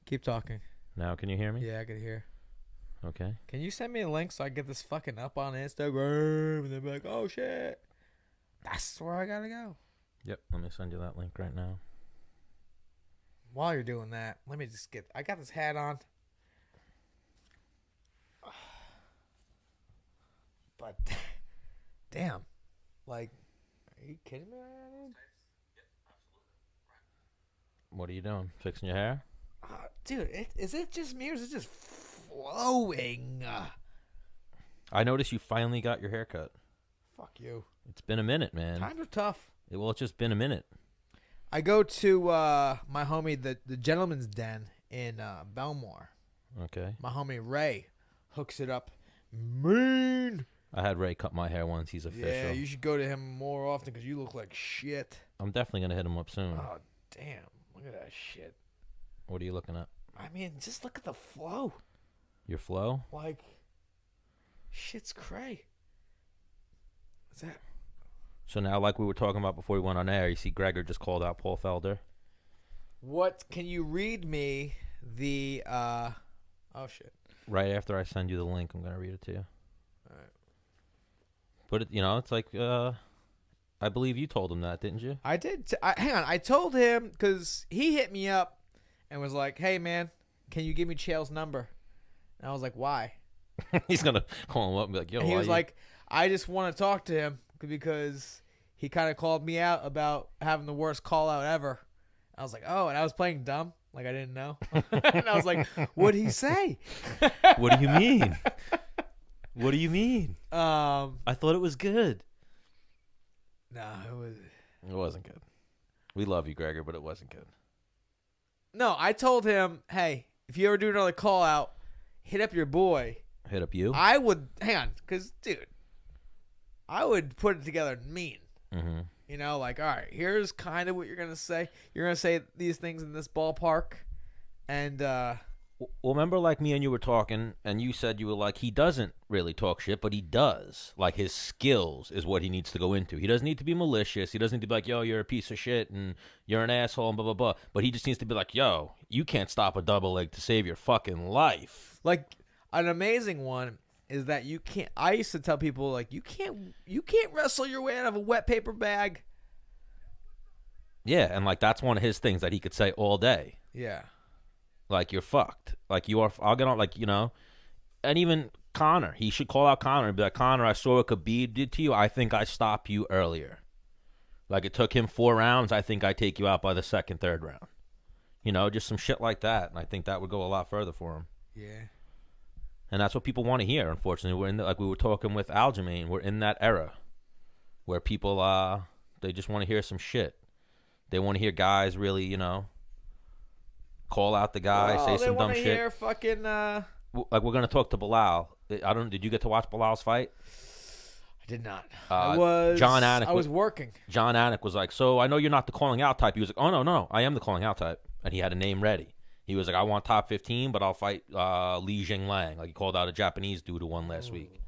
Keep talking. Now can you hear me? Yeah, I can hear. Okay. Can you send me a link so I get this fucking up on Instagram and then be like, oh shit, that's where I gotta go. Yep. Let me send you that link right now. While you're doing that, let me just I got this hat on. But, damn. Like, are you kidding me right now, dude? What are you doing? Fixing your hair? Dude, is it just me or is it just flowing? I noticed you finally got your haircut. Fuck you. It's been a minute, man. Times are tough. It's just been a minute. I go to my homie, the Gentleman's Den in Belmore. Okay. My homie Ray hooks it up mean. I had Ray cut my hair once. He's official. Yeah, you should go to him more often because you look like shit. I'm definitely going to hit him up soon. Oh, damn. Look at that shit. What are you looking at? I mean, just look at the flow. Your flow? Like, shit's cray. What's that? So now, like we were talking about before we went on air, you see Gregor just called out Paul Felder. What? Can you read me the, oh, shit. Right after I send you the link, I'm going to read it to you. All right. But, it's like, I believe you told him that, didn't you? I did. Hang on. I told him because he hit me up and was like, hey, man, can you give me Chael's number? And I was like, why? He's going to call him up and be like, yo, and he was like, I just want to talk to him because he kind of called me out about having the worst call out ever. I was like, oh, and I was playing dumb. Like I didn't know. And I was like, what'd he say? What do you mean? What do you mean? I thought it was good. No, It wasn't good. We love you, Gregor, but it wasn't good. No, I told him, hey, if you ever do another call out, hit up your boy. Hit up you? I would, hang on, because, dude, I would put it together mean. Mm-hmm. You know, like, all right, here's kind of what you're going to say. You're going to say these things in this ballpark. And, Well, remember, like, me and you were talking, and you said you were like, he doesn't really talk shit, but he does. Like, his skills is what he needs to go into. He doesn't need to be malicious. He doesn't need to be like, yo, you're a piece of shit, and you're an asshole, and blah, blah, blah. But he just needs to be like, yo, you can't stop a double leg to save your fucking life. like, an amazing one is that you can't, I used to tell people, like, you can't wrestle your way out of a wet paper bag. Yeah, and, like, that's one of his things that he could say all day. Yeah. Like, you're fucked. Like, you are, I'll get on, like, and even Conor. He should call out Conor and be like, Conor, I saw what Khabib did to you. I think I stopped you earlier. Like, it took him 4 rounds. I think I take you out by the second, third round. Just some shit like that. And I think that would go a lot further for him. Yeah. And that's what people want to hear, unfortunately. We're in like we were talking with Aljamain, we're in that era where people, they just want to hear some shit. They want to hear guys really, call out the guy, say some dumb shit. They want to hear fucking, Like, we're going to talk to Belal. Did you get to watch Belal's fight? I did not. I was working. John Anik was like, so I know you're not the calling out type. He was like, oh, no, I am the calling out type. And he had a name ready. He was like, I want top 15, but I'll fight Li Jingliang. Like, he called out a Japanese dude who won last week.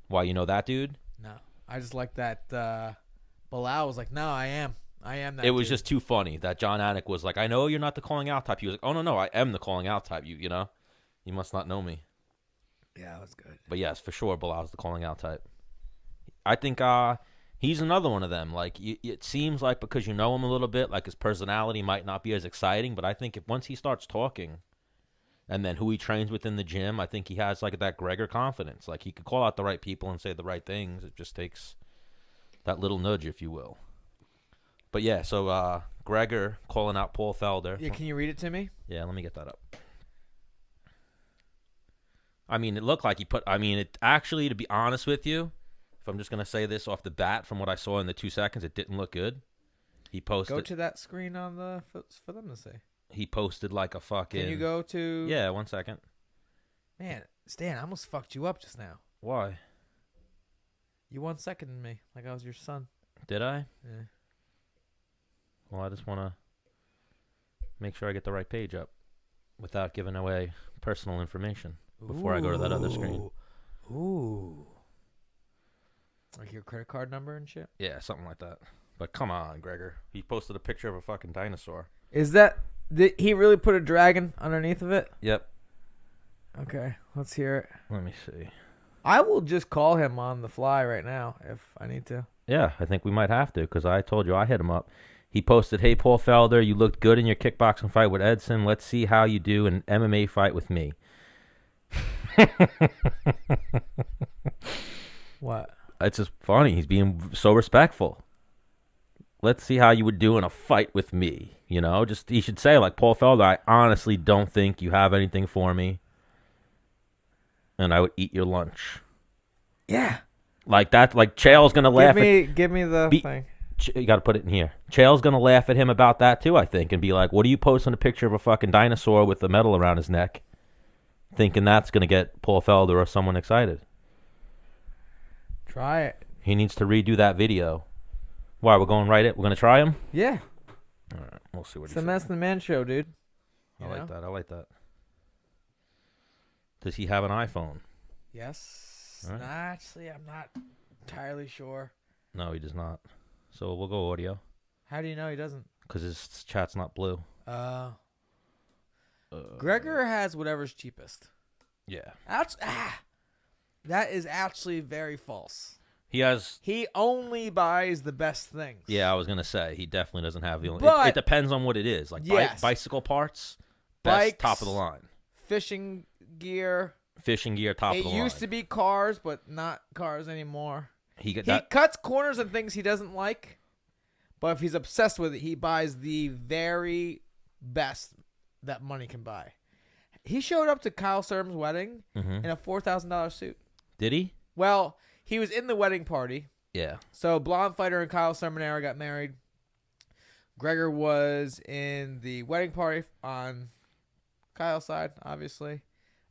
Why, you know that dude? No. I just like that Belal was like, no, I am that It was dude. just too funny that John Anik was like, I know you're not the calling out type. He was like, oh, no, I am the calling out type. You must not know me. Yeah, that was good. But yes, for sure, Belal's the calling out type. I think he's another one of them. Like, it seems like because you know him a little bit, like his personality might not be as exciting. But I think once he starts talking, and then who he trains with in the gym, I think he has like that Gregor confidence. Like, he could call out the right people and say the right things. It just takes that little nudge, if you will. But yeah, so Gregor calling out Paul Felder. Yeah, can you read it to me? Yeah, let me get that up. I mean, it looked like it actually, to be honest with you, if I'm just going to say this off the bat from what I saw in the 2 seconds, it didn't look good. He posted. Go to that screen on for them to see. He posted like a fucking. Can you go to? Yeah, 1 second. Man, Stan, I almost fucked you up just now. Why? You 1 second me, like I was your son. Did I? Yeah. Well, I just want to make sure I get the right page up without giving away personal information before I go to that other screen. Ooh. Like your credit card number and shit? Yeah, something like that. But come on, Gregor. He posted a picture of a fucking dinosaur. Is that Did he really put a dragon underneath of it? Yep. Okay, let's hear it. Let me see. I will just call him on the fly right now if I need to. Yeah, I think we might have to because I told you I hit him up. He posted, "Hey, Paul Felder, you looked good in your kickboxing fight with Edson. Let's see how you do in an MMA fight with me." What? It's just funny. He's being so respectful. Let's see how you would do in a fight with me. You know, just he should say, like, Paul Felder, I honestly don't think you have anything for me. And I would eat your lunch. Yeah. Like that, like Chael's going to laugh Give me the thing. You got to put it in here. Chael's going to laugh at him about that too, I think, and be like, what are you posting a picture of a fucking dinosaur with the medal around his neck? Thinking that's going to get Paul Felder or someone excited. Try it. He needs to redo that video. Why, we're going right it? We're going to try him? Yeah. All right, we'll see what It's he the says. Menace and The Man show, dude. I like that. Does he have an iPhone? Yes. All right. Actually, I'm not entirely sure. No, he does not. So we'll go audio. How do you know he doesn't? Because his chat's not blue. Gregor has whatever's cheapest. Yeah. That is actually very false. He has... He only buys the best things. Yeah, I was going to say, he definitely doesn't have the... But, it depends on what it is. Like yes. bicycle parts, Bikes, best, top of the line. Fishing gear. Fishing gear, top of the line. It used to be cars, but not cars anymore. He cuts corners on things he doesn't like, but if he's obsessed with it, he buys the very best that money can buy. He showed up to Kyle Serm's wedding in a $4,000 suit. Did he? Well, he was in the wedding party. Yeah. So Blonde Fighter and Kyle Sermonera got married. Gregor was in the wedding party on Kyle's side, obviously.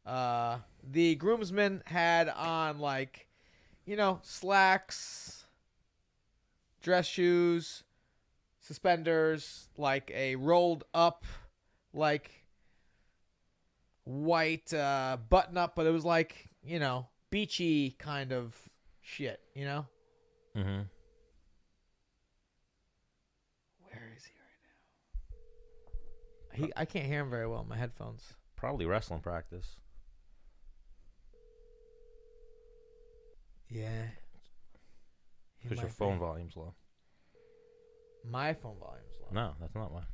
The groomsmen had on, like, you know, slacks, dress shoes, suspenders, like a rolled up, like, white button up, but it was like, you know, beachy kind of shit, you know? Mm-hmm. Where is he right now? I can't hear him very well in my headphones. Probably wrestling practice. Yeah. Because your phone volume's low. My phone volume's low. No, that's not mine.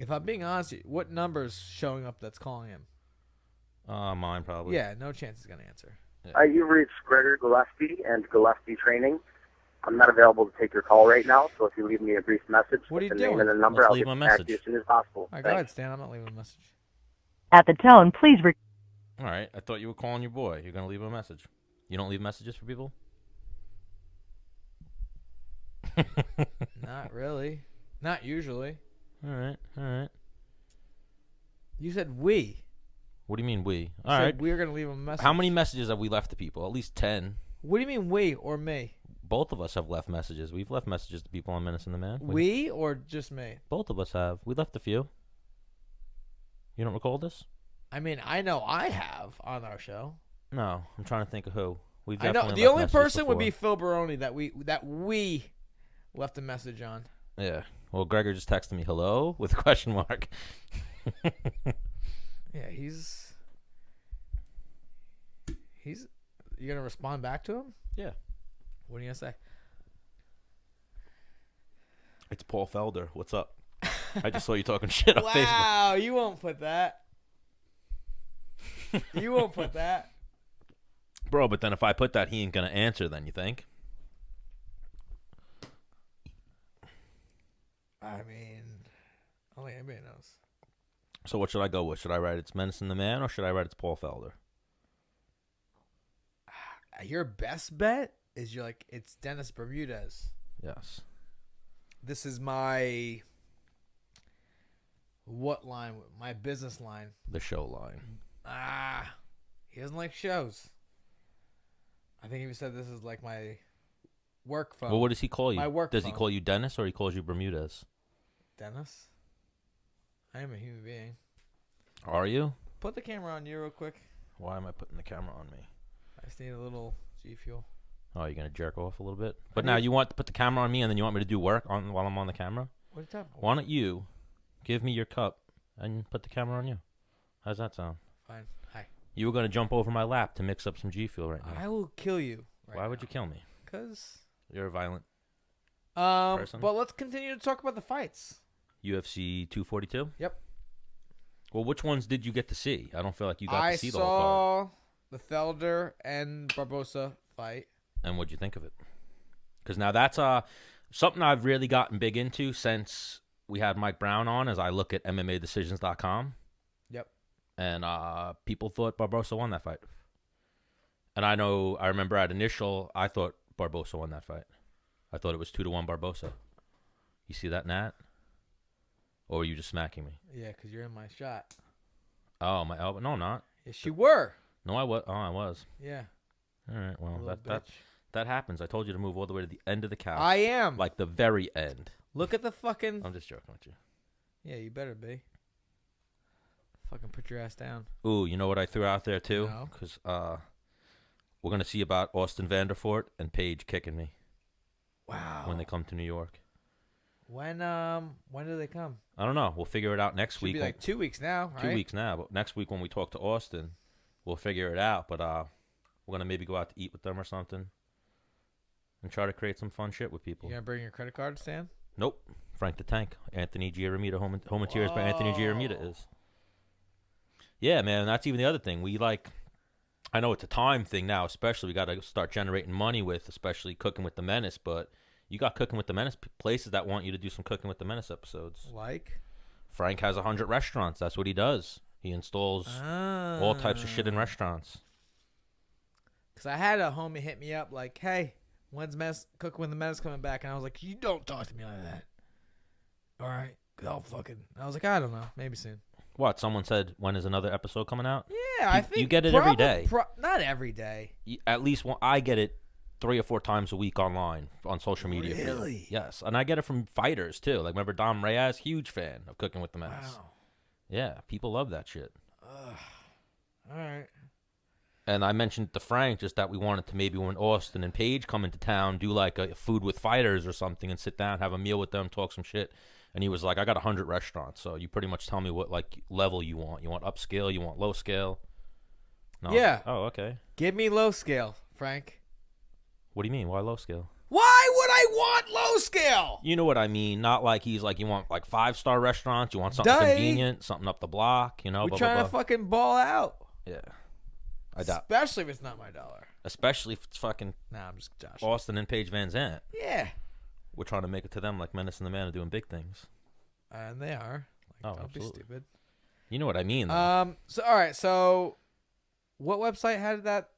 If I'm being honest, what number's showing up that's calling him? Mine probably. Yeah, no chance he's going to answer. Yeah. You've reached Gregor Gillespie and Gillespie Training. I'm not available to take your call right now, so if you leave me a brief message What are with you the name doing? and the number, Let's I'll leave get a back to you message. as soon as possible. All right, Thanks. go ahead, Stan. I'm not leaving a message. At the tone, please All right. I thought you were calling your boy. You're going to leave him a message. You don't leave messages for people? Not really. Not usually. All right. You said we. What do you mean we? You All said right. we're going to leave him a message. How many messages have we left to people? At least 10. What do you mean we or me? Both of us have left messages. We've left messages to people on Menace and The Man. We or just me? Both of us have. We left a few. You don't recall this? I mean, I know I have on our show. No. I'm trying to think of who. We've I know definitely the left only messages person would before. be Phil Baroni that we left a message on. Yeah. Well, Gregor just texted me, hello, with a question mark. Yeah, he's you gonna respond back to him? Yeah. What are you gonna say? It's Paul Felder. What's up? I just saw you talking shit on Facebook. Wow, you won't put that. You won't put that. Bro, but then if I put that, he ain't going to answer then, you think? I mean, only anybody knows. So what should I go with? Should I write it's Menace and The Man or should I write it's Paul Felder? Your best bet is it's Dennis Bermudez. Yes. This is my what line? My business line. The show line. He doesn't like shows. I think he said this is like my work phone. Well, what does he call you? My work Does he phone. call you Dennis or he calls you Bermudez? Dennis? I am a human being. Are you? Put the camera on you real quick. Why am I putting the camera on me? I just need a little G Fuel. Oh, you're gonna jerk off a little bit. But now you want to put the camera on me, and then you want me to do work while I'm on the camera. What are you talking about? Why don't you give me your cup and put the camera on you? How's that sound? Fine. Hi. You were gonna jump over my lap to mix up some G Fuel right now. I will kill you. Why would you kill me? Because You're a violent person. But let's continue to talk about the fights. UFC 242. Yep. Well, which ones did you get to see? I don't feel like you got to see the whole I card. saw the Felder and Barbosa fight. And what'd you think of it? Because now that's something I've really gotten big into since we had Mike Brown on, as I look at MMADecisions.com. Yep. And people thought Barbosa won that fight. And I remember at initial, I thought Barbosa won that fight. I thought it was 2-1 Barbosa. You see that, Nat? Or were you just smacking me? Yeah, because you're in my shot. Oh, my elbow? No, not. Yes, you were. No, I was. Oh, I was. Yeah. All right, well, Little that happens. I told you to move all the way to the end of the couch. I am. Like the very end. Look at the fucking... I'm just joking with you. Yeah, you better be. Fucking put your ass down. Ooh, you know what I threw out there, too? No. Because we're going to see about Austin Vanderfort and Paige kicking me. Wow. When they come to New York. When do they come? I don't know. We'll figure it out next Should week. be like 2 weeks now, right? 2 weeks now. But next week when we talk to Austin, we'll figure it out. But we're going to maybe go out to eat with them or something. And try to create some fun shit with people. You gonna bring your credit card, Stan? Nope. Frank the Tank. Anthony Giaramita. Home and Tears by Anthony Giaramita is. Yeah, man. That's even the other thing. I know it's a time thing now, especially. We got to start generating money with, especially Cooking with the Menace. But you got Cooking with the Menace places that want you to do some Cooking with the Menace episodes. Like? Frank has 100 restaurants. That's what he does. He installs all types of shit in restaurants. Because I had a homie hit me up like, hey, when's Cooking with the Menace coming back? And I was like, you don't talk to me like that. All right. I was like, I don't know. Maybe soon. What? Someone said, when is another episode coming out? Yeah, I think you get it every day. Not every day. At least I get it 3 or 4 times a week online on social media. Really? Yes. And I get it from fighters, too. Like, remember Dom Reyes? Huge fan of Cooking with the Menace. Wow. Yeah, people love that shit. All right. And I mentioned to Frank just that we wanted to maybe when Austin and Paige come into town, do like a food with fighters or something and sit down, have a meal with them, talk some shit. And he was like, I got 100 restaurants, so you pretty much tell me what like level you want. You want upscale? You want low scale? No. Yeah. Oh, okay. Give me low scale, Frank. What do you mean? Why low scale? Why would I want low scale? You know what I mean. Not like he's like, you want like 5-star restaurants. You want something convenient, something up the block, you know. We're trying to fucking ball out. Yeah. I doubt. Especially if it's not my dollar. Especially if it's fucking Nah, I'm just Josh. Austin and Paige Van Zandt. Yeah. We're trying to make it to them like Menace and the Man are doing big things. And they are. Like, don't absolutely. be stupid. You know what I mean, though. So all right. So, what website had that?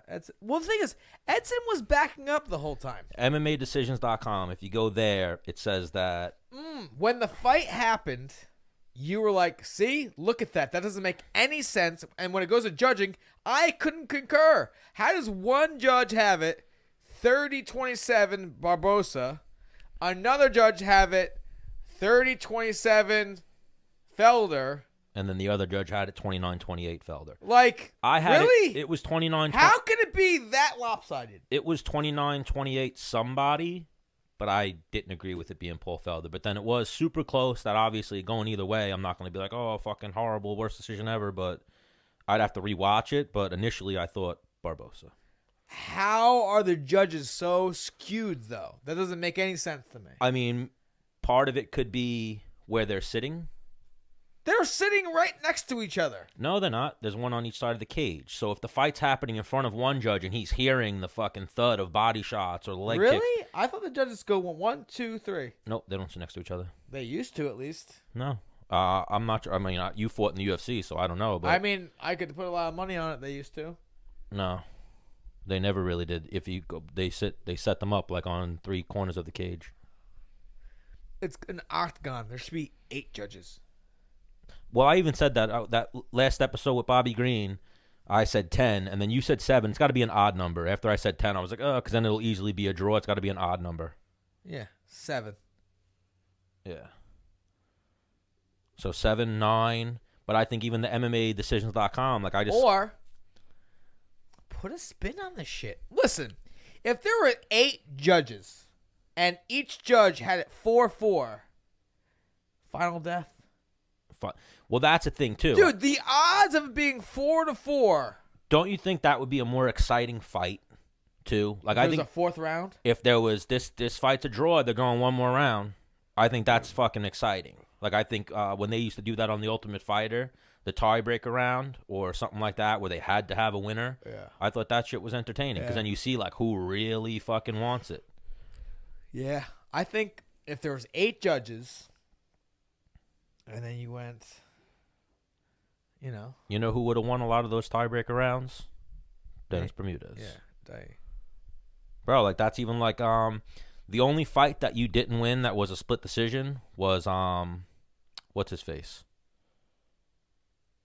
Edson? Well, the thing is, Edson was backing up the whole time. MMADecisions.com. If you go there, it says that When the fight happened, you were like, "See, look at that. That doesn't make any sense." And when it goes to judging, I couldn't concur. How does one judge have it 30-27 Barbosa, another judge have it 30-27 Felder, and then the other judge had it 29-28 Felder. like, I had really? it was 29. How can it be that lopsided? It was 29-28 somebody, but I didn't agree with it being Paul Felder. But then it was super close. That obviously going either way, I'm not going to be like, oh, fucking horrible, worst decision ever. But I'd have to rewatch it. But initially, I thought Barbosa. How are the judges so skewed, though? That doesn't make any sense to me. I mean, part of it could be where they're sitting. They're sitting right next to each other. No, they're not. There's one on each side of the cage. So if the fight's happening in front of one judge and he's hearing the fucking thud of body shots or leg kicks. Really? I thought the judges go 1, 2, 3. Nope, they don't sit next to each other. They used to, at least. No. I'm not sure. I mean, you fought in the UFC, so I don't know. But I mean, I could put a lot of money on it. They used to. No. They never really did. If you go, they set them up like on 3 corners of the cage. It's an octagon. There should be 8 judges. Well, I even said that that last episode with Bobby Green. I said 10, and then you said 7. It's got to be an odd number. After I said 10, I was like, oh, because then it'll easily be a draw. It's got to be an odd number. Yeah, 7. Yeah. So 7, 9. But I think even the MMADecisions.com, like I just... Or put a spin on the shit. Listen, If there were 8 judges and each judge had it 4-4, final death. Well, that's a thing too. Dude, the odds of it being 4-4. Don't you think that would be a more exciting fight too? Like, I think a 4th round. If there was this fight's a draw, they're going one more round. I think that's fucking exciting. Like, I think when they used to do that on The Ultimate Fighter, the tiebreaker round or something like that, where they had to have a winner. Yeah. I thought that shit was entertaining because then you see like who really fucking wants it. Yeah, I think if there was 8 judges, and then you went, you know who would have won a lot of those tiebreaker rounds? Dennis Bermudez. Yeah, bro. Like that's even like the only fight that you didn't win that was a split decision was what's his face?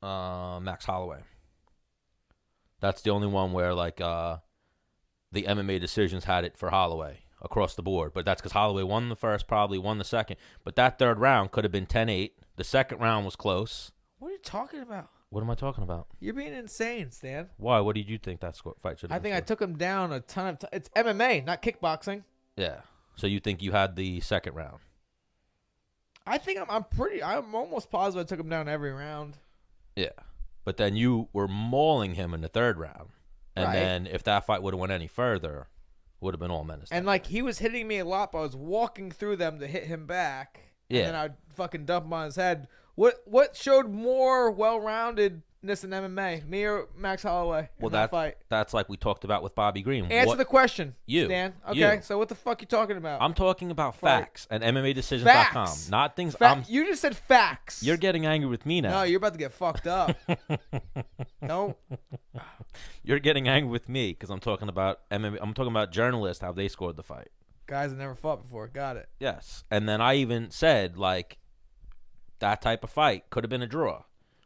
Max Holloway. That's the only one where like the MMA decisions had it for Holloway across the board. But that's because Holloway won the first, probably won the second. But that third round could have been 10-8. The second round was close. What are you talking about? What am I talking about? You're being insane, Stan. Why? What did you think that fight should have been? I took him down a ton of times. It's MMA, not kickboxing. Yeah. So you think you had the second round? I think I'm almost positive I took him down every round. Yeah. But then you were mauling him in the third round. And Right. then if that fight would have went any further, would have been all Menace. And like he was hitting me a lot, but I was walking through them to hit him back. Yeah. And then I'd fucking dump him on his head. What showed more well-roundedness in MMA? Me or Max Holloway in that fight? That's like we talked about with Bobby Green. Answer the question, You. Stan. Okay, You. so what the fuck you talking about? I'm talking about Fight. facts and MMADecisions.com. Facts. Not things You just said facts. You're getting angry with me now. No, you're about to get fucked up. Don't. You're getting angry with me because I'm talking about MMA. I'm talking about journalists, how they scored the fight. Guys that never fought before. Got it. Yes. And then I even said, like, that type of fight could have been a draw.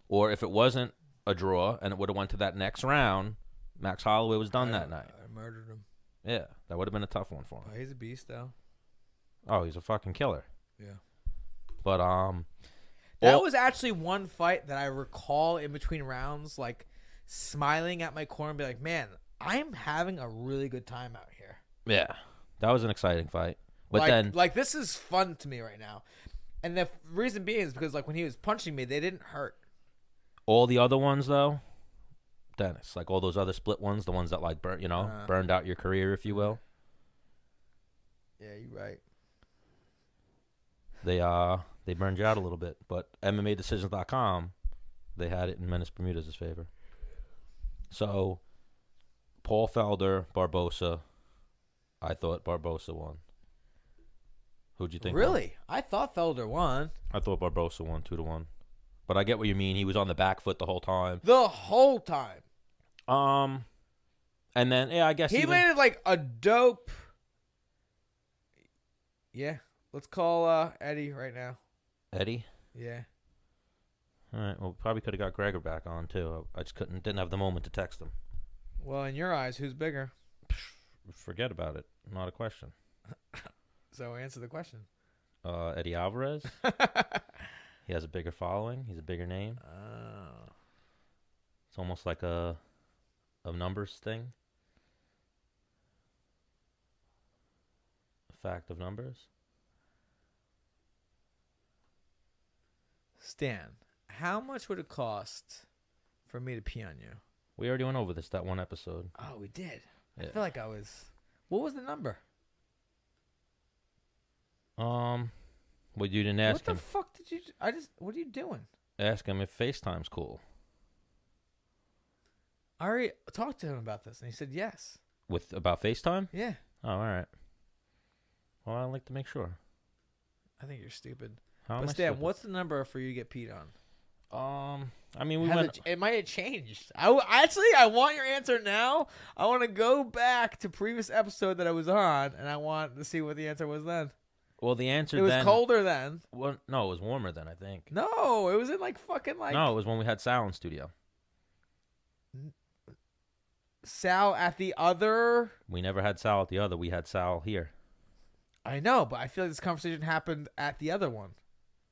Or if it wasn't a draw and it would have went to that next round, Max Holloway was done that night. I murdered him. Yeah, that would have been a tough one for him. Oh, he's a beast, though. Oh, he's a fucking killer. Yeah. But, That was actually one fight that I recall in between rounds, like, smiling at my corner and be like, man, I'm having a really good time out here. yeah, that was an exciting fight. But this is fun to me right now. And the reason being is because, like, when he was punching me, they didn't hurt. all the other ones, though, Dennis, like all those other split ones, the ones that, like, burned out your career, if you will. Yeah, you're right. They burned you out a little bit. But MMADecisions.com, they had it in Menace Bermudez's favor. So, Paul Felder, Barbosa. I thought Barbosa won. Who'd you think won? Really? I thought Felder won. I thought Barbosa won 2-1. But I get what you mean. He was on the back foot the whole time. The whole time. And then, yeah, I guess He landed like a dope. Yeah. Let's call Eddie right now. Eddie? Yeah. All right. Well, probably could have got Gregor back on, too. I just didn't have the moment to text him. Well, in your eyes, who's bigger? Forget about it. Not a question. So answer the question. Eddie Alvarez. He has a bigger following. He's a bigger name. Oh. It's almost like a numbers thing. A fact of numbers. Stan, how much would it cost for me to pee on you? We already went over this that one episode. Oh, we did. Yeah. I feel like I was. What was the number? Well, you didn't ask him. What the fuck did you? What are you doing? Ask him if FaceTime's cool. I already talked to him about this, and he said yes. About FaceTime? Yeah. Oh, all right. Well, I'd like to make sure. I think you're stupid. How am But I Stan, stupid? what's the number for you to get peed on? I mean, we went. It might have changed. I want your answer now. I want to go back to previous episode that I was on, and I want to see what the answer was then. Well, the answer It was then. colder then. Well, no, it was warmer then, I think. No, it was in like fucking like. No, it was when we had Sal in studio. Sal at the other. We never had Sal at the other. We had Sal here. I know, but I feel like this conversation happened at the other one.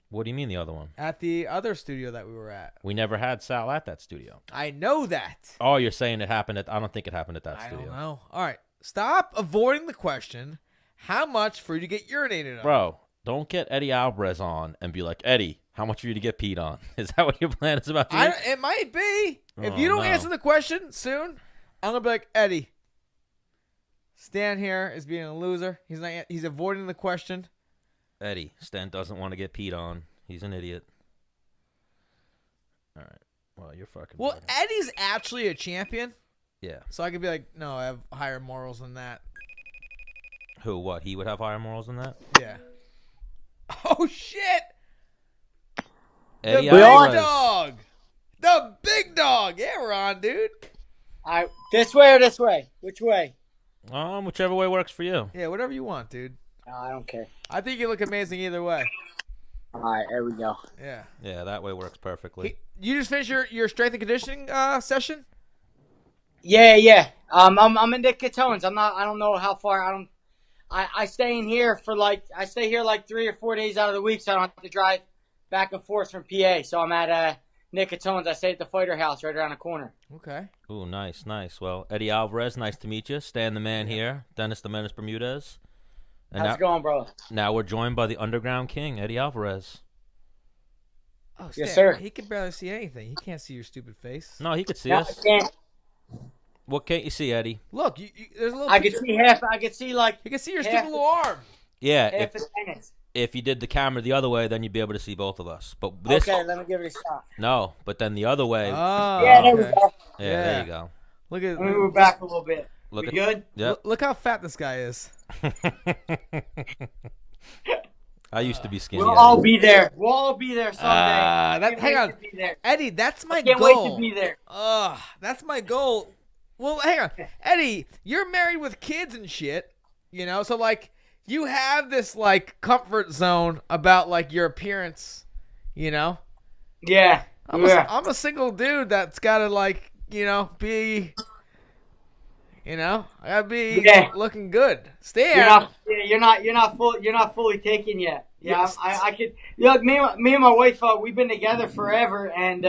What do you mean the other one? At the other studio that we were at. We never had Sal at that studio. I know that. Oh, you're saying it happened at... I don't think it happened at that I studio. don't know. All right. Stop avoiding the question. How much for you to get urinated on? Bro, don't get Eddie Alvarez on and be like, Eddie, how much for you to get peed on? Is that what your plan is about to be? It might be. If Oh, you don't no. answer the question soon, I'm gonna be like, Eddie, Stan here is being a loser. He's avoiding the question. Eddie, Stan doesn't want to get peed on. He's an idiot. All right. Well, you're fucking. Well, right. Eddie's actually a champion, Yeah. so I could be like, no, I have higher morals than that. Who? What? He would have higher morals than that? Yeah. Oh shit! Eddie The big Alvarez. dog. The big dog. Yeah, we're on, dude. This way or this way? Which way? Whichever way works for you. Yeah, whatever you want, dude. No, I don't care. I think you look amazing either way. All right, there we go. Yeah. Yeah, that way works perfectly. You just finished your strength and conditioning session? Yeah. I'm in Nick Catone's. I don't know how far. I stay in here I stay here like 3 or 4 days out of the week, so I don't have to drive back and forth from PA. So I'm at Nick Catone's. I stay at the Fighter House right around the corner. Okay. Ooh, nice. Well, Eddie Alvarez, nice to meet you. Stan the Man here. Dennis the Menace Bermudez. And How's it going, bro? Now we're joined by the Underground King, Eddie Alvarez. Oh, Yes, Stan, sir. He can barely see anything. He can't see your stupid face. No, he could see No, I us. can't. What can't you see, Eddie? Look, there's a little. I can picture. see half. I can see like You can see your half stupid little arm. Yeah, half the tennis. if you did the camera the other way, then you'd be able to see both of us. But this, Okay, let me give it a shot. no. But then the other way, Oh, Yeah, there we okay. go. yeah, yeah. there you go. Look at. Let me move back a little bit. Look We at, good? yep. Look how fat this guy is. I used to be skinny. We'll Eddie. all be there. We'll all be there someday. Can't Hang wait on, to be there. Eddie. That's my Can't goal. wait to be there. That's my goal. Well, hang on, Eddie. You're married with kids and shit. You know, so like you have this like comfort zone about like your appearance. You know. Yeah. I'm a single dude that's gotta like, be, I gotta be looking good. Stan, You're not fully taken yet. Yeah, Yes. I could. Look, me and my wife, we've been together forever, and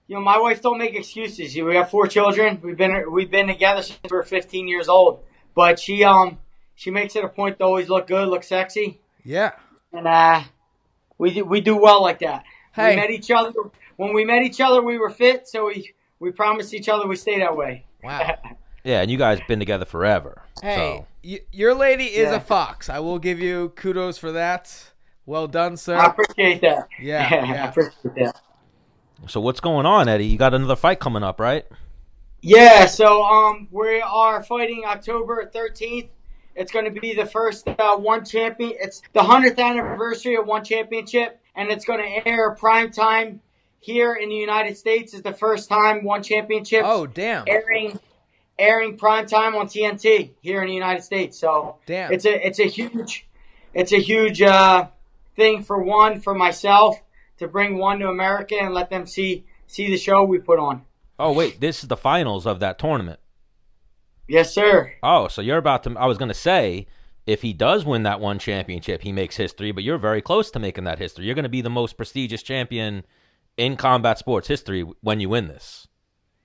my wife don't make excuses. We have 4 children. We've been together since we were 15 years old. But she makes it a point to always look good, look sexy, yeah. and we do well like that. Hey. We met each other when we met each other. We were fit, so we promised each other we stay that way. Wow. Yeah, and you guys been together forever. Hey, So. your lady is Yeah. a fox. I will give you kudos for that. Well done, sir. I appreciate that. Yeah, I yeah. appreciate that. So what's going on, Eddie? You got another fight coming up, right? Yeah, so we are fighting October 13th. It's going to be the first one champion. It's the 100th anniversary of one championship, and it's going to air prime time here in the United States. Is the first time one championship Oh, damn. airing prime time on TNT here in the United States. So Damn. it's a huge thing for myself to bring one to America and let them see the show we put on. Oh, wait, this is the finals of that tournament. Yes, sir. Oh, so you're about to – I was going to say, if he does win that one championship, he makes history, but you're very close to making that history. You're going to be the most prestigious champion in combat sports history when you win this.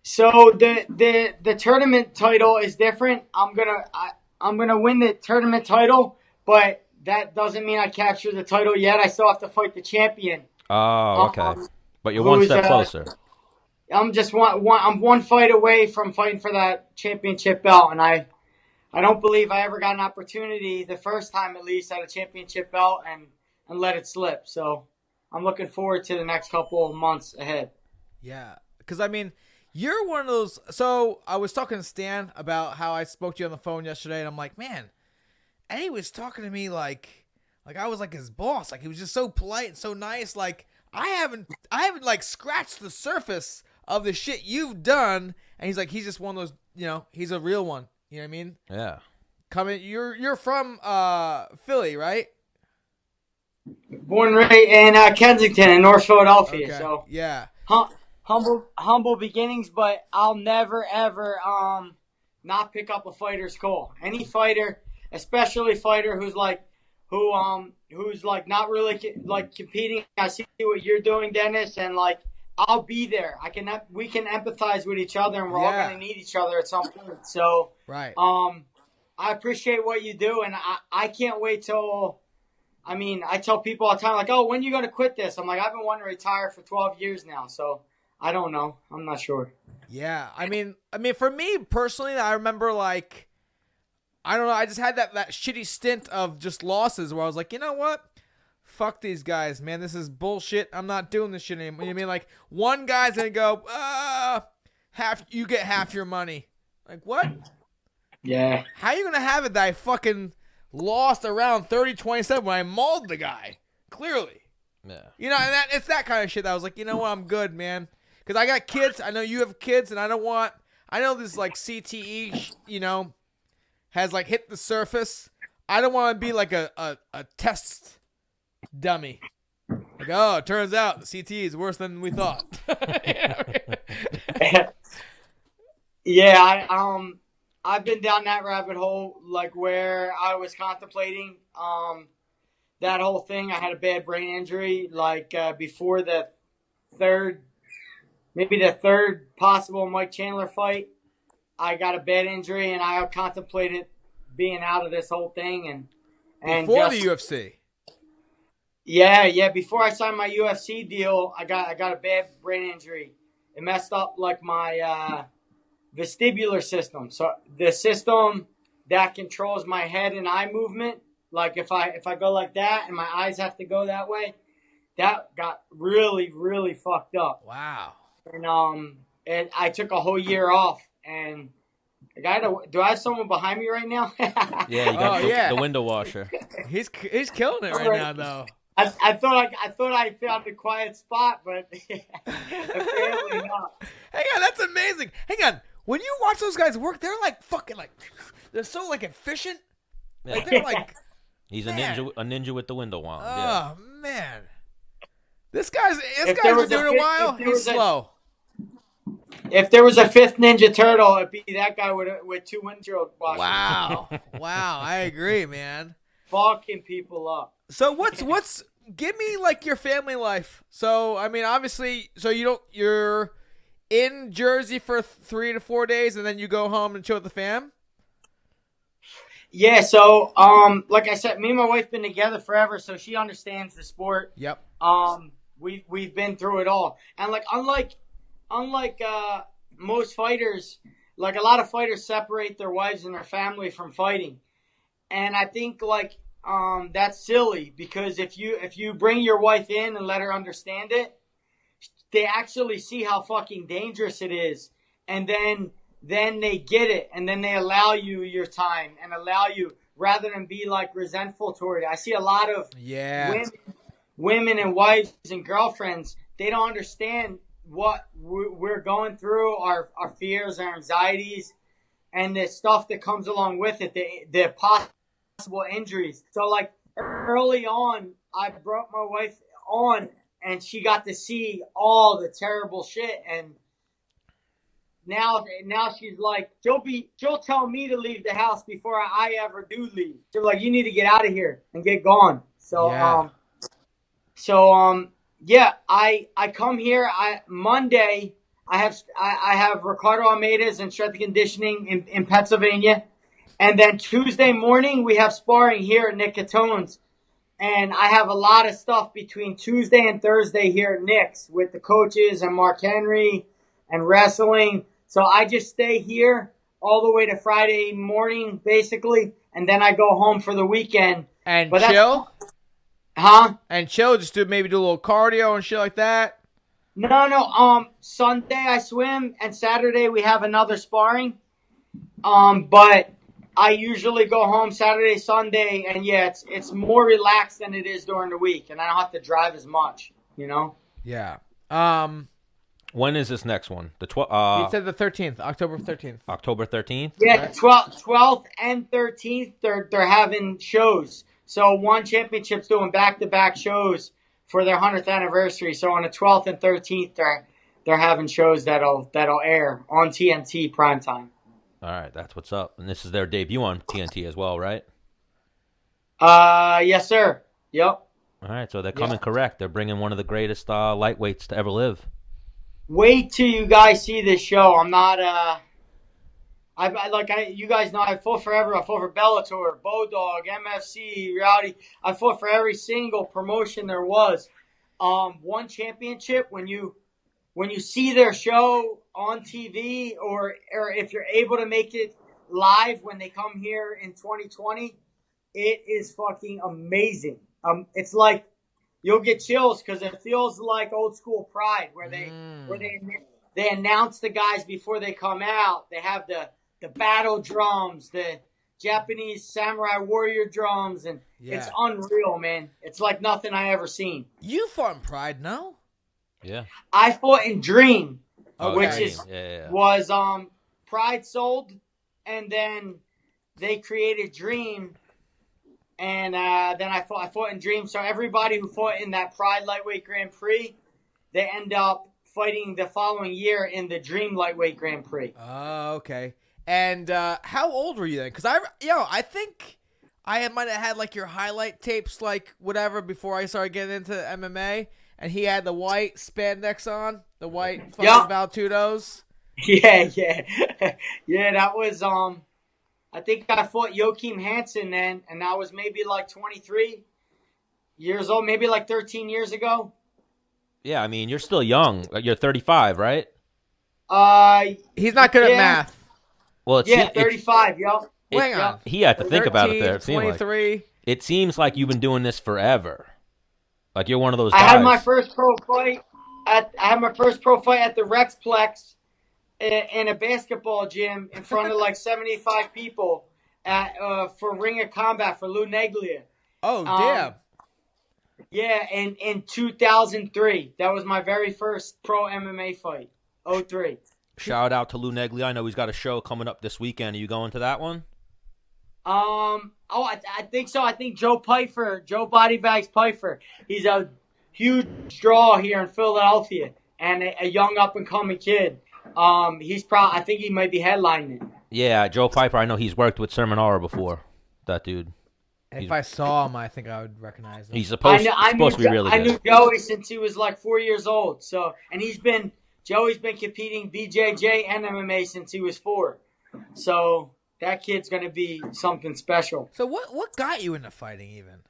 So the tournament title is different. I'm gonna win the tournament title, but that doesn't mean I capture the title yet. I still have to fight the champion. Oh, okay. But you're one who's, step closer. I'm just I'm one fight away from fighting for that championship belt, and I don't believe I ever got an opportunity the first time at least at a championship belt and let it slip. So I'm looking forward to the next couple of months ahead. Yeah, because I mean, you're one of those. So I was talking to Stan about how I spoke to you on the phone yesterday, and I'm like, man, Eddie was talking to me like I was like his boss. Like he was just so polite and so nice. Like I haven't like scratched the surface of the shit you've done. And he's like, he's just one of those. He's a real one. You know what I mean? Yeah. You're from Philly, right? Born right in Kensington in North Philadelphia. Okay. So Yeah. humble beginnings, but I'll never ever not pick up a fighter's call. Any fighter, especially fighter who's not really like competing. I see what you're doing, Dennis, and like I'll be there. We can empathize with each other, and we're all gonna need each other at some point. So, Right. I appreciate what you do, and I can't wait till. I mean, I tell people all the time, like, oh, when are you gonna quit this? I'm like, I've been wanting to retire for 12 years now, so I don't know. I'm not sure. Yeah, I mean, for me personally, I remember like, I don't know, I just had that shitty stint of just losses where I was like, you know what? Fuck these guys, man. This is bullshit. I'm not doing this shit anymore. You know what I mean? Like, one guy's gonna go, you get half your money. Like, what? Yeah. How are you gonna have it that I fucking lost around 30-27 when I mauled the guy? Clearly. Yeah. You know, and it's that kind of shit that I was like, you know what? I'm good, man. Because I got kids. I know you have kids, and I know this, like, CTE, you know, has, like, hit the surface. I don't want to be, like, a test dummy. Like, oh, it turns out the CTE is worse than we thought. Yeah, I've been down that rabbit hole, like, where I was contemplating that whole thing. I had a bad brain injury, like, before the third possible Mike Chandler fight. I got a bad injury, and I contemplated being out of this whole thing. And before the UFC. Yeah. Before I signed my UFC deal, I got a bad brain injury. It messed up, like, my vestibular system. So the system that controls my head and eye movement, like if I go like that and my eyes have to go that way, that got really, really fucked up. Wow. And I took a whole year off, and do I have someone behind me right now? Yeah, you got the window washer. He's killing it right now, though. I thought I found a quiet spot, but apparently not. Hang on, that's amazing. Hang on, when you watch those guys work, they're like fucking like, they're so like efficient. Yeah. Like they're like, he's man. a ninja with the window wand. Oh man, this guy's If been doing it a while. He's slow. If there was a fifth Ninja Turtle, it'd be that guy with two windshield washers. Wow, I agree, man. Fucking people up. So what's give me like your family life. So I mean, obviously, you're in Jersey for 3 to 4 days, and then you go home and chill with the fam. Yeah. So like I said, me and my wife been together forever, so she understands the sport. Yep. We've been through it all, and like unlike most fighters, like a lot of fighters separate their wives and their family from fighting, and I think like that's silly, because if you bring your wife in and let her understand it, they actually see how fucking dangerous it is, and then they get it, and then they allow you your time and allow you, rather than be like resentful toward it. I see a lot of women and wives and girlfriends, they don't understand what we're going through, our fears, our anxieties, and the stuff that comes along with it, the possible injuries. So like early on, I brought my wife on, and she got to see all the terrible shit, and now she's like, she'll tell me to leave the house before I ever do leave. She'll like, you need to get out of here and get gone. So yeah, I come here. Monday I have Ricardo Almeida's and strength and conditioning in Pennsylvania, and then Tuesday morning we have sparring here at Nick Catone's, and I have a lot of stuff between Tuesday and Thursday here at Nick's with the coaches and Mark Henry and wrestling. So I just stay here all the way to Friday morning basically, and then I go home for the weekend and chill. And chill, just do a little cardio and shit like that. No. Sunday I swim, and Saturday we have another sparring. But I usually go home Saturday, Sunday, and yeah, it's more relaxed than it is during the week, and I don't have to drive as much, you know? Yeah. When is this next one? You said the 13th, October 13th. October 13th? Yeah, 12th and 13th, they're having shows. So One Championship's doing back-to-back shows for their 100th anniversary. So on the 12th and 13th, they're having shows that'll air on TNT primetime. All right, that's what's up. And this is their debut on TNT as well, right? Yes, sir. Yep. All right, so they're coming correct. They're bringing one of the greatest lightweights to ever live. wait till you guys see this show. I'm not you guys know I fought forever. I fought for Bellator, Bodog, MFC, Reality. I fought for every single promotion there was. One championship, when you see their show on TV or if you're able to make it live when they come here in 2020, it is fucking amazing. It's like you'll get chills because it feels like old school Pride where they announce the guys before they come out. They have the battle drums, the Japanese samurai warrior drums, and it's unreal, man. It's like nothing I ever seen. You fought in Pride, no? Yeah. I fought in Dream, Okay. was Pride sold, and then they created Dream, and then I fought in Dream. So everybody who fought in that Pride Lightweight Grand Prix, they end up fighting the following year in the Dream Lightweight Grand Prix. Oh, okay. And how old were you then? Because I think I might have had like your highlight tapes, like whatever, before I started getting into MMA. And he had the white spandex on, the white fucking Valtudos. Yeah. That was I think I fought Joachim Hansen then, and I was maybe like 23 years old, maybe like 13 years ago. Yeah, I mean, you're still young. You're 35, right? He's not good at math. Well, 35, yo. Hang on. He had to think about it there. It 23. It seems like you've been doing this forever. Like you're one of those guys. I had my first pro fight at the Rexplex in a basketball gym in front of like 75 people for Ring of Combat for Lou Neglia. Oh, damn. Yeah, in 2003. That was my very first pro MMA fight. 03. Shout out to Lou Neglia. I know he's got a show coming up this weekend. Are you going to that one? I think so. I think Joe Bodybags Pfeiffer. He's a huge draw here in Philadelphia and a young up and coming kid. I think he might be headlining it. Yeah, Joe Piper. I know he's worked with Sermonara before. That dude. If I saw him, I think I would recognize him. He's supposed to be really good. I knew Joey since he was like 4 years old. So, and Joey's been competing BJJ and MMA since he was 4. So that kid's gonna be something special. So what got you into fighting even?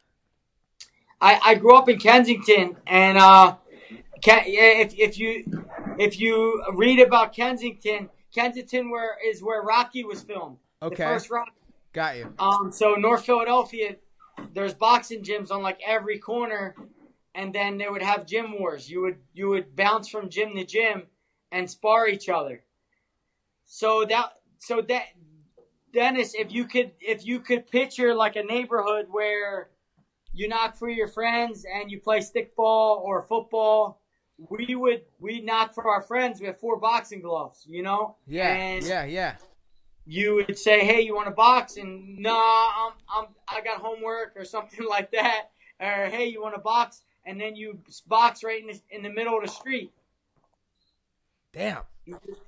I grew up in Kensington, and if you read about Kensington is where Rocky was filmed. Okay. The first Rocky. Got you. So North Philadelphia, there's boxing gyms on like every corner, and then they would have gym wars. You would bounce from gym to gym and spar each other. So Dennis, if you could picture like a neighborhood where you knock for your friends and you play stickball or football, we knock for our friends. We have 4 boxing gloves, you know? Yeah. You would say, "Hey, you want to box?" And no, I got homework or something like that. Or hey, you want to box? And then you box right in the middle of the street. Damn.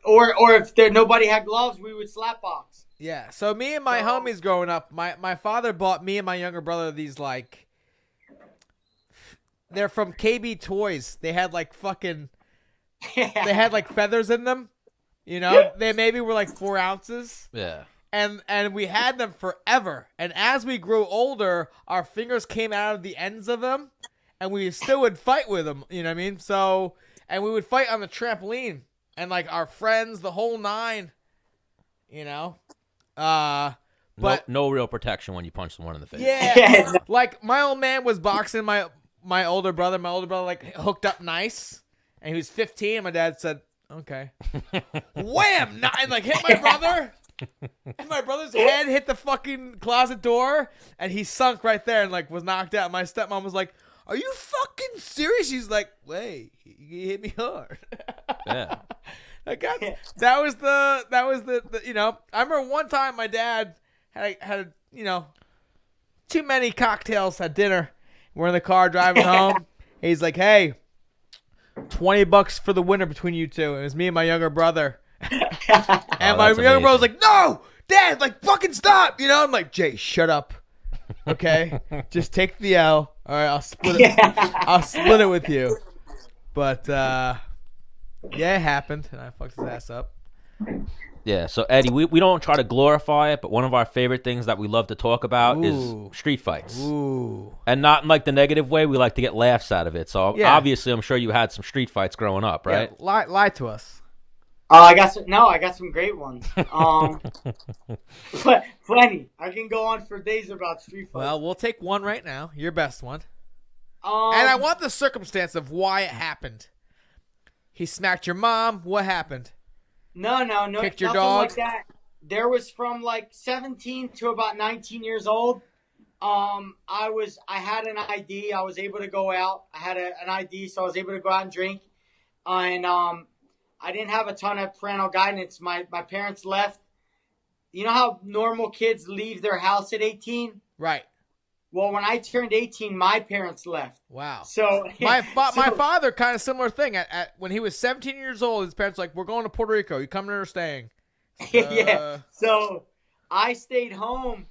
Or if nobody had gloves, we would slap box. Yeah. So me and my homies growing up, my father bought me and my younger brother these like. They're from KB Toys. They had like fucking. They had like feathers in them. You know, they maybe were like 4 ounces. Yeah. And we had them forever. And as we grew older, our fingers came out of the ends of them, and we still would fight with them. You know what I mean? So, and we would fight on the trampoline, and like our friends, the whole 9. You know, but no real protection when you punch someone in the face. Yeah. Like my old man was boxing my older brother. My older brother like hooked up nice, and he was 15. And my dad said, "Okay." Wham! And like hit my brother. And my brother's head hit the fucking closet door, and he sunk right there and like was knocked out. My stepmom was like, "Are you fucking serious?" She's like, "Wait, he hit me hard." Yeah. That was the you know. I remember one time my dad had you know too many cocktails at dinner. We're in the car driving home. He's like, "Hey, $20 for the winner between you two." It was me and my younger brother. And my younger brother was like, "No, Dad, like fucking stop." You know, I'm like, "Jay, shut up. Okay? Just take the L. All right, I'll split it. I'll split it with you." But Yeah, it happened, and I fucked his ass up. Yeah, so Eddie, we don't try to glorify it, but one of our favorite things that we love to talk about is street fights. Ooh. And not in like the negative way. We like to get laughs out of it. So Yeah. obviously, I'm sure you had some street fights growing up, right? Yeah, lie to us. I got some great ones. Plenty. I can go on for days about street fights. Well, we'll take one right now. Your best one. And I want the circumstance of why it happened. He smacked your mom. What happened? No. Kicked your nothing dog? like that. There was from like 17 to about 19 years old. I had an ID. I was able to go out. I had an ID, so I was able to go out and drink. And I didn't have a ton of parental guidance. My parents left. You know how normal kids leave their house at 18? Right. Well, when I turned 18, my parents left. Wow. So my father, kind of similar thing. At when he was 17 years old, his parents were like, "We're going to Puerto Rico. You coming or staying?" Yeah. So I stayed home,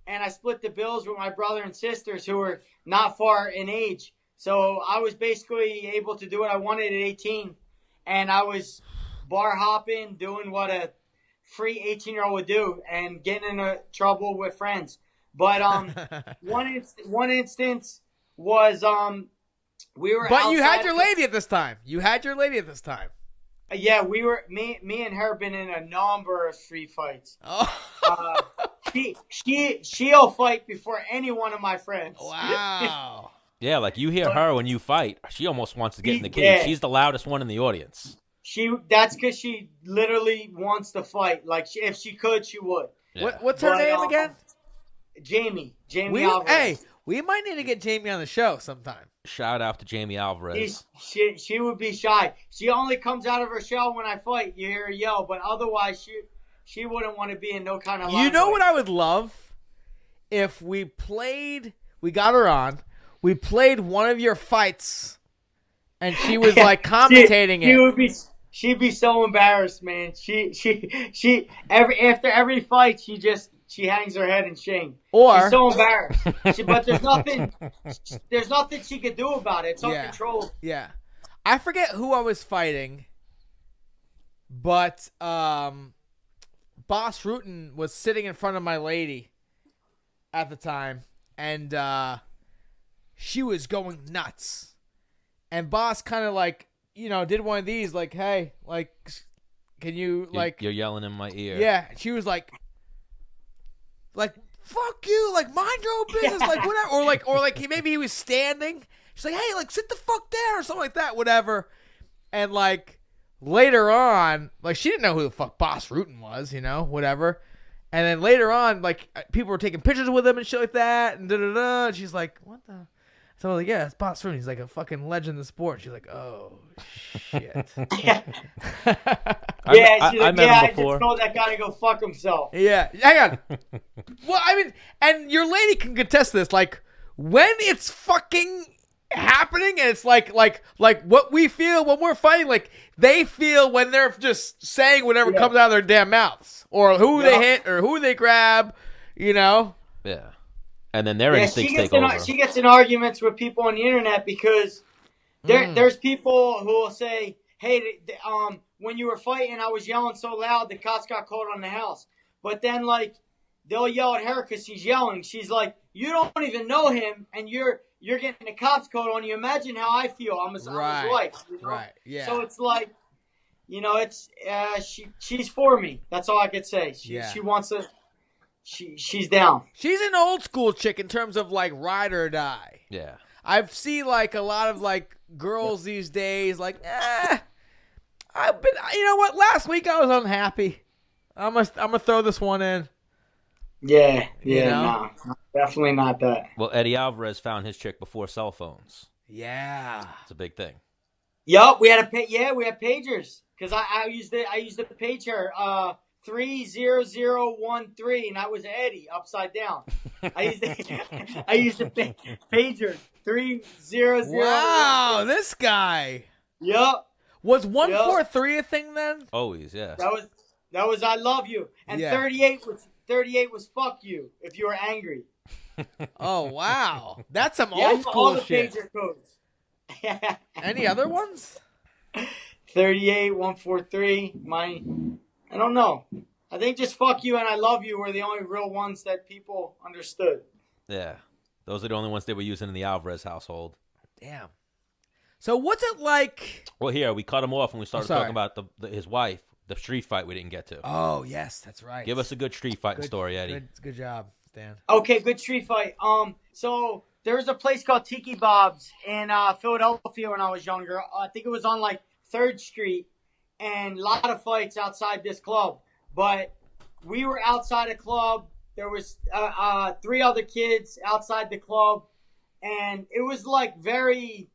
and I split the bills with my brother and sisters who were not far in age. So I was basically able to do what I wanted at 18, and I was bar hopping, doing what a free 18-year-old would do, and getting into trouble with friends. But one instance was we were. But you had outside your lady at this time. Yeah, we were. Me and her been in a number of street fights. Oh. She'll fight before any one of my friends. Wow. Yeah, like you hear her when you fight, she almost wants to get in the cage. Yeah. She's the loudest one in the audience. That's because she literally wants to fight. Like if she could, she would. Yeah. What's her name again? Jamie Alvarez. We might need to get Jamie on the show sometime. Shout out to Jamie Alvarez. She would be shy. She only comes out of her shell when I fight. You hear her yell, but otherwise she wouldn't want to be in no kind of. You know what I would love? If we got her on, we played one of your fights, and she was like commentating it. She'd be so embarrassed, man. After every fight, she hangs her head in shame. She's so embarrassed. But there's nothing she could do about it. It's uncontrollable. Yeah. I forget who I was fighting, but Boss Rutan was sitting in front of my lady at the time, and she was going nuts. And Boss kind of like, did one of these, like, hey, like, can you, like... You're yelling in my ear. Yeah, she was like, fuck you, like, mind your own business, like, whatever. Or like, maybe he was standing. She's like, hey, like, sit the fuck down, or something like that, whatever. And, like, later on, like, she didn't know who the fuck Boss Rutan was, whatever. And then later on, like, people were taking pictures with him and shit like that, and da-da-da, and she's like, what the... So I was like, yeah, it's Boss Rutan. He's like a fucking legend in the sport. She's like, oh, shit. I just told that guy to go fuck himself. Yeah, hang on. Well, I mean, and your lady can contest this. Like, when it's fucking happening and it's like what we feel when we're fighting, like, they feel when they're just saying whatever comes out of their damn mouths. Or who they hit or who they grab, Yeah. And then their instincts take over. She gets in arguments with people on the internet because there's people who will say, hey, when you were fighting, I was yelling so loud, the cops got called on the house. But then, like, they'll yell at her because she's yelling. She's like, you don't even know him, and you're getting the cops called on you. Imagine how I feel. I'm his wife. Right, yeah. So it's like, it's she's for me. That's all I could say. She wants to... She's down. She's an old school chick in terms of like ride or die. Yeah. I've seen like a lot of like girls these days like, you know what? Last week I was unhappy. I'm gonna throw this one in. Yeah, no, definitely not that. Well, Eddie Alvarez found his chick before cell phones. Yeah. It's a big thing. Yup, we had pagers because I used to page her 30013, and that was Eddie upside down. I used to page her 300. Wow, this guy. Yup. Was 143 a thing then? Always, yeah. That was I love you, and 38 was fuck you if you were angry. Oh wow, that's some old school all the shit. pager codes. Any other ones? 38, 143. I don't know. I think just fuck you and I love you were the only real ones that people understood. Yeah. Those are the only ones they were using in the Alvarez household. Damn. So what's it like? Well, here, we cut him off when we started sorry. talking about his wife, the street fight we didn't get to. Oh, yes, that's right. Give us a good street fighting story, Eddie. Good job, Stan. Okay, good street fight. So there was a place called Tiki Bob's in Philadelphia when I was younger. I think it was on like 3rd Street, and a lot of fights outside this club. But we were outside a club. There was 3 other kids outside the club, and it was like very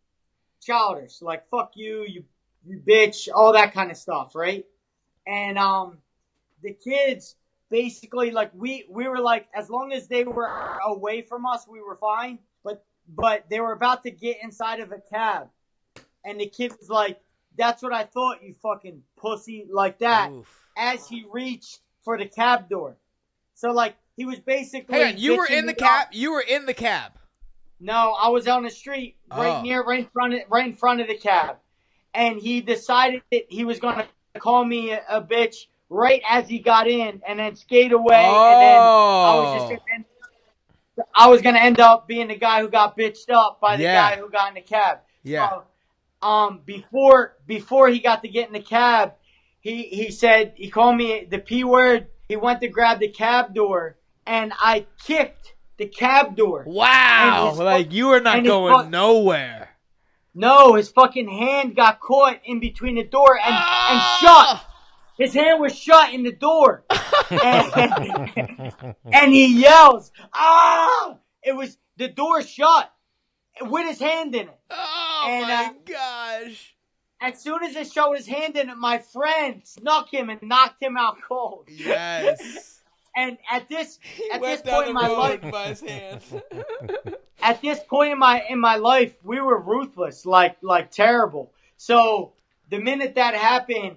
childish, like fuck you, you bitch, all that kind of stuff, right? And the kids basically like we were like, as long as they were away from us, we were fine. But they were about to get inside of a cab, and the kid was like, "That's what I thought, you fucking pussy," like that. Oof. As he reached for the cab door. So like he was basically. Hang on, you were in the cab. You were in the cab. No, I was on the street, right in front of the cab, and he decided that he was going to call me a bitch right as he got in, and then skate away, and then I was going to end up being the guy who got bitched up by the guy who got in the cab. Yeah. So, before he got to get in the cab, he said he called me the P word. He went to grab the cab door, and I kicked the cab door. Wow. Like, you were not going nowhere. No, his fucking hand got caught in between the door and shut. His hand was shut in the door. and he yells, "Ah!" It was the door shut with his hand in it. Oh, my gosh. As soon as it showed his hand in it, my friend snuck him and knocked him out cold. Yes. And at this point in my life, by his hand. at this point in my life, we were ruthless, like terrible. So the minute that happened,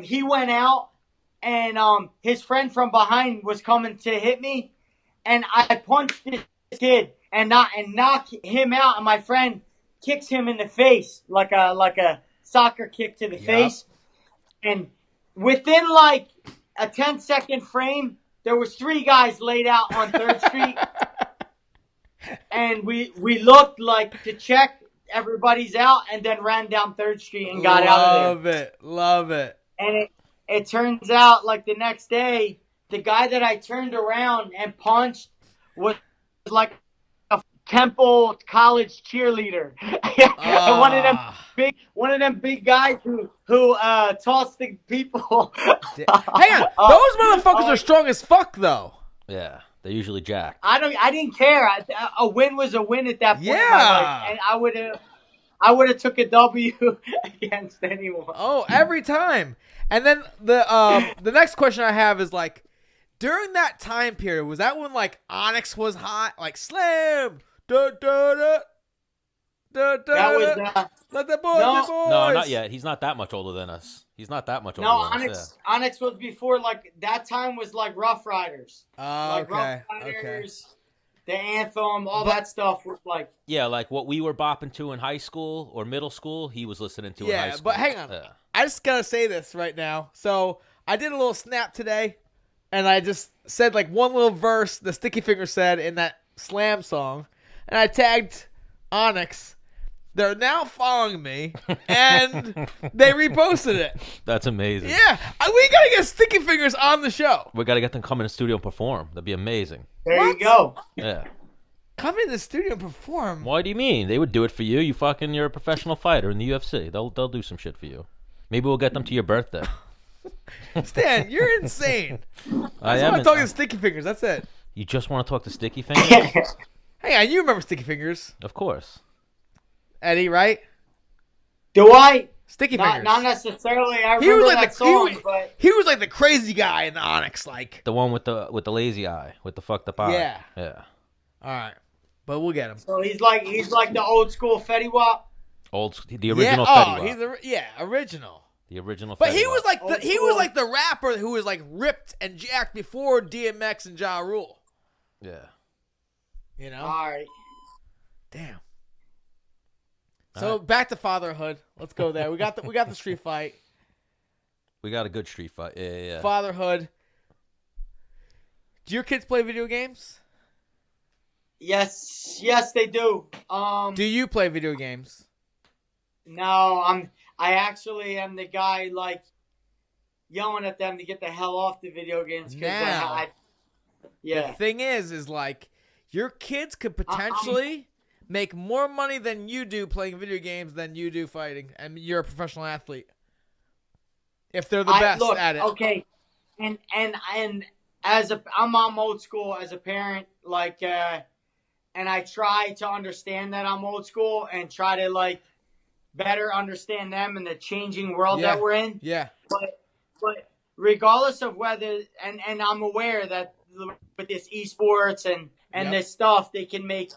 he went out, and his friend from behind was coming to hit me, and I punched this kid and knocked him out, and my friend kicks him in the face like a soccer kick to the face, and within like a 10-second frame, there was 3 guys laid out on 3rd Street, and we looked like to check everybody's out, and then ran down 3rd Street and got out of there. Love it. And it turns out like the next day, the guy that I turned around and punched was like a Temple College cheerleader. One of them big guys who tossed the people. Hang on, those motherfuckers are strong as fuck though. Yeah, they're usually jacked. I didn't care. A win was a win at that point in my life, and I would have took a W against anyone. Oh, every time. And then the next question I have is like, during that time period, was that when like Onyx was hot, like slam, da da da. That was let the boys. No, not yet. He's not that much older than us. He's not that much older than us. Yeah. Onyx was before, like, that time was like Rough Riders. Rough Riders, the Anthem, all that stuff was like. Yeah, like what we were bopping to in high school or middle school, he was listening to in high school. But hang on. Yeah. I just gotta say this right now. So I did a little snap today, and I just said like one little verse the Sticky Finger said in that Slam song, and I tagged Onyx. They're now following me, and they reposted it. That's amazing. Yeah, we gotta get Sticky Fingers on the show. We gotta get them come in the studio and perform. That'd be amazing. There you go. Yeah. Come in the studio and perform. What do you mean? They would do it for you. You're a professional fighter in the UFC. They'll do some shit for you. Maybe we'll get them to your birthday. Stan, you're insane. I just want to talk to Sticky Fingers. That's it. You just want to talk to Sticky Fingers? Hang on, you remember Sticky Fingers? Of course. Eddie, right? Do I? Sticky Fingers. Not necessarily. I remember that song, but he was like the crazy guy in the Onyx, like the one with the lazy eye, with the fucked up eye. Yeah. Yeah. All right, but we'll get him. So he's like the old school Fetty Wap. The original Fetty Wap. He's original. The original. But Fetty he was Wap. like he was like the rapper who was like ripped and jacked before DMX and Ja Rule. Yeah. You know. All right. Damn. So back to fatherhood. Let's go there. We got the street fight. We got a good street fight. Yeah. Fatherhood. Do your kids play video games? Yes, they do. Do you play video games? No, I actually am the guy like yelling at them to get the hell off the video games. Now, yeah. The thing is like your kids could potentially make more money than you do playing video games than you do fighting, and you're a professional athlete. If they're the best at it. Okay, and I'm old school as a parent, like, and I try to understand that I'm old school and try to like better understand them in the changing world that we're in. Yeah. But regardless of whether, and I'm aware that with this esports and this stuff, they can make,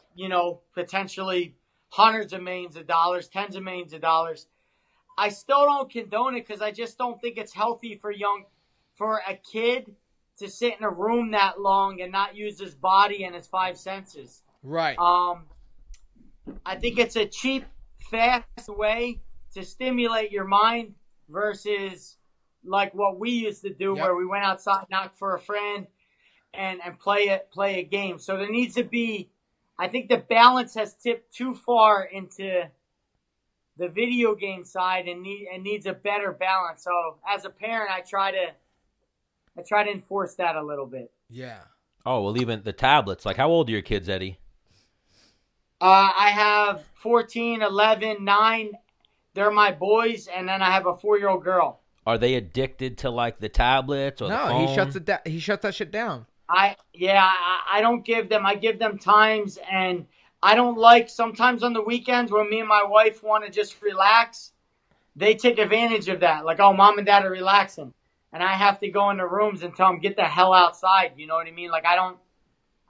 potentially hundreds of millions of dollars, tens of millions of dollars. I still don't condone it because I just don't think it's healthy for a kid to sit in a room that long and not use his body and his five senses. Right. I think it's a cheap, fast way to stimulate your mind versus like what we used to do where we went outside, knocked for a friend, and play a game. So there needs to be, I think the balance has tipped too far into the video game side and needs a better balance. So as a parent, I try to enforce that a little bit. Yeah. Oh, well, even the tablets. Like, how old are your kids, Eddie? I have 14, 11, 9. They're my boys, and then I have a 4-year-old girl. Are they addicted to like the tablets or the phone? No, he shuts that shit down. I don't give them. I give them times, and I don't like sometimes on the weekends when me and my wife want to just relax. They take advantage of that. Like, oh, mom and dad are relaxing, and I have to go in the rooms and tell them get the hell outside. You know what I mean? Like I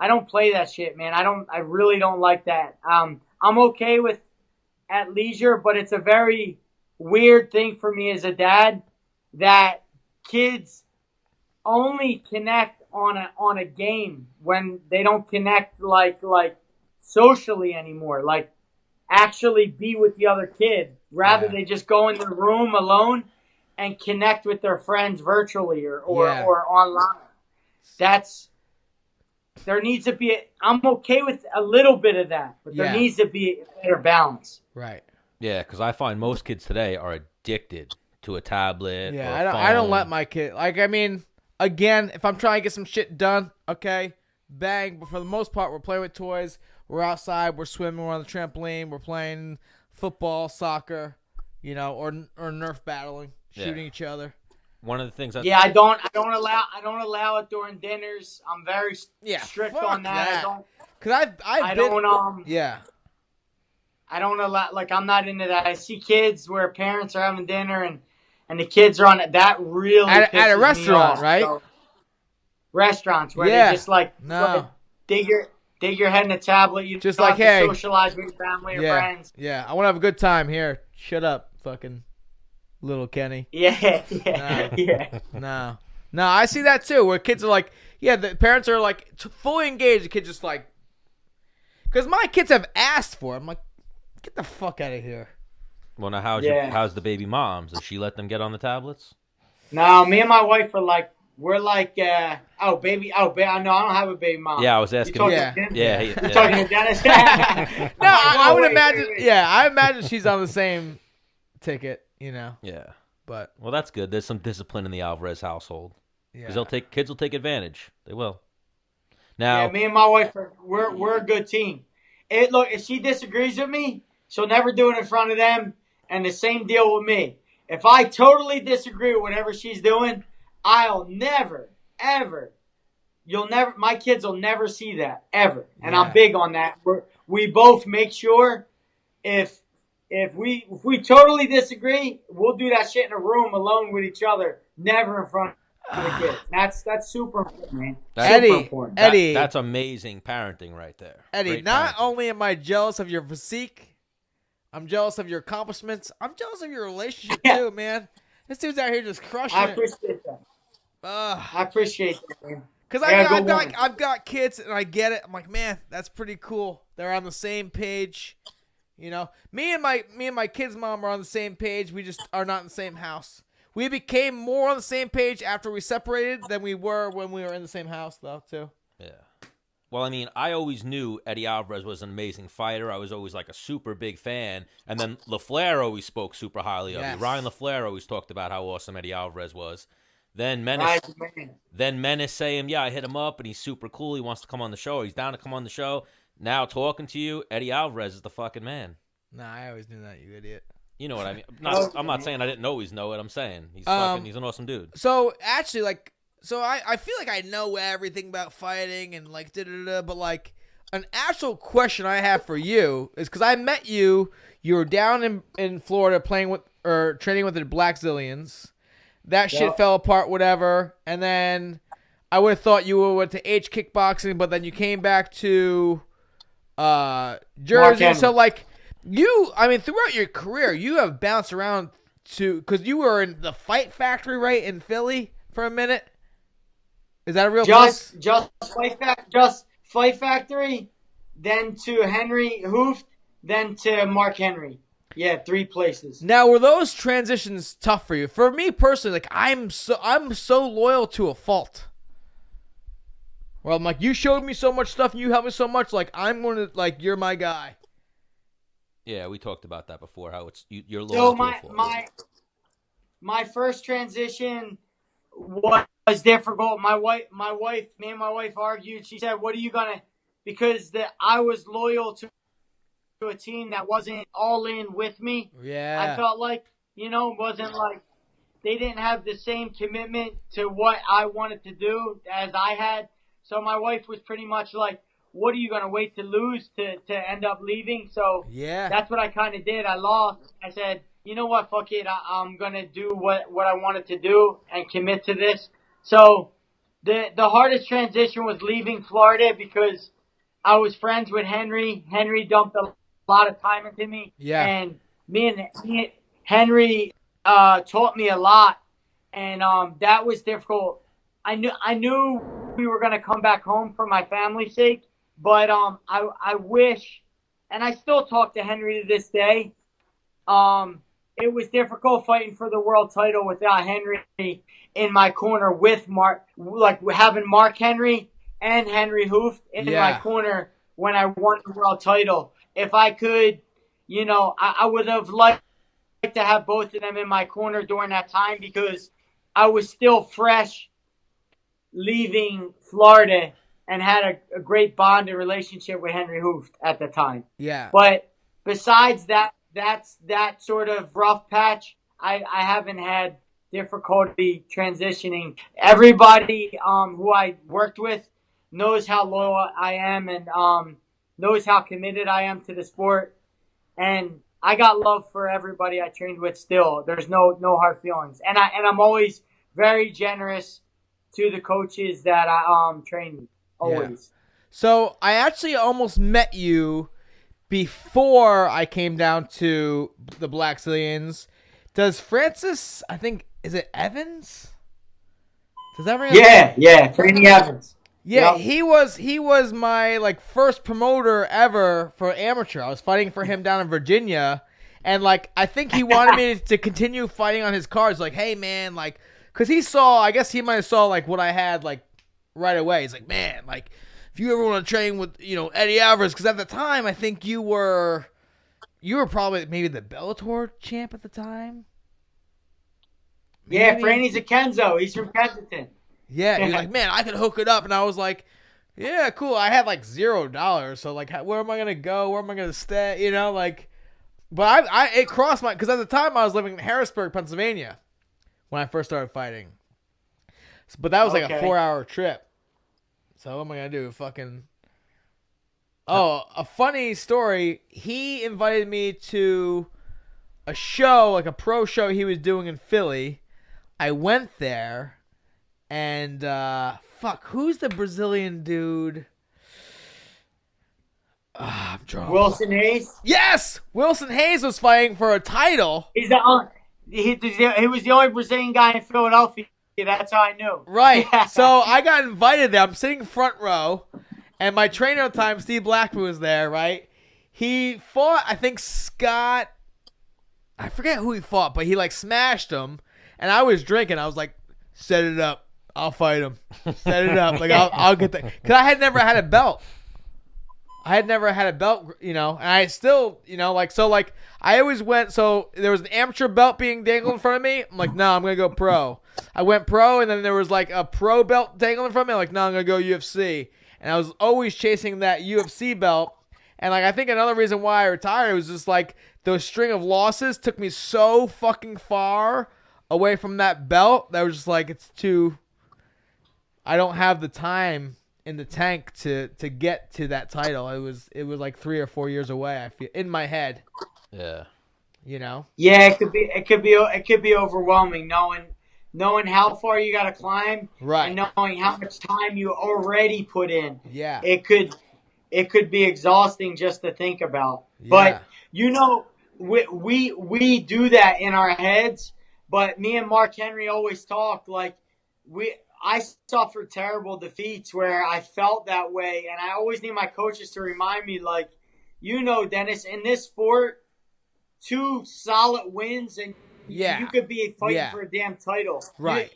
don't play that shit, man. I really don't like that. I'm okay with at leisure, but it's a very weird thing for me as a dad that kids only connect on a game when they don't connect like socially anymore. Like actually be with the other kid rather they just go in the room alone and connect with their friends virtually or online. There needs to be I'm okay with a little bit of that, but there needs to be a better balance. Right. Yeah, because I find most kids today are addicted to a tablet. Yeah, or a phone. I don't let my kid. Like, I mean, again, if I'm trying to get some shit done, okay, bang. But for the most part, we're playing with toys. We're outside. We're swimming. We're on the trampoline. We're playing football, soccer, or Nerf battling, shooting each other. One of the things I don't allow it during dinners. I'm very strict on that. I don't allow, like, I'm not into that. I see kids where parents are having dinner and the kids are on it. That really at a pisses restaurant, me off. right? So, restaurants where they just like dig your head in a tablet. You just don't like, have to hey, socialize with your family or friends. Yeah, I want to have a good time here. Shut up, fucking little Kenny. Yeah. No, I see that too, where kids are like, the parents are like fully engaged. The kids just like, because my kids have asked for it. I'm like, get the fuck out of here. Well, now how's the baby moms? Does she let them get on the tablets? No, me and my wife are like, baby. No, I don't have a baby mom. Yeah, I was asking. You're talking to Dennis? No, I would imagine. Wait. Yeah, I imagine she's on the same ticket. Yeah. But well, that's good. There's some discipline in the Alvarez household. Yeah. Because kids will take advantage. They will. Now, me and my wife we're a good team. Look, if she disagrees with me, she'll never do it in front of them. And the same deal with me. If I totally disagree with whatever she's doing, I'll never, ever. My kids will never see that ever. And I'm big on that. We both make sure if we totally disagree, we'll do that shit in a room alone with each other, never in front of the kids. That's super important, man. Super important. Eddie, that's amazing parenting right there. Eddie, Great not parenting. only am I jealous of your physique, I'm jealous of your accomplishments. I'm jealous of your relationship too, man. This dude's out here just crushing it. I appreciate that. I appreciate that, man. Because I've got kids and I get it. I'm like, man, that's pretty cool. They're on the same page. You know, me and my kid's mom are on the same page. We just are not in the same house. We became more on the same page after we separated than we were when we were in the same house, though, too. Yeah. Well, I mean, I always knew Eddie Alvarez was an amazing fighter. I was always like a super big fan. And then LaFleur always spoke super highly of Yes. you. Ryan LaFleur always talked about how awesome Eddie Alvarez was. Then Menace saying, yeah, I hit him up and he's super cool. He wants to come on the show. He's down to come on the show. Now talking to you, Eddie Alvarez is the fucking man. Nah, I always knew that, you idiot. You know what I mean? I'm not saying I didn't always know it. I'm saying he's an awesome dude. So actually, like, I feel like I know everything about fighting and like but like an actual question I have for you is because I met you. You were down in Florida training with the Black Zillions. That shit fell apart, whatever. And then I would have thought you went to H kickboxing, but then you came back to Jersey. So like. Throughout your career, you have bounced around because you were in the Fight Factory, right, in Philly for a minute. Is that a real place? Just Fight Factory, then to Henri Hooft, then to Mark Henry. Yeah, 3 places. Now, were those transitions tough for you? For me personally, like I'm so loyal to a fault. Well, I'm like, you showed me so much stuff, and you helped me so much. Like I'm gonna you're my guy. Yeah, we talked about that before. How you're loyal to a fault. My first transition was difficult. Me and my wife argued. She said, "What are you gonna?" Because I was loyal to a team that wasn't all in with me. Yeah, I felt like wasn't like they didn't have the same commitment to what I wanted to do as I had. So my wife was pretty much like, what are you going to wait to lose to end up leaving? So yeah, that's what I kind of did. I lost. I said, you know what, fuck it. I'm going to do what I wanted to do and commit to this. So the hardest transition was leaving Florida because I was friends with Henry. Henry dumped a lot of time into me. Yeah. And me and Henry taught me a lot. And that was difficult. I knew we were going to come back home for my family's sake. But I wish, and I still talk to Henry to this day. It was difficult fighting for the world title without Henry in my corner with Mark, like having Mark Henry and Henri Hooft in my corner when I won the world title. If I could, I would have liked to have both of them in my corner during that time because I was still fresh leaving Florida. And had a great bond and relationship with Henri Hooft at the time. Yeah. But besides that sort of rough patch, I haven't had difficulty transitioning. Everybody who I worked with knows how loyal I am and knows how committed I am to the sport. And I got love for everybody I trained with still. There's no hard feelings. And I'm always very generous to the coaches that I train with. Always. Yeah. So I actually almost met you before I came down to the Black Zillions. Does Francis, is it Evans? Does that ring a bell? Yeah, Frankie Evans. Yeah, yep. he was my first promoter ever for amateur. I was fighting for him down in Virginia, and I think he wanted me to continue fighting on his cards. Like, hey man, because he might have saw what I had right away. He's like, man, if you ever want to train with Eddie Alvarez, because at the time I think you were probably maybe the Bellator champ at the time. Maybe? Yeah, Franny's a Kenzo. He's from Kensington. Yeah, he was like, man, I could hook it up, and I was like, yeah, cool. I had $0, so where am I gonna go? Where am I gonna stay? But it crossed my, because at the time I was living in Harrisburg, Pennsylvania, when I first started fighting. But that was a 4-hour trip. So what am I going to do? A funny story. He invited me to a show, a pro show he was doing in Philly. I went there, and who's the Brazilian dude? I'm drunk. Wilson Hayes? Yes! Wilson Hayes was fighting for a title. He was the only Brazilian guy in Philadelphia. That's how I knew. Right. So I got invited there. I'm sitting front row, and my trainer at the time, Steve Blackman, was there, right? he fought, I think, Scott. I forget who he fought, but he like smashed him. And I was drinking. I was like, set it up. I'll fight him. Set it up. Like I'll get that. Because I had never had a belt. And I still, I always went, so there was an amateur belt being dangled in front of me. I'm like, no, I'm going to go pro. I went pro, and then there was like a pro belt dangled in front of me. I'm like, no, I'm going to go UFC. And I was always chasing that UFC belt. And like, I think another reason why I retired was just like those string of losses took me so fucking far away from that belt that was just like, I don't have the time in the tank to get to that title. It was like 3 or 4 years away, I feel, in my head. Yeah. Yeah, it could be overwhelming knowing how far you got to climb, right, and knowing how much time you already put in. Yeah. It could be exhausting just to think about. Yeah. But we do that in our heads, but me and Mark Henry always talk like I suffered terrible defeats where I felt that way, and I always need my coaches to remind me, like, Dennis, in this sport, 2 solid wins and you could be fighting for a damn title. Right.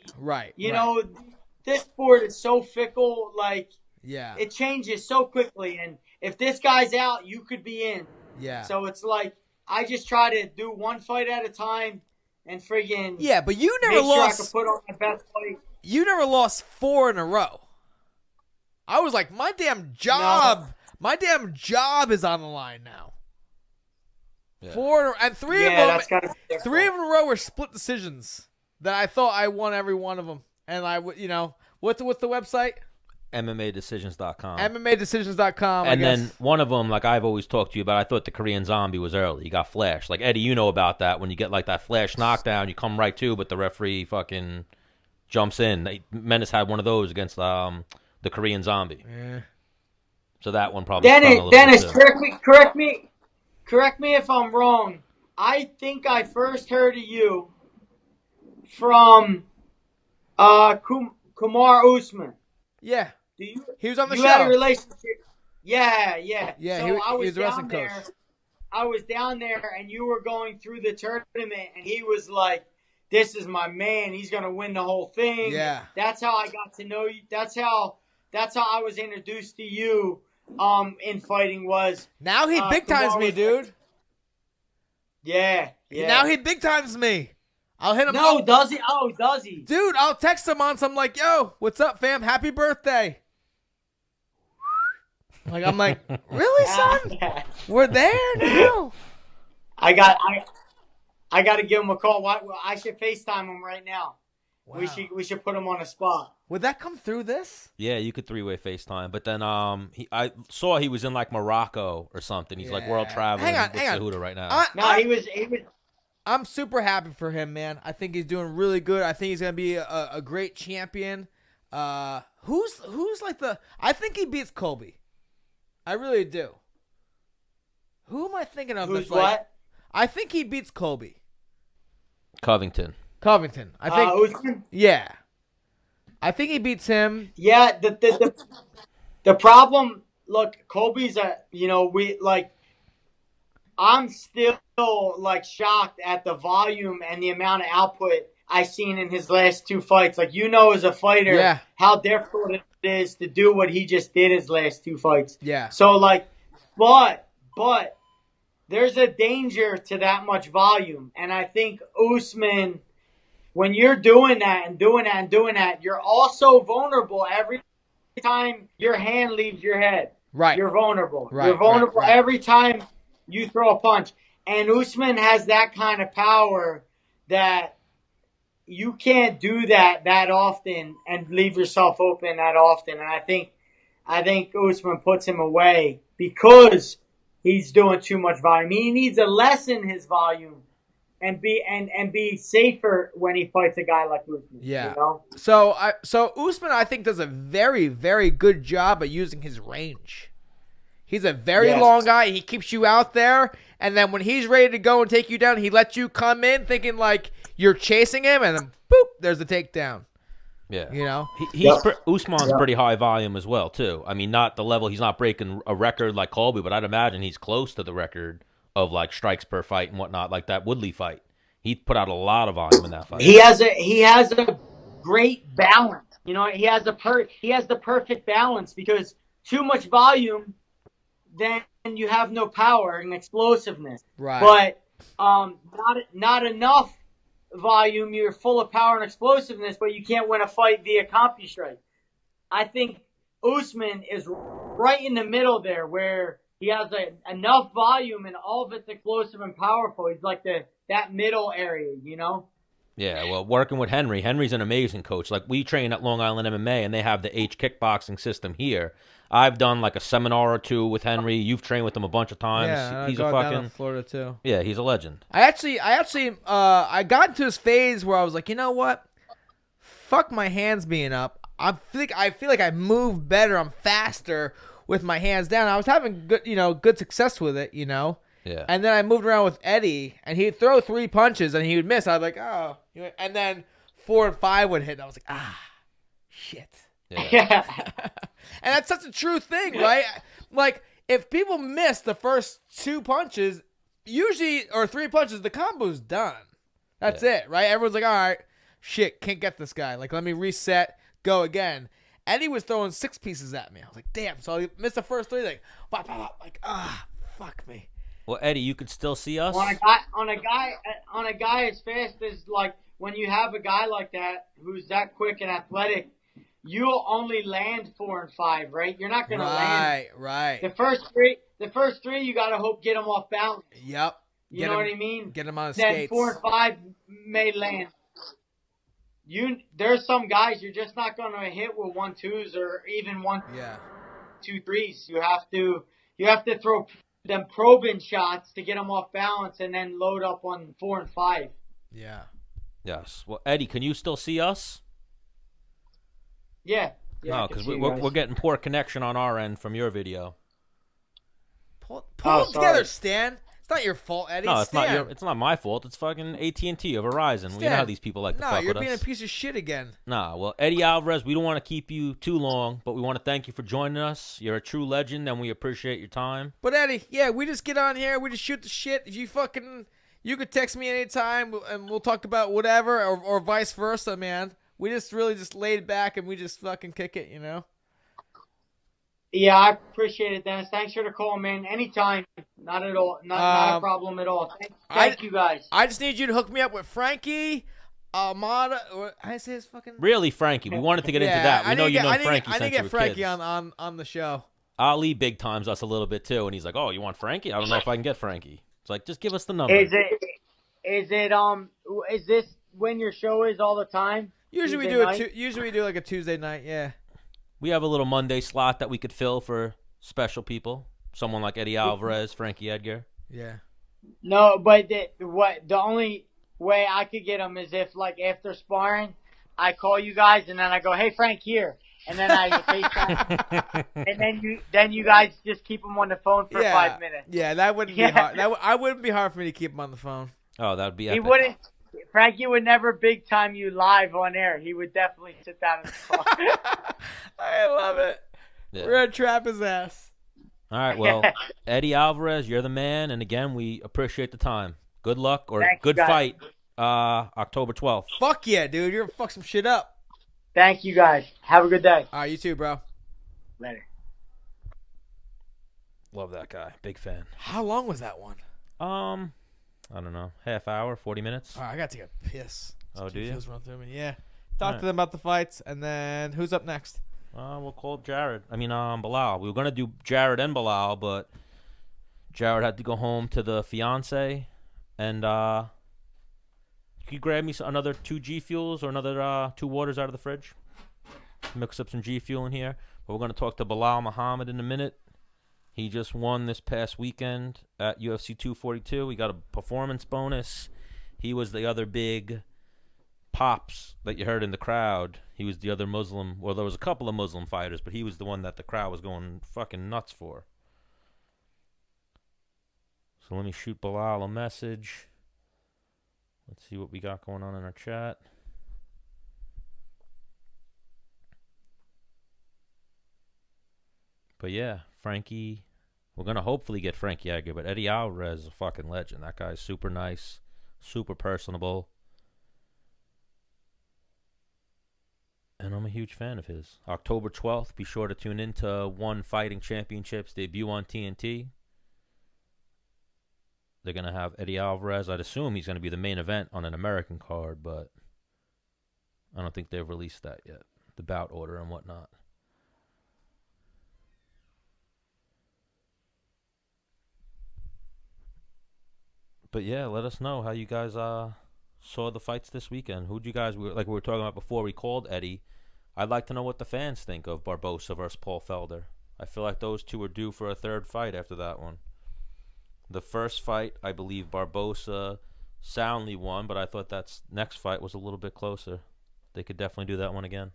This sport is so fickle, like, yeah, it changes so quickly, and if this guy's out, you could be in. Yeah. So it's like, I just try to do one fight at a time and friggin' but you never make lost. sure I can put on my best fight. You never lost 4 in a row. I was like, my damn job is on the line now. Yeah. 4 and 3 of them. That's kind of 3 of them in a row were split decisions that I thought I won every one of them. And what's the website? MMAdecisions.com. MMAdecisions.com. And then one of them, like I've always talked to you about, I thought the Korean Zombie was early. He got flashed. Like, Eddie, you know about that. When you get like that flash knockdown, you come right to, but the referee fucking jumps in. Menace had one of those against the Korean Zombie. Yeah. So that one probably. Dennis, correct me if I'm wrong. I think I first heard of you from Kamaru Usman. Yeah. He was on the show. You had a relationship. Yeah. Yeah, so he I was the wrestling down coach. there. I was down there, and you were going through the tournament, and he was like, "This is my man. He's gonna win the whole thing." Yeah. That's how I got to know you. That's how I was introduced to you. In fighting was. Now he big times me, dude. Yeah. Now he big times me. I'll hit him. No, does he? Oh, does he? Dude, I'll text him on some like, yo, what's up, fam? Happy birthday. Like, I'm like, really, son? We're there now. I got to give him a call. I should FaceTime him right now. Wow. We should put him on a spot. Would that come through this? Yeah, you could 3-way FaceTime. But then I saw he was in like Morocco or something. He's like world traveling with Cejudo right now. He was. I'm super happy for him, man. I think he's doing really good. I think he's gonna be a great champion. Who's like I think he beats Colby. I really do. Who am I thinking of? Who's what? I think he beats Colby Covington. I think. Usman? Yeah. I think he beats him. Yeah. The problem. Look, Colby's I'm still like shocked at the volume and the amount of output I seen in his last 2 fights. Like, as a fighter, how difficult it is to do what he just did his last 2 fights. Yeah. So like, but there's a danger to that much volume, and I think Usman, when you're doing that and doing that and doing that, you're also vulnerable every time your hand leaves your head. Right. You're vulnerable. Right. You're vulnerable right. every time you throw a punch. And Usman has that kind of power that you can't do that often and leave yourself open that often. And I think Usman puts him away because he's doing too much volume. He needs to lessen his volume and be safer when he fights a guy like Usman. Yeah. You know? So Usman, I think, does a very, very good job at using his range. He's a very long guy. He keeps you out there, and then when he's ready to go and take you down, he lets you come in thinking like you're chasing him, and then boop, there's the takedown. Yeah. You know? Usman's pretty high volume as well, too. I mean, not the level, he's not breaking a record like Colby, but I'd imagine he's close to the record of, like, strikes per fight and whatnot, like that Woodley fight. He put out a lot of volume in that fight. He has a great balance. You know, he has the perfect balance, because too much volume, then you have no power and explosiveness. Right. But not enough volume, you're full of power and explosiveness, but you can't win a fight via CompuStrike. I think Usman is right in the middle there, where he has enough volume and all of it's explosive and powerful. He's like that middle area, you know? Yeah, well, working with Henry's an amazing coach. Like, we train at Long Island MMA, and they have the H kickboxing system here. I've done like a seminar or two with Henry. You've trained with him a bunch of times. Yeah, he's I a got fucking down to Florida too. Yeah, he's a legend. I got into this phase where I was like, you know what? Fuck my hands being up. I feel like I move better. I'm faster with my hands down. I was having good success with it, you know. Yeah. And then I moved around with Eddie, and he'd throw 3 punches and he would miss. I was like, oh, and then 4 and 5 would hit. And I was like, shit. Yeah. And that's such a true thing, right? Like, if people miss the first 2 punches, usually, or 3 punches, the combo's done. That's it, right? Everyone's like, all right, shit, can't get this guy. Like, let me reset, go again. Eddie was throwing 6 pieces at me. I was like, damn. So I missed the first 3, like, bop, bop, bop, like, fuck me. Well, Eddie, you could still see us. On a guy as fast as, like, when you have a guy like that who's that quick and athletic, you'll only land 4 and 5, right? You're not gonna land. Right. The first three, you gotta hope get them off balance. Yep. You know what I mean? Get him on his then skates. 4 and 5 may land. There's some guys you're just not gonna hit with 1-2s or even 1-2-3s. You have to throw them probing shots to get them off balance and then load up on 4 and 5. Yeah. Yes. Well, Eddie, can you still see us? Yeah. No, because we're getting poor connection on our end from your video. Pull it together, Stan. It's not your fault, Eddie. No, Stan. it's not my fault. It's fucking AT&T or Verizon. Stan. You know how these people like to fuck with us. No, you're being a piece of shit again. Nah, well, Eddie Alvarez, we don't want to keep you too long, but we want to thank you for joining us. You're a true legend, and we appreciate your time. But Eddie, we just get on here, we just shoot the shit. If you could text me anytime, and we'll talk about whatever, or vice versa, man. We just really just laid back, and we just fucking kick it, you know? Yeah, I appreciate it, Dennis. Thanks for the call, man. Anytime. Not at all. Not a problem at all. Thank you, guys. I just need you to hook me up with Frankie, Amada, or I say his fucking... Really, Frankie. We wanted to get into that. We know you know Frankie since you were kids. I need to get Frankie on the show. Ali big times us a little bit, too, and he's like, oh, you want Frankie? I don't know if I can get Frankie. It's like, just give us the number. Is this when your show is all the time? Usually we do like a Tuesday night, yeah. We have a little Monday slot that we could fill for special people. Someone like Eddie Alvarez, Frankie Edgar. Yeah. No, but the only way I could get them is if, like, after sparring, I call you guys and then I go, hey, Frank, here. And then I FaceTime. And then you guys just keep them on the phone for 5 minutes. Yeah, that wouldn't be hard. I wouldn't be hard for me to keep him on the phone. Oh, that would be epic. He wouldn't. Frankie would never big time you live on air. He would definitely sit down and talk. I love it. Yeah. We're gonna trap his ass. All right, well, Eddie Alvarez, you're the man, and again, we appreciate the time. Good luck or good fight, October 12th. Fuck yeah, dude! You're gonna fuck some shit up. Thank you, guys. Have a good day. All right, you too, bro. Later. Love that guy. Big fan. How long was that one? I don't know, half hour, 40 minutes. All right, I got to take a piss. Oh, do you? Run through me. Yeah. Talk to them about the fights, and then who's up next? We'll call Belal. We were going to do Jared and Belal, but Jared had to go home to the fiance. And can you grab me another 2 G Fuels or another 2 waters out of the fridge? Mix up some G Fuel in here. But we're going to talk to Belal Muhammad in a minute. He just won this past weekend at UFC 242. He got a performance bonus. He was the other big pops that you heard in the crowd. He was the other Muslim. Well, there was a couple of Muslim fighters, but he was the one that the crowd was going fucking nuts for. So let me shoot Belal a message. Let's see what we got going on in our chat. But yeah, Frankie, we're going to hopefully get Frankie Edgar, but Eddie Alvarez is a fucking legend. That guy's super nice, super personable. And I'm a huge fan of his. October 12th, be sure to tune in to One Fighting Championships debut on TNT. They're going to have Eddie Alvarez. I'd assume he's going to be the main event on an American card, but I don't think they've released that yet. The bout order and whatnot. But yeah, let us know how you guys saw the fights this weekend. Who'd you guys, like we were talking about before we called Eddie, I'd like to know what the fans think of Barbosa versus Paul Felder. I feel like those two are due for a third fight after that one. The first fight, I believe Barbosa soundly won, but I thought that next fight was a little bit closer. They could definitely do that one again.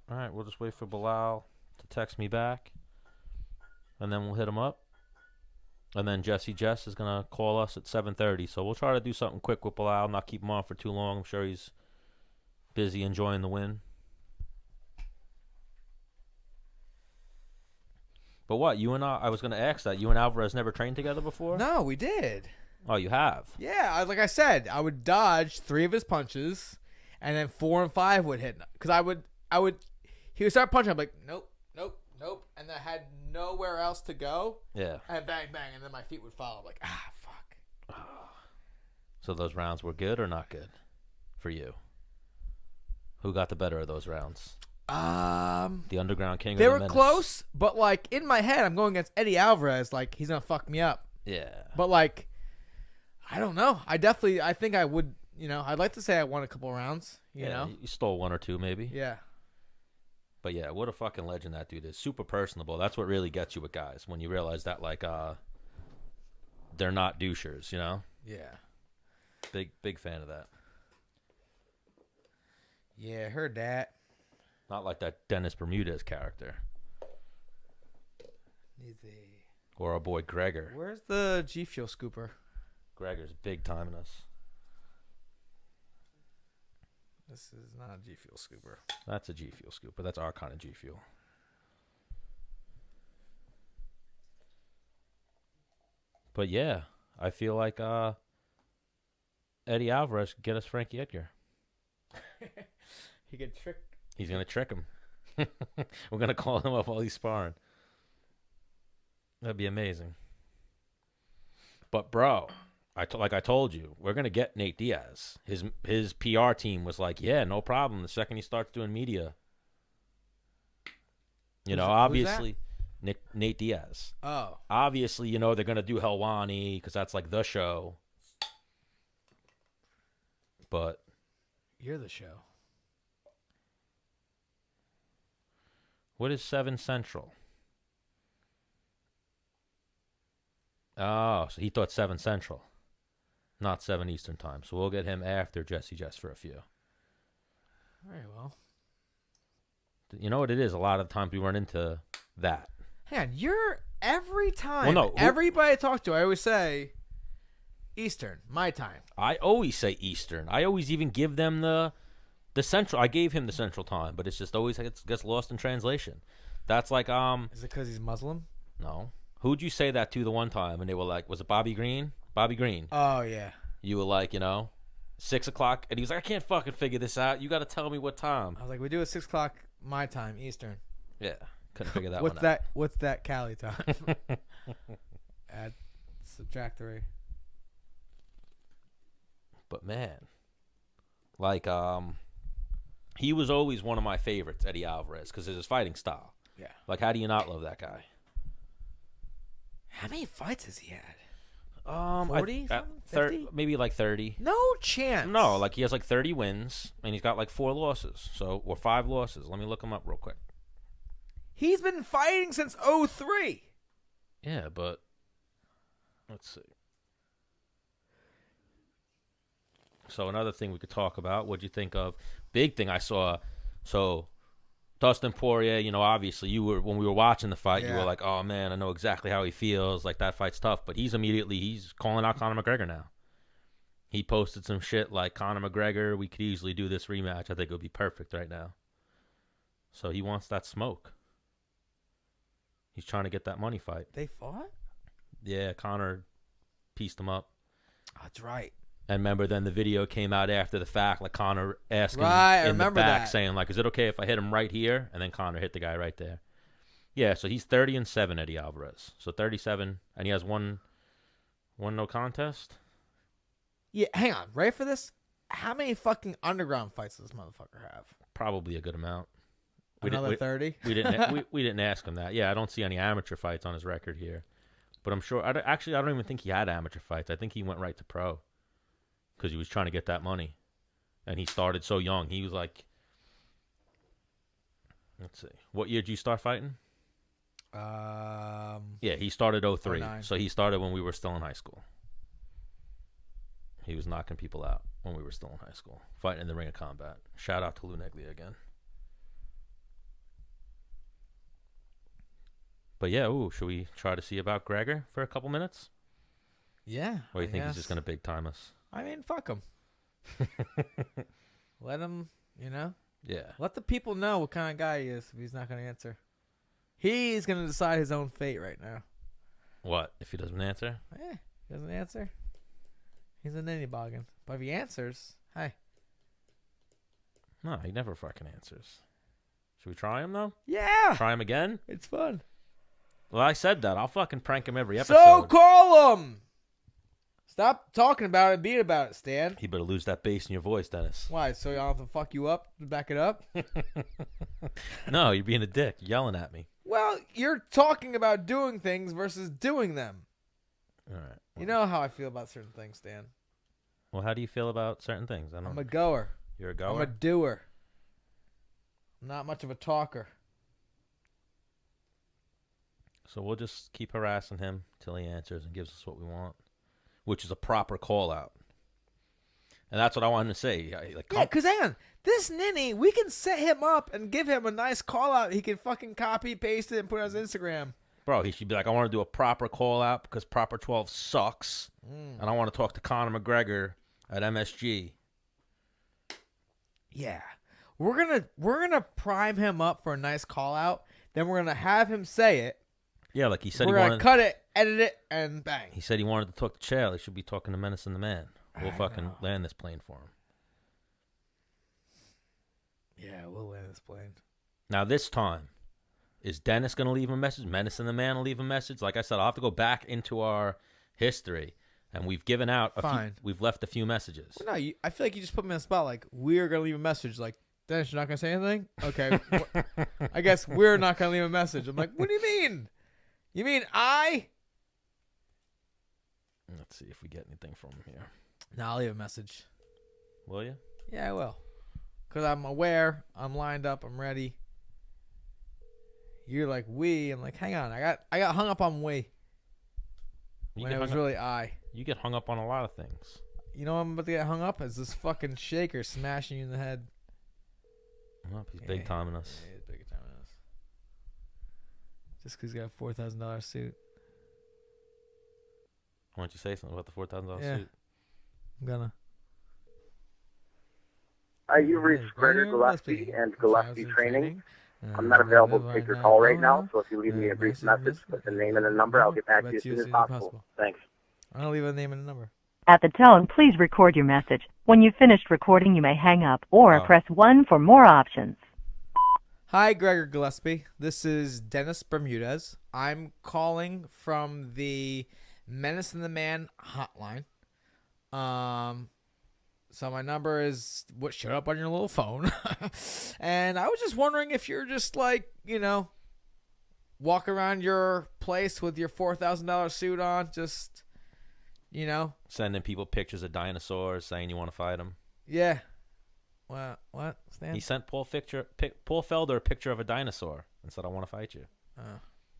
All right, we'll just wait for Belal to text me back, and then we'll hit him up. And then Jess is going to call us at 7:30, so we'll try to do something quick with Belal, not keep him on for too long. I'm sure he's busy enjoying the win. But what, I was going to ask that, you and Alvarez never trained together before? No, we did. Oh, you have? Yeah, like I said, I would dodge 3 of his punches, and then 4 and 5 would hit. Because he would start punching, I'm like, nope, and then I had nowhere else to go. Yeah. And bang, bang, and then my feet would follow. I'm like, fuck. So those rounds were good or not good for you? Who got the better of those rounds? The Underground King or the They were Menace? close, but like in my head, I'm going against Eddie Alvarez. Like he's gonna fuck me up. Yeah. But like, I don't know. I think I would. I'd like to say I won a couple rounds. You know, you stole 1 or 2 maybe. Yeah. But yeah, what a fucking legend that dude is. Super personable. That's what really gets you with guys, when you realize that like they're not douchers. Yeah. Big fan of that. Yeah, I heard that. Not like that Dennis Bermudez character. Or our boy Gregor. Where's the G Fuel scooper? Gregor's big timing us. This is not a G Fuel scooper. That's a G Fuel scooper. That's our kind of G Fuel. But yeah, I feel like Eddie Alvarez could get us Frankie Edgar. He could trick. He's going to trick him. We're going to call him up while he's sparring. That'd be amazing. But, bro, like I told you, we're going to get Nate Diaz. His PR team was like, yeah, no problem. The second he starts doing media. Obviously, Nate Diaz. Oh. Obviously, they're going to do Helwani because that's like the show. But you're the show. What is 7 Central? Oh, so he thought 7 Central, not 7 Eastern time. So we'll get him after Jess for a few. Very well. You know what it is? A lot of times we run into that. Man, every time. Well, no, everybody I talk to, I always say Eastern, my time. I always say Eastern. I always even give them the Central. I gave him the Central time, but it's just always gets lost in translation. That's like Is it because he's Muslim? No. Who'd you say that to the one time? And they were like, was it Bobby Green? Bobby Green. Oh yeah. You were like, 6 o'clock, and he was like, I can't fucking figure this out. You got to tell me what time. I was like, we do it 6 o'clock my time, Eastern. Yeah, couldn't figure that what's one that? What's that Cali time? Add, subtract 3. But man, like he was always one of my favorites, Eddie Alvarez, because of his fighting style. Yeah. Like, how do you not love that guy? How many fights has he had? 40? 50? Maybe like 30. No chance. No, like he has like 30 wins, and he's got like 4 losses. Or 5 losses. Let me look him up real quick. He's been fighting since 2003. Yeah, but let's see. So another thing we could talk about, what'd you think of, big thing I saw, so Dustin Poirier, obviously when we were watching the fight, you were like, oh man, I know exactly how he feels, like that fight's tough, but he's calling out Conor McGregor now. He posted some shit like Conor McGregor. We could easily do this rematch. I think it would be perfect right now. So he wants that smoke. He's trying to get that money fight. They fought? Yeah, Conor pieced him up. Oh, that's right. And remember, then the video came out after the fact, like Conor asking Right, I in the remember back, that. saying, like, is it okay if I hit him right here? And then Conor hit the guy right there. Yeah, so he's 30-7, Eddie Alvarez. So 37, and he has one no contest. Yeah, hang on. Ready for this? How many fucking underground fights does this motherfucker have? Probably a good amount. Another 30? We didn't ask him that. Yeah, I don't see any amateur fights on his record here. But I'm sure. I don't even think he had amateur fights. I think he went right to pro because he was trying to get that money. And he started so young. He was like, let's see. What year did you start fighting? Yeah, he started 03. 09. So he started when we were still in high school. He was knocking people out when we were still in high school, fighting in the ring of combat. Shout out to Lou Neglia again. But yeah, should we try to see about Gregor for a couple minutes? Yeah. Or you think he's guess. just going to big time us? I mean, fuck him. Let him, Yeah. let the people know what kind of guy he is if he's not going to answer. He's going to decide his own fate right now. What, if he doesn't answer? He doesn't answer. He's a ninny boggin. But if he answers, hey. No, he never fucking answers. Should we try him, though? Yeah. Try him again? It's fun. Well, I said that. I'll fucking prank him every episode. So call him. Stop talking about it. Beat about it, Stan. You better lose that bass in your voice, Dennis. Why? So y'all have to fuck you up to back it up? No, you're being a dick. You're yelling at me. Well, you're talking about doing things versus doing them. All right. You know how I feel about certain things, Stan. Well, how do you feel about certain things? I'm a goer. You're a goer? I'm a doer. I'm not much of a talker. So we'll just keep harassing him till he answers and gives us what we want, which is a proper call out. And that's what I wanted to say. Yeah, because hang on. This ninny, we can set him up and give him a nice call out. He can fucking copy, paste it, and put it on his Instagram. Bro, he should be like, I want to do a proper call out because Proper 12 sucks. And I want to talk to Conor McGregor at MSG. Yeah. We're gonna prime him up for a nice call out. Then we're gonna have him say it. Yeah, like he said We're gonna cut it, edit it, and bang. He said he wanted to talk to Chael. He should be talking to Menace and The Man. We'll fucking land this plane for him. Yeah, we'll land this plane. Now this time, is Dennis going to leave a message? Menace and The Man will leave a message? Like I said, I'll have to go back into our history, and we've given out we've left a few messages. Well, no, I feel like you just put me on the spot. Like, we're going to leave a message. Like, Dennis, you're not going to say anything? Okay. I guess we're not going to leave a message. I'm like, what do you mean? You mean I? Let's see if we get anything from him here. No, I'll leave a message. Will you? Yeah, I will. Because I'm aware. I'm lined up. I'm ready. You're like, we. I'm like, hang on. I got hung up on we. When it was really I. You get hung up on a lot of things. You know what I'm about to get hung up? Is this fucking shaker smashing you in the head. Well, he's big timing us. Yeah, he's big timing us. Just because he's got a $4,000 suit. Why don't you say something about the $4,000 Yeah. suit? I'm gonna. You've reached Gregor Gillespie and Gillespie Training. I'm not available to take your call right now, so if you leave me a brief message with the name and the number, I'll get back to you as soon as possible. Thanks. I'll leave a name and a number. At the tone, please record your message. When you've finished recording, you may hang up or Oh. press 1 for more options. Hi, Gregor Gillespie. This is Dennis Bermudez. I'm calling from the Menace and The Man hotline. So my number is what showed up on your little phone. And I was just wondering if you're just like, walk around your place with your $4,000 suit on, just, Sending people pictures of dinosaurs, saying you want to fight them. yeah. What? Stan? He sent Paul Felder a picture of a dinosaur and said, I want to fight you.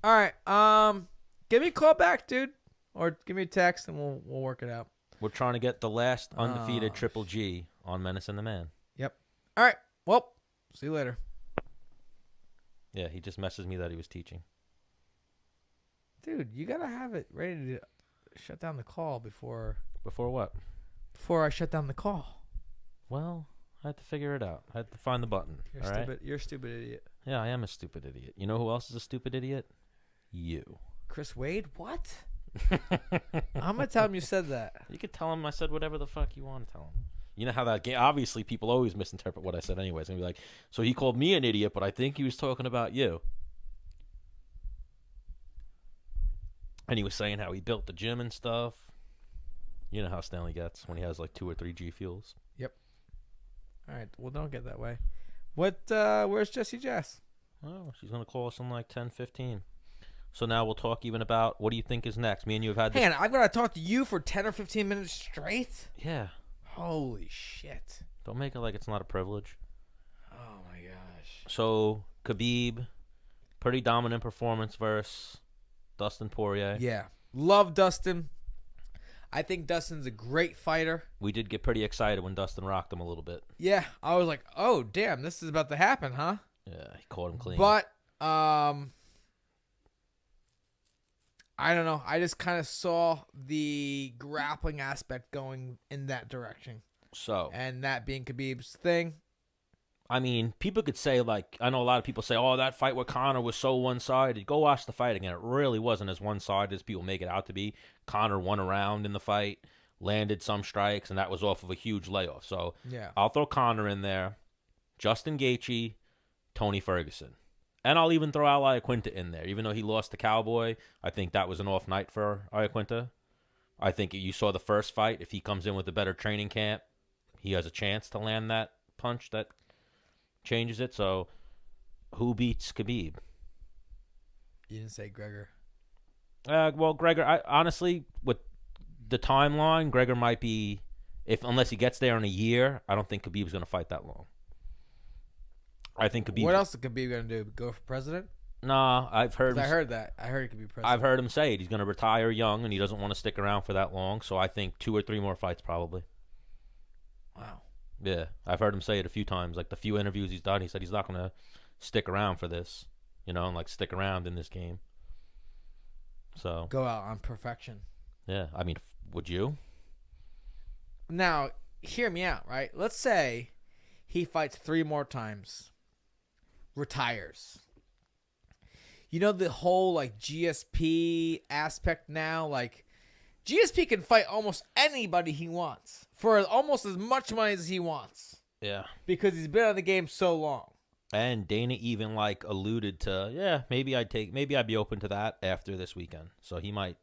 All right. Give me a call back, dude. Or give me a text and we'll work it out. We're trying to get the last undefeated Triple G on Menace and The Man. Yep. All right. Well, see you later. Yeah, he just messaged me that he was teaching. Dude, you got to have it ready to shut down the call before. Before what? before I shut down the call. Well, I had to figure it out. I had to find the button. You're a stupid idiot. Yeah, I am a stupid idiot. You know who else is a stupid idiot? You. Chris Wade? What? I'm going to tell him you said that. You could tell him I said whatever the fuck you want to tell him. You know how that game, obviously people always misinterpret what I said anyways. And be like, so he called me an idiot, but I think he was talking about you. And he was saying how he built the gym and stuff. You know how Stanley gets when he has like 2 or 3 G Fuels. Yep. All right. Well, don't get that way. Where's Jessie Jess? Oh, she's going to call us in like 10, 15. So now we'll talk even about what do you think is next. Me and you have had this. Man, I've got to talk to you for 10 or 15 minutes straight? Yeah. Holy shit. Don't make it like it's not a privilege. Oh, my gosh. So, Khabib, pretty dominant performance versus Dustin Poirier. Yeah. Love Dustin. I think Dustin's a great fighter. We did get pretty excited when Dustin rocked him a little bit. Yeah. I was like, oh, damn, this is about to happen, huh? Yeah, he caught him clean. But, I don't know. I just kind of saw the grappling aspect going in that direction. So. And that being Khabib's thing. I mean, people could say, like, I know a lot of people say, oh, that fight with Conor was so one-sided. Go watch the fight again. It really wasn't as one-sided as people make it out to be. Conor won a round in the fight, landed some strikes, and that was off of a huge layoff. So yeah. I'll throw Conor in there, Justin Gaethje, Tony Ferguson. And I'll even throw Al Iaquinta in there. Even though he lost to Cowboy, I think that was an off night for Iaquinta. I think you saw the first fight. If he comes in with a better training camp, he has a chance to land that punch that changes it. So, who beats Khabib? You didn't say Gregor. Well, Gregor, honestly, with the timeline, Gregor might be, unless he gets there in a year, I don't think Khabib's going to fight that long. I think Khabib. What else is Khabib going to do? Go for president? Nah, I've heard. I heard that. I heard he could be president. I've heard him say it. He's going to retire young, and he doesn't want to stick around for that long. So I think 2 or 3 more fights probably. Wow. Yeah, I've heard him say it a few times. Like the few interviews he's done, he said he's not going to stick around for this, and like stick around in this game. So go out on perfection. Yeah, I mean, would you? Now, hear me out, right? Let's say he fights 3 more times, retires. You know the whole like GSP aspect now, like GSP can fight almost anybody he wants for almost as much money as he wants. Yeah. Because he's been on the game so long. And Dana even like alluded to, maybe I'd be open to that after this weekend. So he might.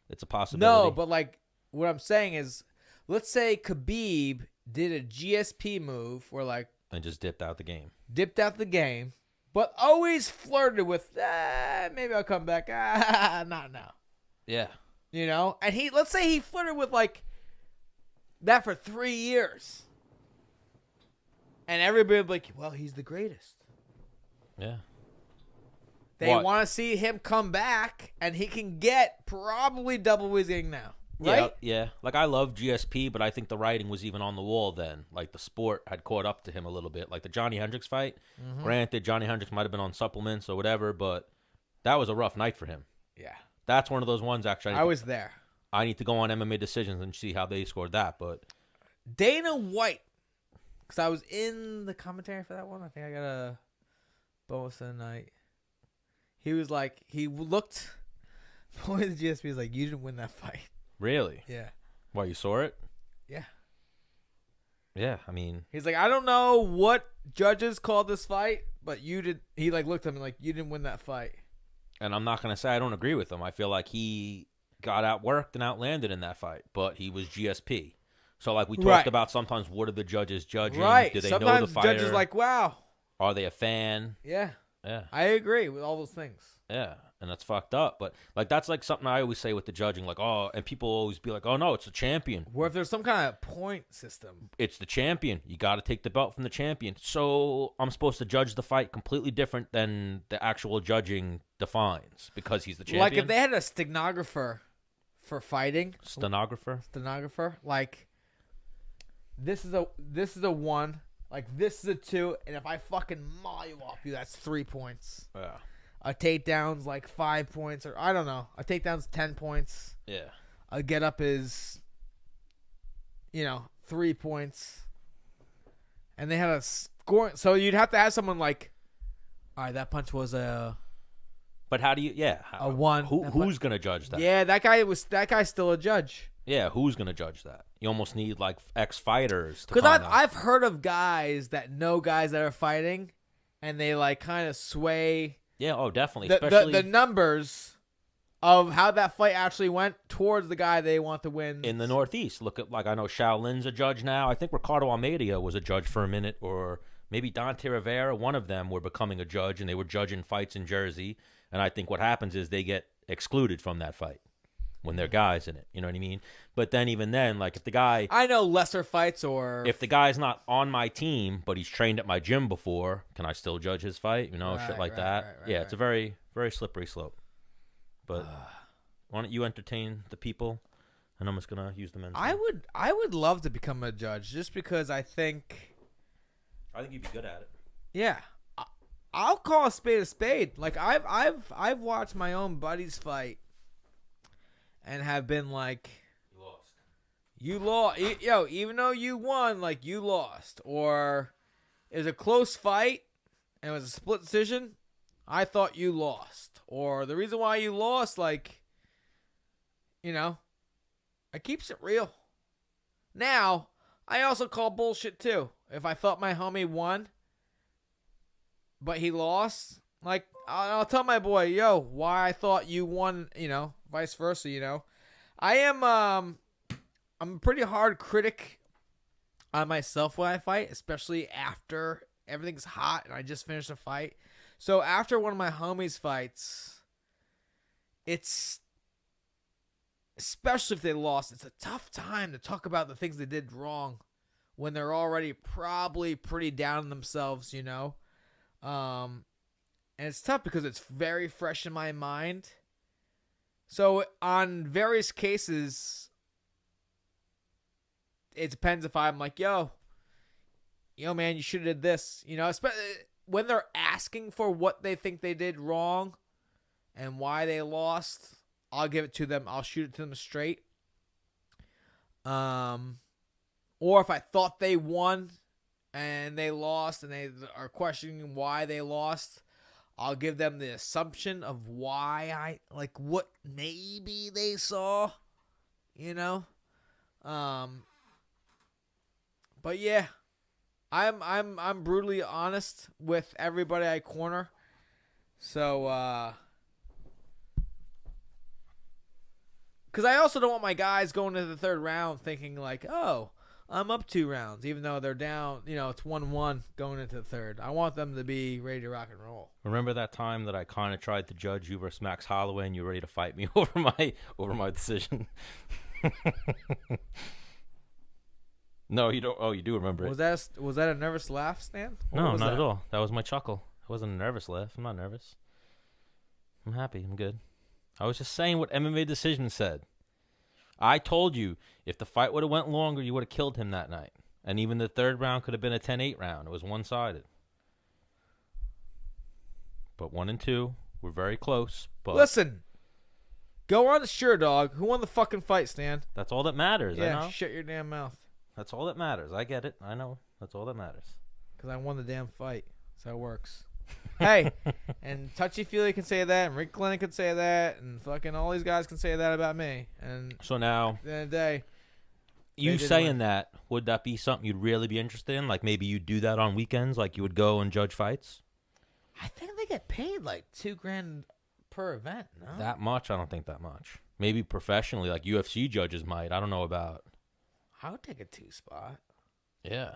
It's a possibility. No, but like what I'm saying is, let's say Khabib did a GSP move where like and just dipped out the game. But always flirted with, maybe I'll come back. Not now. Yeah. And let's say he flirted with like that for 3 years. And everybody would be like, well, he's the greatest. Yeah. They want to see him come back, and he can get probably double what he's getting now. Right? Yeah. Like, I love GSP, but I think the writing was even on the wall then. Like, the sport had caught up to him a little bit. Like, the Johnny Hendricks fight. Mm-hmm. Granted, Johnny Hendricks might have been on supplements or whatever, but that was a rough night for him. Yeah. That's one of those ones, actually. I was there. I need to go on MMA Decisions and see how they scored that, but... Dana White. Because I was in the commentary for that one. I think I got a bonus of the night. He was like, he looked... Boy, the GSP was like, you didn't win that fight. Really? Yeah. Why, you saw it? Yeah. Yeah, I mean... He's like, I don't know what judges called this fight, but you did... He like looked at me like, you didn't win that fight. And I'm not going to say I don't agree with him. I feel like he got outworked and outlanded in that fight, but he was GSP. So, like we talked about sometimes, what are the judges judging? Right. Do they sometimes know the fighter? Judges like, wow. Are they a fan? Yeah. Yeah. I agree with all those things. Yeah. And that's fucked up. But, like, that's like something I always say with the judging. Like, and people always be like, oh, no, it's the champion. Where if there's some kind of point system. It's the champion. You got to take the belt from the champion. So I'm supposed to judge the fight completely different than the actual judging defines because he's the champion. Like if they had a stenographer for fighting. Stenographer? Like, this is a 1. Like, this is a 2. And if I fucking maul you off you, that's 3 points. Yeah. A takedown's like 5 points, or I don't know. A takedown's 10 points. Yeah. A get up is 3 points, and they had a score. So you'd have to have someone like, all right, that punch was a. But how do you? Yeah, a one. Who's gonna judge that? Yeah, that guy's still a judge. Yeah, who's gonna judge that? You almost need like ex-fighters. Because I've heard of guys that know guys that are fighting, and they like kind of sway. Yeah, oh, definitely. The numbers of how that fight actually went towards the guy they want to win. In the Northeast, look at like I know Shaolin's a judge now. I think Ricardo Almeida was a judge for a minute, or maybe Dante Rivera. One of them were becoming a judge, and they were judging fights in Jersey. And I think what happens is they get excluded from that fight when they're guys in it. You know what I mean? But then even then, like if the guy... I know lesser fights or... If the guy's not on my team, but he's trained at my gym before, can I still judge his fight? Shit like that. Right, it's a very, very slippery slope. But why don't you entertain the people? And I'm just going to use the men's I would love to become a judge just because I think you'd be good at it. Yeah. I'll call a spade a spade. Like I've watched my own buddies fight and have been like, you lost. Yo, even though you won, like you lost. Or it was a close fight and it was a split decision. I thought you lost. Or the reason why you lost, like, it keeps it real. Now, I also call bullshit too. If I thought my homie won, but he lost, like, I'll tell my boy, yo, why I thought you won, vice versa, I am, I'm a pretty hard critic on myself when I fight, especially after everything's hot and I just finished a fight. So after one of my homies' fights, it's, especially if they lost, it's a tough time to talk about the things they did wrong when they're already probably pretty down on themselves, and it's tough because it's very fresh in my mind. So on various cases, it depends if I'm like, yo, man, you should have did this. When they're asking for what they think they did wrong and why they lost, I'll give it to them. I'll shoot it to them straight. Or if I thought they won and they lost and they are questioning why they lost, I'll give them the assumption of why what maybe they saw, But yeah, I'm brutally honest with everybody I corner. So, because I also don't want my guys going into the third round thinking like, oh, I'm up 2 rounds, even though they're down, it's 1-1 going into the third. I want them to be ready to rock and roll. Remember that time that I kind of tried to judge you versus Max Holloway and you were ready to fight me over my decision? No, you don't. Oh, you do remember it. Was that a nervous laugh, Stan? No, not at all. That was my chuckle. It wasn't a nervous laugh. I'm not nervous. I'm happy. I'm good. I was just saying what MMA Decision said. I told you if the fight would have went longer, you would have killed him that night. And even the third round could have been a 10-8 round. It was one-sided. But 1 and 2 were very close. But listen, go on to Sure Dog. Who won the fucking fight, Stan? That's all that matters. Yeah, I know. Shut your damn mouth. That's all that matters. I get it. I know. That's all that matters. Because I won the damn fight. That's how it works. Hey, and Touchy Feely can say that, and Rick Glennon can say that, and fucking all these guys can say that about me. And so now, at the end of the day, you saying that, would that be something you'd really be interested in? Like maybe you'd do that on weekends, like you would go and judge fights? I think they get paid like $2,000 per event. No? That much? I don't think that much. Maybe professionally, like UFC judges might. I don't know about. I would take a 2 spot. Yeah.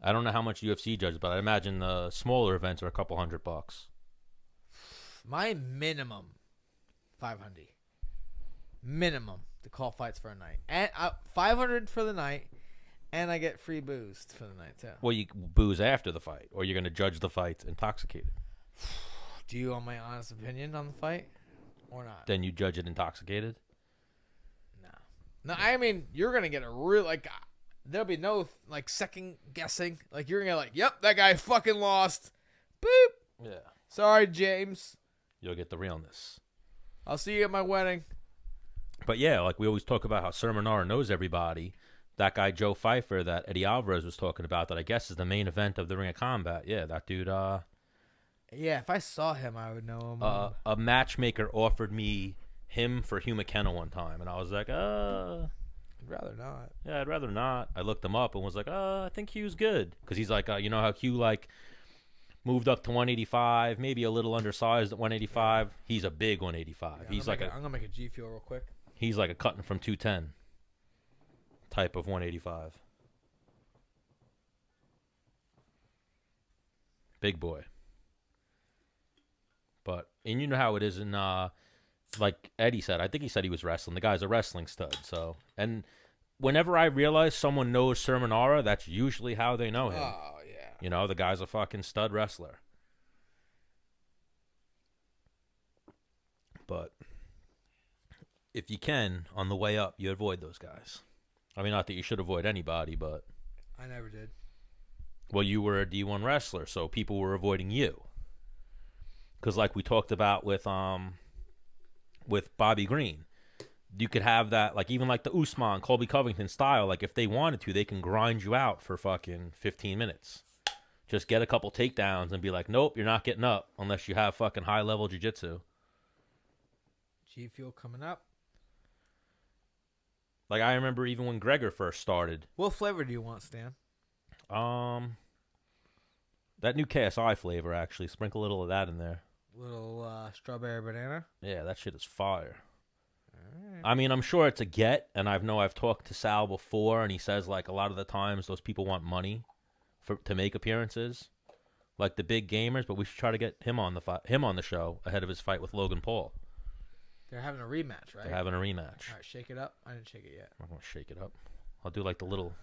I don't know how much UFC judges, but I imagine the smaller events are a couple $100. My minimum, $500. Minimum to call fights for a night, and $500 for the night, and I get free booze for the night too. Well, you booze after the fight, or you're going to judge the fight intoxicated. Do you want my honest opinion on the fight, or not? Then you judge it intoxicated. No, I mean you're gonna get a real there'll be no second guessing. Like you're gonna yep, that guy fucking lost. Boop. Yeah. Sorry, James. You'll get the realness. I'll see you at my wedding. But yeah, like we always talk about how Sermonara knows everybody. that guy Joe Pfeiffer that Eddie Alvarez was talking about, that I guess is the main event of the Ring of Combat. Yeah, that dude. Yeah, if I saw him, I would know him. A matchmaker offered me him for Hugh McKenna one time, and I was like, I'd rather not. Yeah, I'd rather not. I looked him up and was like, I think Hugh's good, because he's like, you know how Hugh like moved up to 185, maybe a little undersized at 185. He's a big 185. Yeah, he's like I'm gonna make a G Fuel real quick. He's like a cutting from 210 type of 185. Big boy. And you know how it is in, like Eddie said, I think he said he was wrestling. The guy's a wrestling stud. So, and whenever I realize someone knows Sermonara, that's usually how they know him. Oh, yeah. You know, the guy's a fucking stud wrestler. But if you can, on the way up, you avoid those guys. I mean, not that you should avoid anybody, but... I never did. Well, you were a D1 wrestler, so people were avoiding you. Because like we talked about with Bobby Green, you could have that, like even like the Usman, Colby Covington style, like if they wanted to, they can grind you out for fucking 15 minutes. Just get a couple takedowns and be like, nope, you're not getting up unless you have fucking high-level jiu-jitsu. G Fuel coming up. Like I remember even when Gregor first started. What flavor do you want, Stan? That new KSI flavor, actually. Sprinkle a little of that in there. Little strawberry banana. Yeah, that shit is fire. All right. I mean, I'm sure it's a get, and I've talked to Sal before, and he says like a lot of the times those people want money to make appearances, like the big gamers. But we should try to get him on the show ahead of his fight with Logan Paul. They're having a rematch, right? They're having a rematch. All right, shake it up. I didn't shake it yet. I'm gonna shake it up. I'll do like the little.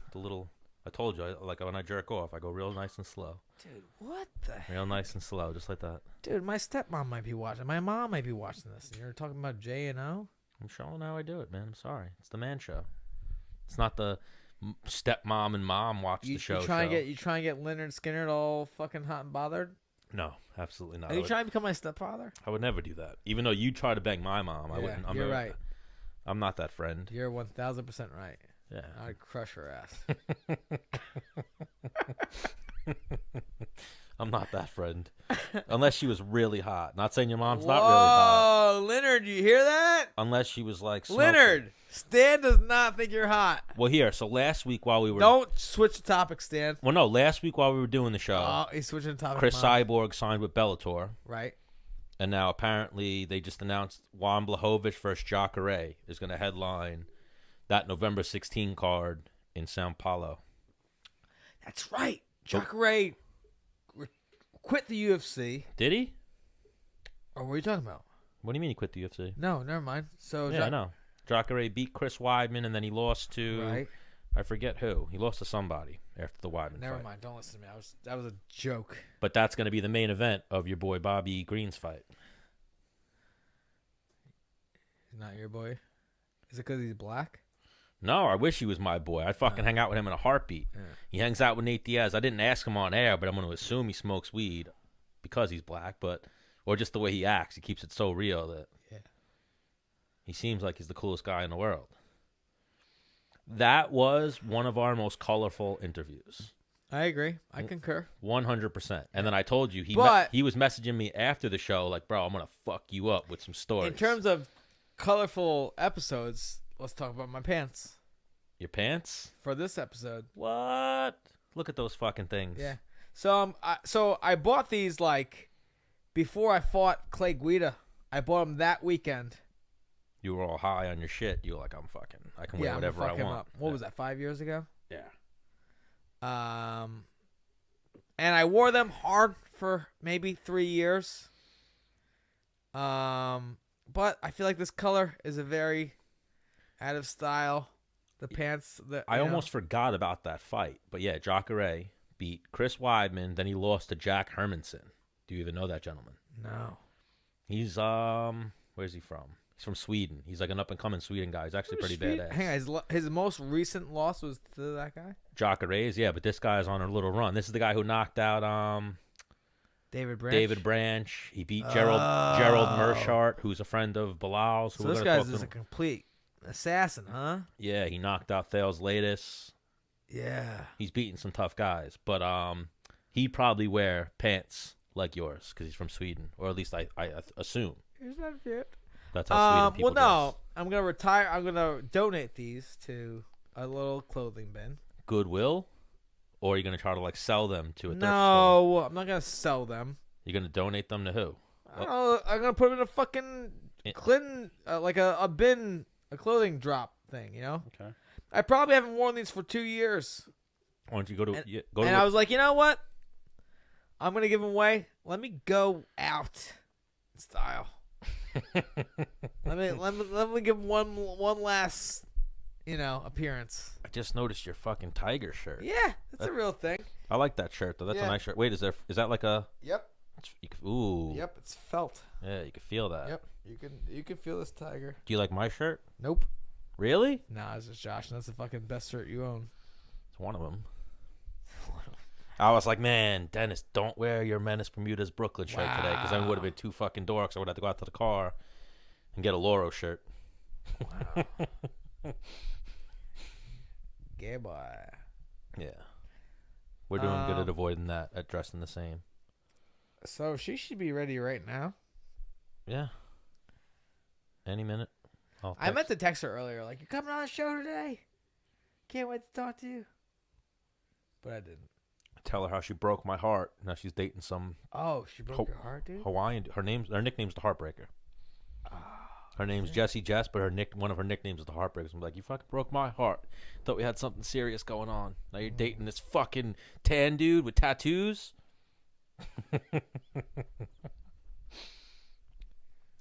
I told you, like when I jerk off, I go real nice and slow. Dude, what the heck? Real nice and slow, just like that. Dude, my stepmom might be watching. My mom might be watching this. And you're talking about J&O? I'm showing how I do it, man. I'm sorry. It's the man show. It's not the stepmom and mom watch the show. You try and get Leonard Skinner all fucking hot and bothered? No, absolutely not. Are you trying to become my stepfather? I would never do that. Even though you try to bang my mom, I wouldn't. You're right. I'm not that friend. You're 1,000% right. Yeah. I'd crush her ass. I'm not that friend. Unless she was really hot. Not saying your mom's not really hot. Oh, Leonard, you hear that? Unless she was like smoking. Leonard, Stan does not think you're hot. Well, here, so last week while we were... Don't switch the topic, Stan. Well, no, last week while we were doing the show... Oh, he's switching the topic. Chris Cyborg signed with Bellator. Right. And now apparently they just announced Juan Blachowicz versus Jacare is going to headline that November 16 card in Sao Paulo. That's right. Jacare quit the UFC. Did he? Or what are you talking about? What do you mean he quit the UFC? No, never mind. So yeah, I know. Jacare beat Chris Weidman, and then he lost to... Right. I forget who. He lost to somebody after the Weidman Never fight. mind. Don't listen to me. That was a joke. But that's going to be the main event of your boy Bobby Green's fight. He's not your boy? Is it because he's black? No, I wish he was my boy. I'd fucking hang out with him in a heartbeat. Yeah. He hangs out with Nate Diaz. I didn't ask him on air, but I'm going to assume he smokes weed because he's black, or just the way he acts. He keeps it so real that he seems like he's the coolest guy in the world. That was one of our most colorful interviews. I agree. I concur. 100%. And then I told you, he was messaging me after the show like, bro, I'm going to fuck you up with some stories. In terms of colorful episodes, let's talk about my pants. Your pants? For this episode. What? Look at those fucking things. Yeah. So I bought these like before I fought Clay Guida. I bought them that weekend. You were all high on your shit. You were like, I can wear whatever I want. What was that, 5 years ago? Yeah. And I wore them hard for maybe 3 years. But I feel like this color is a very out of style. The pants. I almost forgot about that fight. But yeah, Jacare beat Chris Weidman. Then he lost to Jack Hermanson. Do you even know that gentleman? No. He's where's he from? He's from Sweden. He's like an up-and-coming Sweden guy. He's actually pretty badass. Hang on, his most recent loss was to that guy? Jacare's, yeah, but this guy's on a little run. This is the guy who knocked out David Branch. He beat Gerald Mershart, who's a friend of Bilal's. So this guy's just a complete Assassin, huh? Yeah, he knocked out Thales latest. Yeah. He's beating some tough guys, but he probably wear pants like yours because he's from Sweden, or at least I assume. Is that fit? That's how Sweden people dress. I'm gonna retire. I'm gonna donate these to a little clothing bin. Goodwill, or are you gonna try to like sell them to a thrift store? No, I'm not gonna sell them. You're gonna donate them to who? I don't know. I'm gonna put them in a fucking Clinton, like a bin, a clothing drop thing. You know. Okay. I probably haven't worn these for 2 years. Why don't you go to and I was like, you know what? I'm gonna give them away. Let me go out in style. let me give them one last, appearance. I just noticed your fucking tiger shirt. Yeah, that's a real thing. I like that shirt though. That's a nice shirt. Wait, is that like a? Yep. Ooh. Yep, it's felt. Yeah, you can feel that. Yep, you can feel this tiger. Do you like my shirt? Nope. Really? Nah, it's just Josh. That's the fucking best shirt you own. It's one of them. I was like, man, Dennis, don't wear your Menace Bermuda's Brooklyn shirt today, because then it would have been too fucking dorks. I would have to go out to the car and get a Loro shirt. Wow. Gay boy. Yeah. We're doing good at avoiding that, at dressing the same. So she should be ready right now. Yeah. Any minute. I meant to text her earlier, like, you coming on the show today? Can't wait to talk to you. But I didn't. Tell her how she broke my heart. Now she's dating some. Oh, she broke your heart, dude? Hawaiian. Her nickname's the Heartbreaker. Her name's Jessie Jess, but one of her nicknames is the Heartbreaker. So I'm like, you fucking broke my heart. Thought we had something serious going on. Now you're dating this fucking tan dude with tattoos.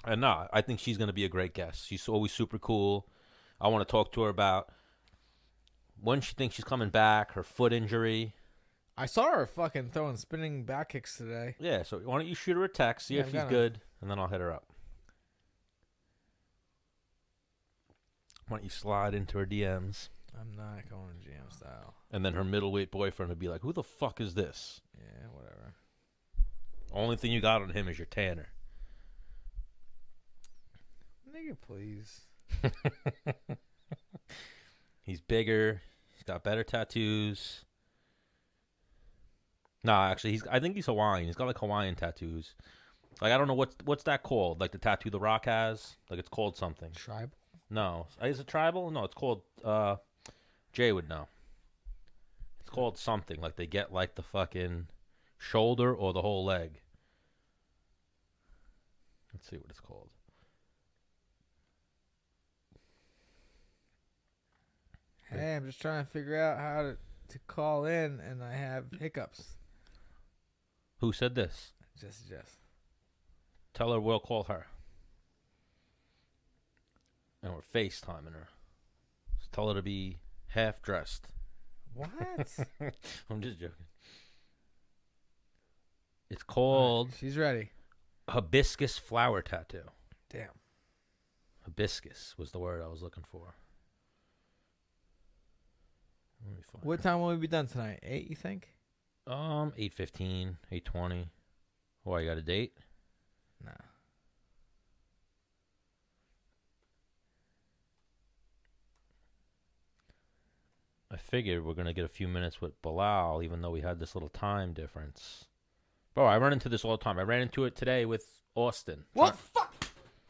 And nah, I think she's gonna be a great guest. She's always super cool. I want to talk to her about when she thinks she's coming back, her foot injury. I saw her fucking throwing spinning back kicks today. Yeah, so why don't you shoot her a text, see if she's good, and then I'll hit her up. Why don't you slide into her DMs? I'm not going GM style. And then her middleweight boyfriend would be like, who the fuck is this? Yeah, whatever. Only thing you got on him is your tanner. Nigga, please. He's bigger. He's got better tattoos. Nah, actually, I think he's Hawaiian. He's got like Hawaiian tattoos. Like, I don't know what's that called? Like the tattoo The Rock has? Like, it's called something. Tribal? No. Is it tribal? No, it's called, Jay would know. It's called something. Like, they get like the fucking shoulder or the whole leg. Let's see what it's called. Hey, I'm just trying to figure out how to call in, and I have hiccups. Who said this? Just. Tell her we'll call her. And we're FaceTiming her. Just tell her to be half dressed. What? I'm just joking. It's called... She's ready. Hibiscus flower tattoo. Damn. Hibiscus was the word I was looking for. What time will we be done tonight? 8, you think? 8:15, 8:20. Why, you got a date? Nah. I figured we're going to get a few minutes with Belal, even though we had this little time difference. Bro, I run into this all the time. I ran into it today with Austin. Well, fuck!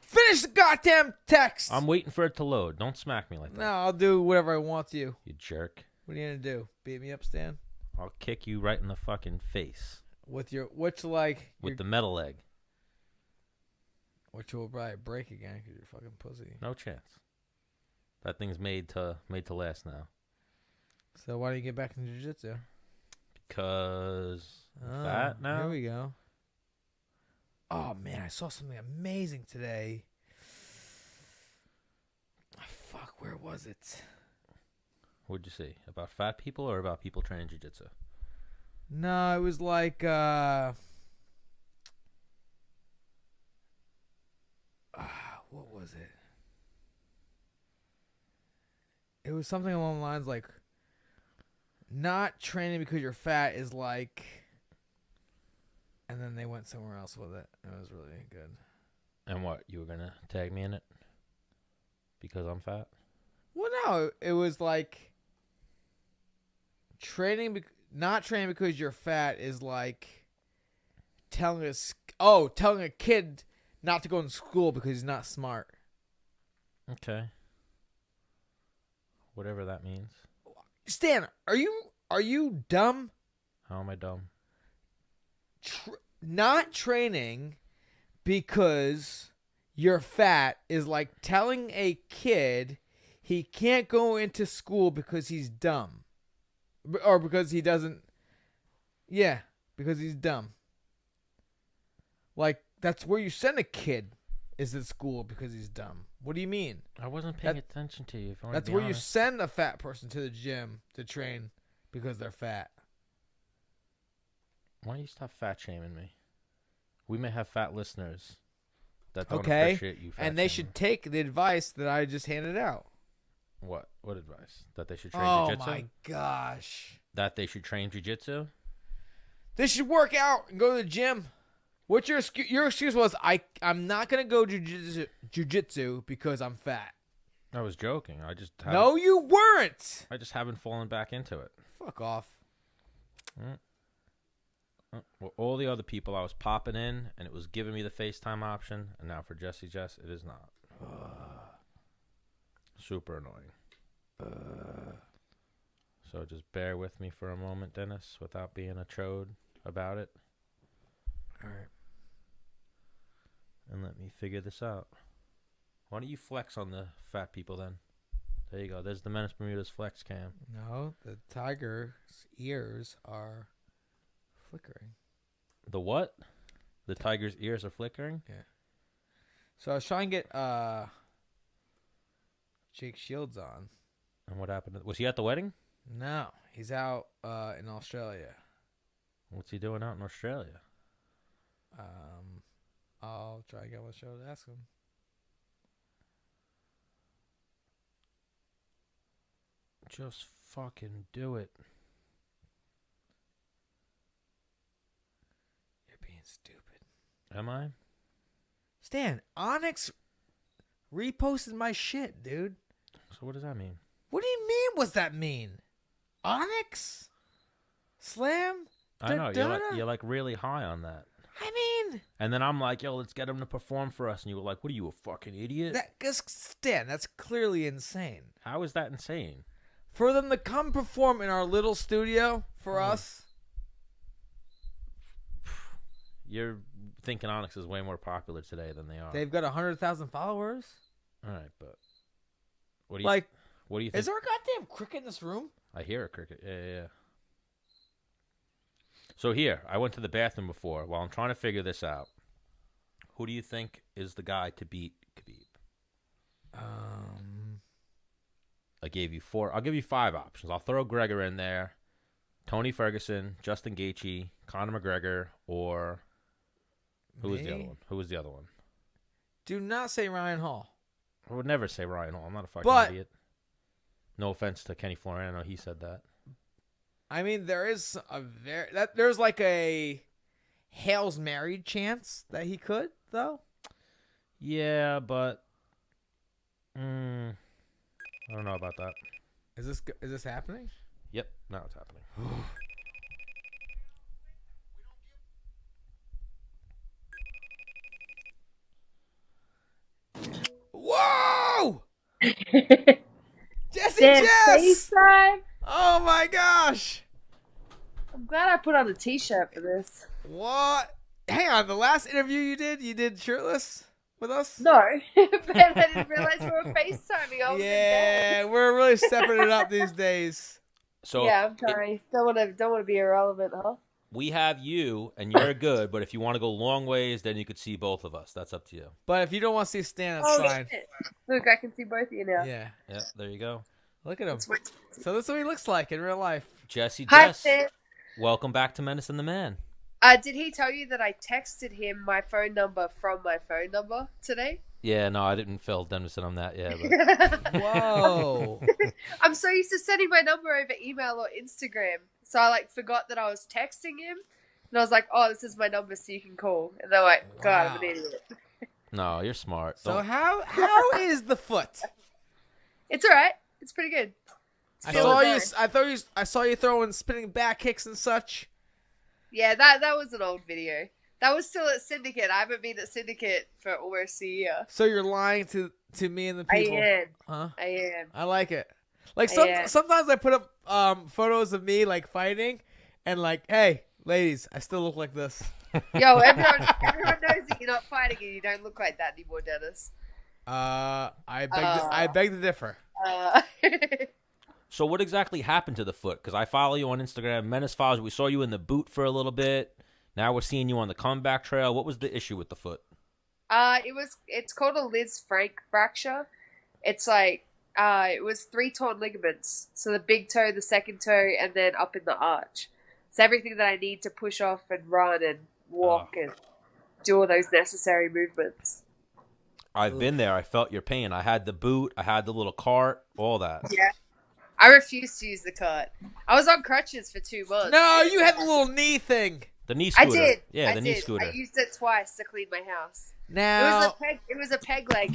Finish the goddamn text! I'm waiting for it to load. Don't smack me like that. No, I'll do whatever I want to you. You jerk. What are you going to do? Beat me up, Stan? I'll kick you right in the fucking face. With the metal leg. Which will probably break again because you're fucking pussy. No chance. That thing's made to last now. So why don't you get back into jiu-jitsu? Because I'm fat now. Here we go. Oh, man, I saw something amazing today. Oh, fuck, where was it? What'd you see? About fat people or about people training jiu-jitsu? No, it was like, what was it? It was something along the lines like, not training because you're fat is like, and then they went somewhere else with it. It was really good. And what? You were going to tag me in it? Because I'm fat? Well, no, it was like not training because you're fat is like telling a kid not to go to school because he's not smart. Okay. Whatever that means. Stan, are you dumb? How am I dumb? Not training because you're fat is like telling a kid he can't go into school because he's dumb. Or because he doesn't... Yeah, because he's dumb. Like, that's where you send a kid is at school because he's dumb. What do you mean? I wasn't paying attention to you. If I That's where you send a fat person to the gym to train because they're fat. Why don't you stop fat shaming me? We may have fat listeners that don't appreciate you fat and they shaming. should take the advice that I just handed out. What? What advice? That they should train jiu-jitsu? Oh, my gosh. That they should train jiu-jitsu? They should work out and go to the gym. What's your excuse? Your excuse was, I'm not going to go jiu-jitsu because I'm fat. I was joking. No, you weren't. I just haven't fallen back into it. Fuck off. Well, all the other people I was popping in, and it was giving me the FaceTime option, and now for Jess, it is not. Super annoying. So just bear with me for a moment, Dennis, without being a chode about it. All right. And let me figure this out. Why don't you flex on the fat people then? There you go. There's the Menace Bermuda's flex cam. No, the tiger's ears are flickering. The what? The tiger's ears are flickering? Yeah. So I was trying to get Jake Shields on. And what happened? Was he at the wedding? No, he's out in Australia. What's he doing out in Australia? I'll try to get on the show to ask him. Just fucking do it. You're being stupid. Am I? Stan, Onyx reposted my shit, dude. So what does that mean? What do you mean, what's that mean? Onyx? Slam? I know, you're like really high on that. I mean... And then I'm like, yo, let's get him to perform for us. And you were like, what are you, a fucking idiot? Stan, that's clearly insane. How is that insane? For them to come perform in our little studio for us... You're thinking Onyx is way more popular today than they are. They've got 100,000 followers. All right, but... What do you think? Is there a goddamn cricket in this room? I hear a cricket. Yeah. So here, I went to the bathroom before. While I'm trying to figure this out, who do you think is the guy to beat Khabib? I gave you 4. I'll give you 5 options. I'll throw Gregor in there. Tony Ferguson, Justin Gaethje, Conor McGregor, or who was the other one? Who was the other one? Do not say Ryan Hall. I would never say Ryan Hall. I'm not a fucking idiot. No offense to Kenny Floriano, he said that. I mean, there's like a Hale's married chance that he could, though. Yeah, but I don't know about that. Is this happening? Yep, now it's happening. Whoa! Jess! FaceTime? Oh my gosh! I'm glad I put on a t-shirt for this. What? Hang on, the last interview you did shirtless with us? No, but I didn't realize we were FaceTiming. Yeah, we're really stepping it up these days. So yeah, I'm sorry. Don't want to be irrelevant, huh? We have you, and you're good, but if you want to go long ways, then you could see both of us. That's up to you. But if you don't want to see Stan, that's fine. Shit. Look, I can see both of you now. Yeah. Yeah, there you go. Look at him. So this is what he looks like in real life. Jess, Hi, Stan. Welcome back to Menace and the Man. Did he tell you that I texted him my phone number from my phone number today? Yeah, no, I didn't fill Denison on that. Yeah, but... Whoa. I'm so used to sending my number over email or Instagram. So I forgot that I was texting him. And I was like, oh, this is my number so you can call. And they're like, God, I'm an idiot. No, you're smart. So how is the foot? It's all right. It's pretty good. I saw you throwing spinning back kicks and such. Yeah, that was an old video. That was still at Syndicate. I haven't been at Syndicate for almost a year. So you're lying to me and the people. I am. Huh? I am. I like it. Like sometimes I put up photos of me like fighting, and like, hey, ladies, I still look like this. Yo, everyone knows that you're not fighting and you don't look like that anymore, Dennis. I beg to differ. So what exactly happened to the foot? Because I follow you on Instagram. Menace follows. We saw you in the boot for a little bit. Now we're seeing you on the comeback trail. What was the issue with the foot? It's called a Liz Frank fracture. It's like it was 3 torn ligaments. So the big toe, the second toe, and then up in the arch. It's everything that I need to push off and run and walk and do all those necessary movements. I've been there. I felt your pain. I had the boot. I had the little cart. All that. Yeah. I refused to use the cart. I was on crutches for 2 months. No, you had the little knee thing. The knee scooter. I did. Yeah, the knee scooter. I used it twice to clean my house. Now it was a peg leg.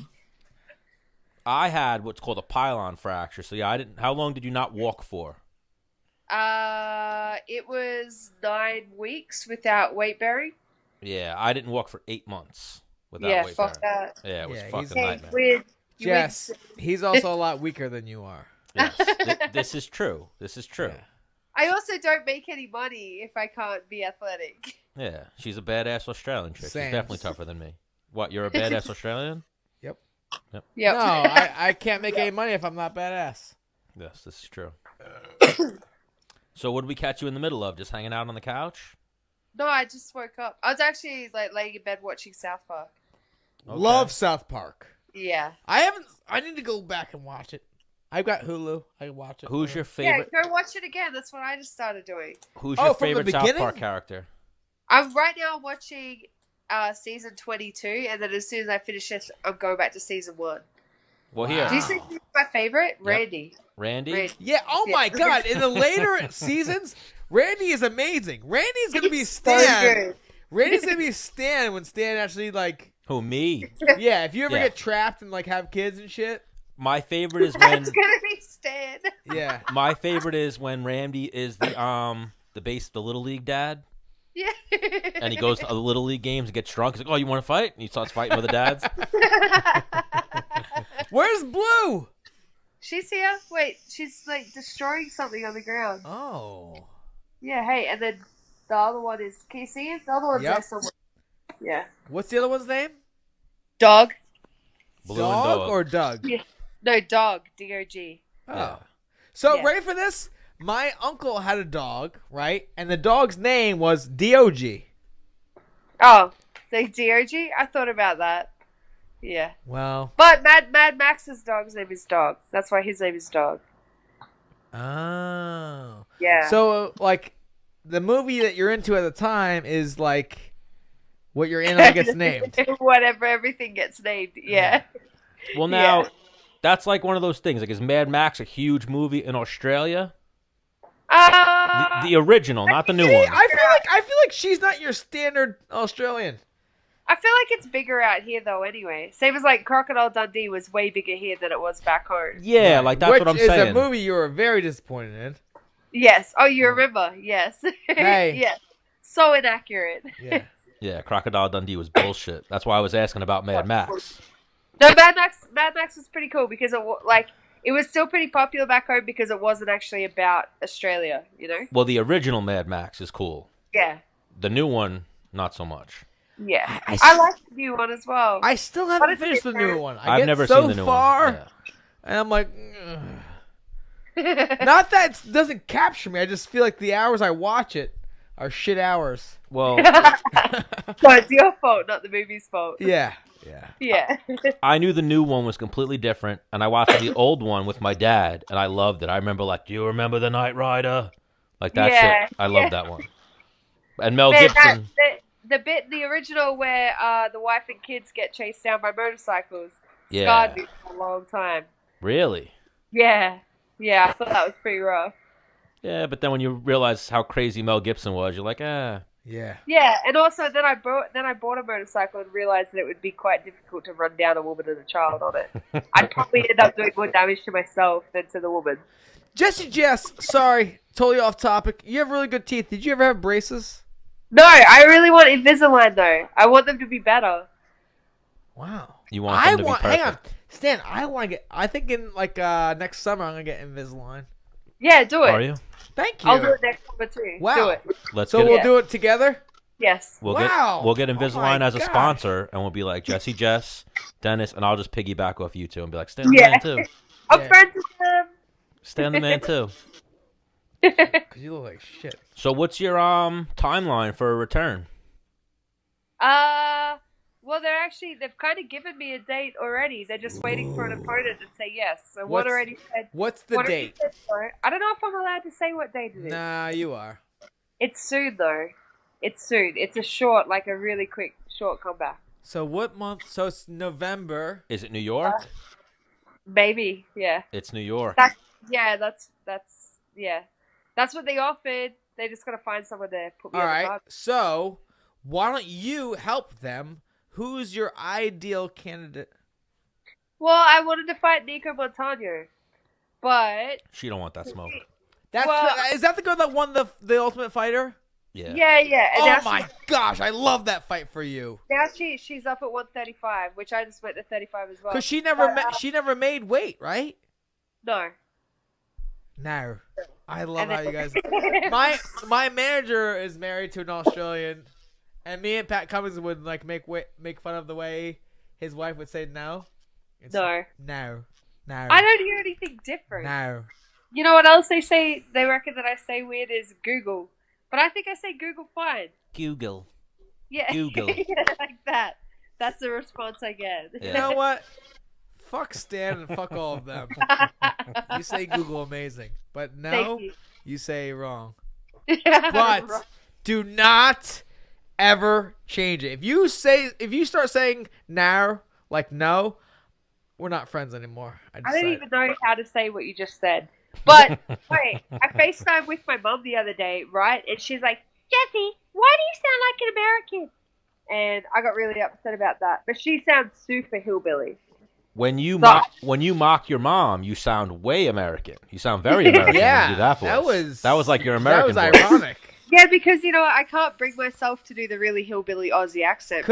I had what's called a pylon fracture. So yeah, I didn't. How long did you not walk for? It was 9 weeks without weight bearing. Yeah, I didn't walk for 8 months without weight fuck bearing. that. Yeah, it was Yeah, fucking nightmare. Weird. Jess, he's also a lot weaker than you are. Yes, this is true. This is true. Yeah. I also don't make any money if I can't be athletic. Yeah, she's a badass Australian chick. Same. She's definitely tougher than me. What, you're a badass Australian? Yep. Yep. Yep. No, I can't make any money if I'm not badass. Yes, this is true. So what did we catch you in the middle of? Just hanging out on the couch? No, I just woke up. I was actually like laying in bed watching South Park. Okay. Love South Park. Yeah. I need to go back and watch it. I've got Hulu. I can watch it. Who's your favorite? Yeah, go watch it again. That's what I just started doing. Who's your from the favorite South beginning? Park character? I'm right now watching season 22, and then as soon as I finish it, I'm going back to season 1. Well, here, Do you think he's my favorite? Randy. Randy. Yeah. Oh my God! In the later seasons, Randy is amazing. Randy's gonna be He's so Stan. good. Randy's gonna be Stan when Stan actually like. Who, me? Yeah. If you ever Yeah. get trapped and like have kids and shit. My favorite is when That's gonna be Stan. Yeah. my favorite is when Randy is the little league dad, Yeah. and he goes to the little league games and gets drunk. He's like, "Oh, you want to fight?" And he starts fighting with the dads. Where's Blue? She's here. Wait, she's like destroying something on the ground. Oh. Yeah, hey, and then the other one is. Can you see it? The other one's Yep. there somewhere. Yeah. What's the other one's name? Dog. Blue and Dog. or Doug? Yeah. No, dog. D-O-G. Oh. Yeah. So Yeah. ready for this? My uncle had a dog, right? And the dog's name was D-O-G. Oh, the D-O-G? I thought about that. Yeah. Well. But Mad Max's dog's name is Dog. That's why his name is Dog. Oh. Yeah. So, like, the movie that you're into at the time is, like, what you're in when it gets named. Whatever, everything gets named. Yeah. Well, now Yeah. that's like one of those things. Like, is Mad Max a huge movie in Australia? The original, not the new one. I feel like she's not your standard Australian. I feel like it's bigger out here, though, anyway. Same as, like, Crocodile Dundee was way bigger here than it was back home. Yeah, like that's what I'm saying. Which is a movie you were very disappointed in. Yes. Oh, you remember? Yes. Hey. Yes. So inaccurate. Yeah. Yeah, Crocodile Dundee was bullshit. That's why I was asking about Mad Max. No, Mad Max was pretty cool because it was still pretty popular back home because it wasn't actually about Australia, you know? Well, the original Mad Max is cool. Yeah. The new one, not so much. Yeah. I like the new one as well. I still What haven't is finished it, the new man? one. I've get never so seen the new far, one. Yeah. and I'm like, not that it doesn't capture me. I just feel like the hours I watch it are shit hours. Well, So it's your fault, not the movie's fault. Yeah. Yeah. Yeah. I knew the new one was completely different, and I watched the old one with my dad, and I loved it. I remember, like, do you remember The Knight Rider? Like that Yeah, shit. I loved that one. And Mel Man, Gibson. the original where the wife and kids get chased down by motorcycles Yeah. scarred me for a long time. Really? Yeah. Yeah, I thought that was pretty rough. Yeah, but then when you realize how crazy Mel Gibson was, you're like, Yeah. Yeah, and also then I bought a motorcycle and realized that it would be quite difficult to run down a woman and a child on it. I'd probably end up doing more damage to myself than to the woman. Jess, sorry, totally off topic. You have really good teeth. Did you ever have braces? No, I really want Invisalign though. I want them to be better. Wow. You want them to be perfect. Hang on, Stan. I think in next summer I'm gonna get Invisalign. Yeah, do it. Are you? Thank you. I'll do it next summer too. Wow. Do it. We'll do it together. Yes. We'll get Invisalign as a sponsor, and we'll be like Jess, Dennis, and I'll just piggyback off you two and be like, Stan the Man too. I'm friends with them. Stan the Man too. Because you look like shit. So what's your timeline for a return? Well, they've kind of given me a date already. They're just waiting for an opponent to say yes. So one already said. What's the date? I don't know if I'm allowed to say what date it is. Nah, you are. It's soon though. It's soon. It's a really quick short comeback. So what month? So it's November. Is it New York? Maybe, yeah. It's New York. That's what they offered. They just gotta find someone to put me on the card. So why don't you help them? Who's your ideal candidate? Well, I wanted to fight Nico Montano, but She don't want that smoke. Is that the girl that won the Ultimate Fighter? Yeah. Yeah. And Oh my gosh, I love that fight for you. Now she's up at 135, which I just went to 35 as well. Because she never made weight, right? No. No. I love how you guys. My manager is married to an Australian, and me and Pat Cummins would like make fun of the way his wife would say no. No. No. I don't hear anything different. No. You know what else they say? They reckon that I say weird is Google, but I think I say Google fine. Google. Yeah. Google. Yeah, like that. That's the response I get. Yeah. You know what? Fuck Stan and fuck all of them. You say Google amazing, but no, you say wrong. But do not ever change it. If you start saying now, like no, we're not friends anymore. I don't even know how to say what you just said. But wait, I FaceTimed with my mom the other day, right? And she's like, Jesse, why do you sound like an American? And I got really upset about that. But she sounds super hillbilly. When you mock your mom, you sound way American. You sound very American. Yeah, when you do that voice. That was like your American That was voice. ironic. Yeah, because I can't bring myself to do the really hillbilly Aussie accent.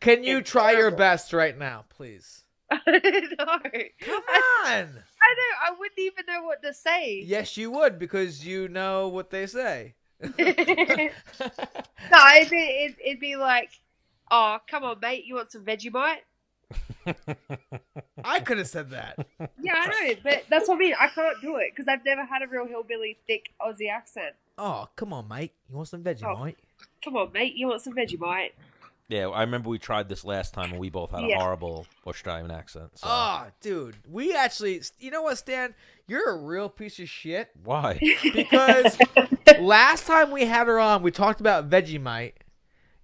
Can you try your best right now, please? No. Come on. I wouldn't even know what to say. Yes, you would, because you know what they say. No, it'd be like, oh, come on, mate, you want some Vegemite? I could have said that. Yeah, I know, but that's what I mean. I can't do it because I've never had a real hillbilly, thick Aussie accent. Oh, come on, mate. You want some Vegemite? Come on, mate, you want some Vegemite? Yeah, I remember we tried this last time and we both had a horrible Australian accent. So. Oh, dude. We actually, you know what, Stan? You're a real piece of shit. Why? Because last time we had her on, we talked about Vegemite.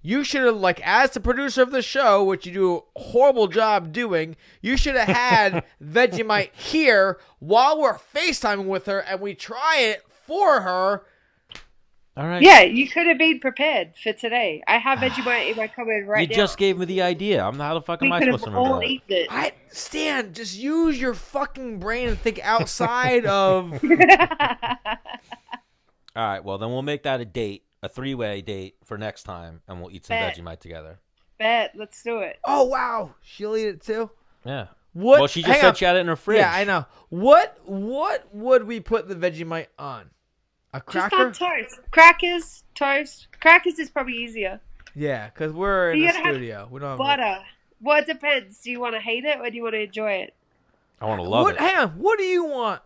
You should have, like, as the producer of the show, which you do a horrible job doing, you should have had Vegemite here while we're FaceTiming with her and we try it for her. All right. Yeah, you could have been prepared for today. I have Vegemite in my cupboard right now. You just gave me the idea. How the fuck am I supposed to remember that? Eaten it. Stan, just use your fucking brain and think outside of... All right, well, then we'll make that a three-way date for next time, and we'll eat some Vegemite together. Bet, let's do it. Oh, wow. She'll eat it, too? Yeah. What? Well, she just said she had it in her fridge. Yeah, I know. What would we put the Vegemite on? A cracker? Just on toast. Crackers, toast. Crackers is probably easier. Yeah, because we're in the studio. We don't have butter. Well, it depends. Do you want to hate it or do you want to enjoy it? I want to love it. Hang on. What do you want?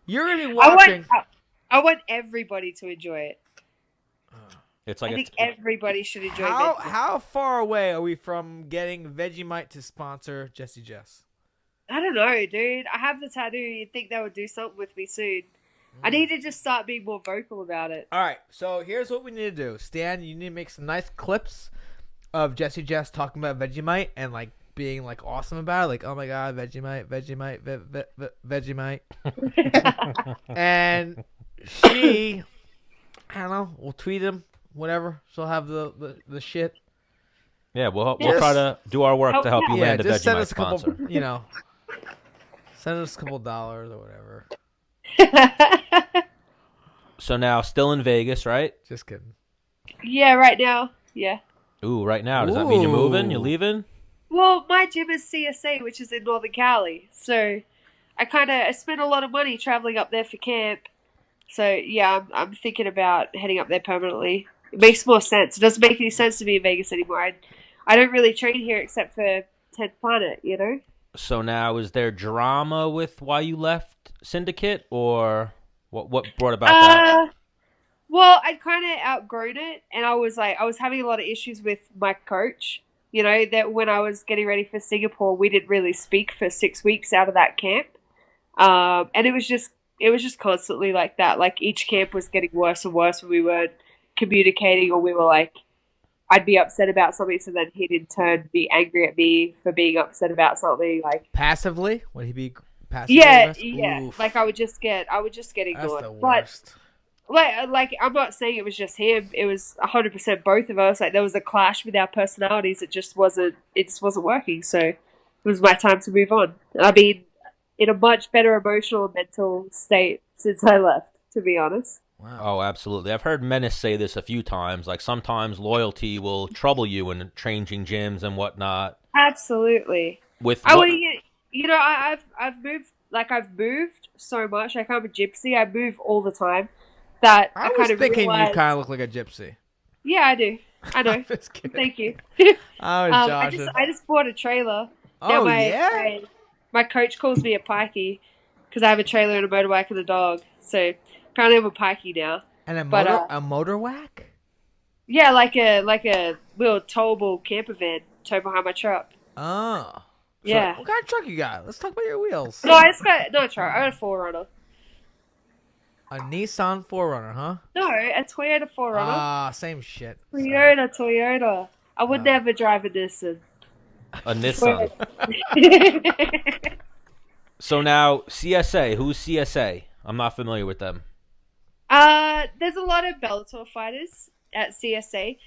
You're going to be watching. I want everybody to enjoy it. It's like I think everybody should enjoy it. How far away are we from getting Vegemite to sponsor Jesse Jess? I don't know, dude. I have the tattoo. You'd think they would do something with me soon. I need to just start being more vocal about it. All right, so here's what we need to do. Stan, you need to make some nice clips of Jesse Jess talking about Vegemite and like being like awesome about it. Like, oh my God, Vegemite, Vegemite. And she, I don't know, we'll tweet him. whatever. She'll have the shit. Yeah, we'll try to do our work to help you land a just send Vegemite us a sponsor. couple, send us a couple dollars or whatever. So now, still in Vegas, right? Just kidding. Yeah, right now. Yeah. Ooh, right now. Does that mean you're moving? You're leaving? Well, my gym is CSA, which is in Northern Cali. So I spent a lot of money traveling up there for camp. So, yeah, I'm thinking about heading up there permanently. It makes more sense. It doesn't make any sense to be in Vegas anymore. I don't really train here except for 10th Planet, you know? So now, is there drama with why you left Syndicate, or what brought about that? Well, I'd kind of outgrown it, and I was having a lot of issues with my coach. You know, that when I was getting ready for Singapore, we didn't really speak for 6 weeks out of that camp. And it was just constantly like that. Like, each camp was getting worse and worse when we weren't communicating, or we were like, I'd be upset about something, so then he'd in turn be angry at me for being upset about something. Like, passively? Would he be passively? Yeah. Oof. Like, I would just get ignored. That's the worst. But like I'm not saying it was just him. It was 100% both of us. Like, there was a clash with our personalities. It just wasn't working. So it was my time to move on. I mean, in a much better emotional and mental state since I left, to be honest. Wow. Oh, absolutely. I've heard Menace say this a few times. Like, sometimes loyalty will trouble you in changing gyms and whatnot. Absolutely. I've moved so much. Like, I'm a gypsy. I move all the time. That I was thinking you kind of look like a gypsy. Yeah, I do. I know. Just kidding. Thank you. I was joshing. I just bought a trailer. Oh, now my coach calls me a pikey because I have a trailer and a motorbike and a dog. So apparently I'm a pikey now. And a motor whack? Yeah, like a little towable camper van towed behind my truck. Oh. Yeah. What kind of truck you got? Let's talk about your wheels. No, I got a truck. I got a 4Runner. A Nissan 4Runner, huh? No, a Toyota 4Runner. Ah, same shit. Toyota. I would never drive a Nissan. A Nissan. So now, CSA. Who's CSA? I'm not familiar with them. There's a lot of Bellator fighters at CSA.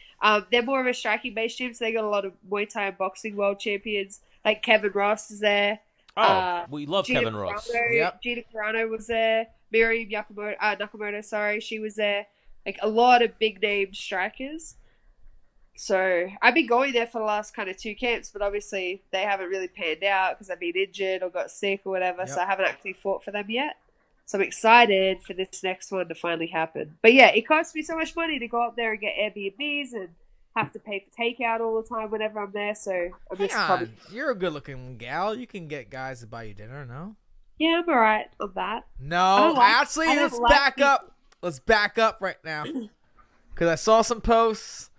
They're more of a striking-based gym, so they got a lot of Muay Thai and boxing world champions. Like Kevin Ross is there. Oh, we love Kevin Ross. Yep. Gina Carano was there. Miriam Nakamoto, she was there. Like, a lot of big-name strikers. So I've been going there for the last kind of 2 camps, but obviously they haven't really panned out because I've been injured or got sick or whatever, so I haven't actually fought for them yet. So I'm excited for this next one to finally happen. But yeah, it costs me so much money to go up there and get Airbnbs and have to pay for takeout all the time whenever I'm there, so I'm just probably... You're a good-looking gal. You can get guys to buy you dinner, no? Yeah, I'm alright on that. No, actually, let's back up. Let's back up right now. Because I saw some posts.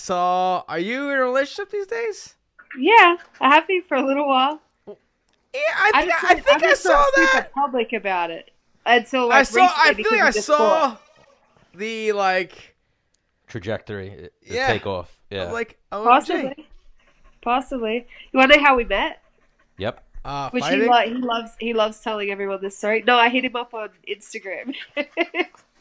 Are you in a relationship these days? Yeah, I have been for a little while. Yeah, I think I saw that. Super public about it until I feel like I saw the trajectory, the takeoff. Yeah, possibly. You want to know how we met? Yep. Which he loves telling everyone this story. No, I hit him up on Instagram.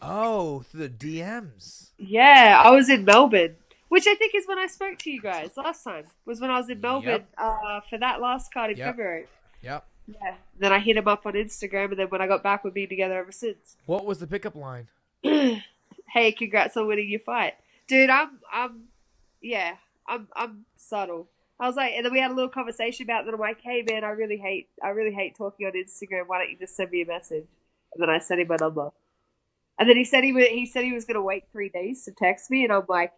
Oh, through the DMs. Yeah, I was in Melbourne, which I think is when I spoke to you guys last time. Was when I was in Melbourne for that last card in February. Yep. Yeah. Then I hit him up on Instagram, and then when I got back, we've been together ever since. What was the pickup line? Hey, congrats on winning your fight, dude. I'm subtle. I was like, and then we had a little conversation about it, and I'm like, hey man, I really hate talking on Instagram. Why don't you just send me a message? And then I sent him my number. And then he said he was gonna wait 3 days to text me, and I'm like,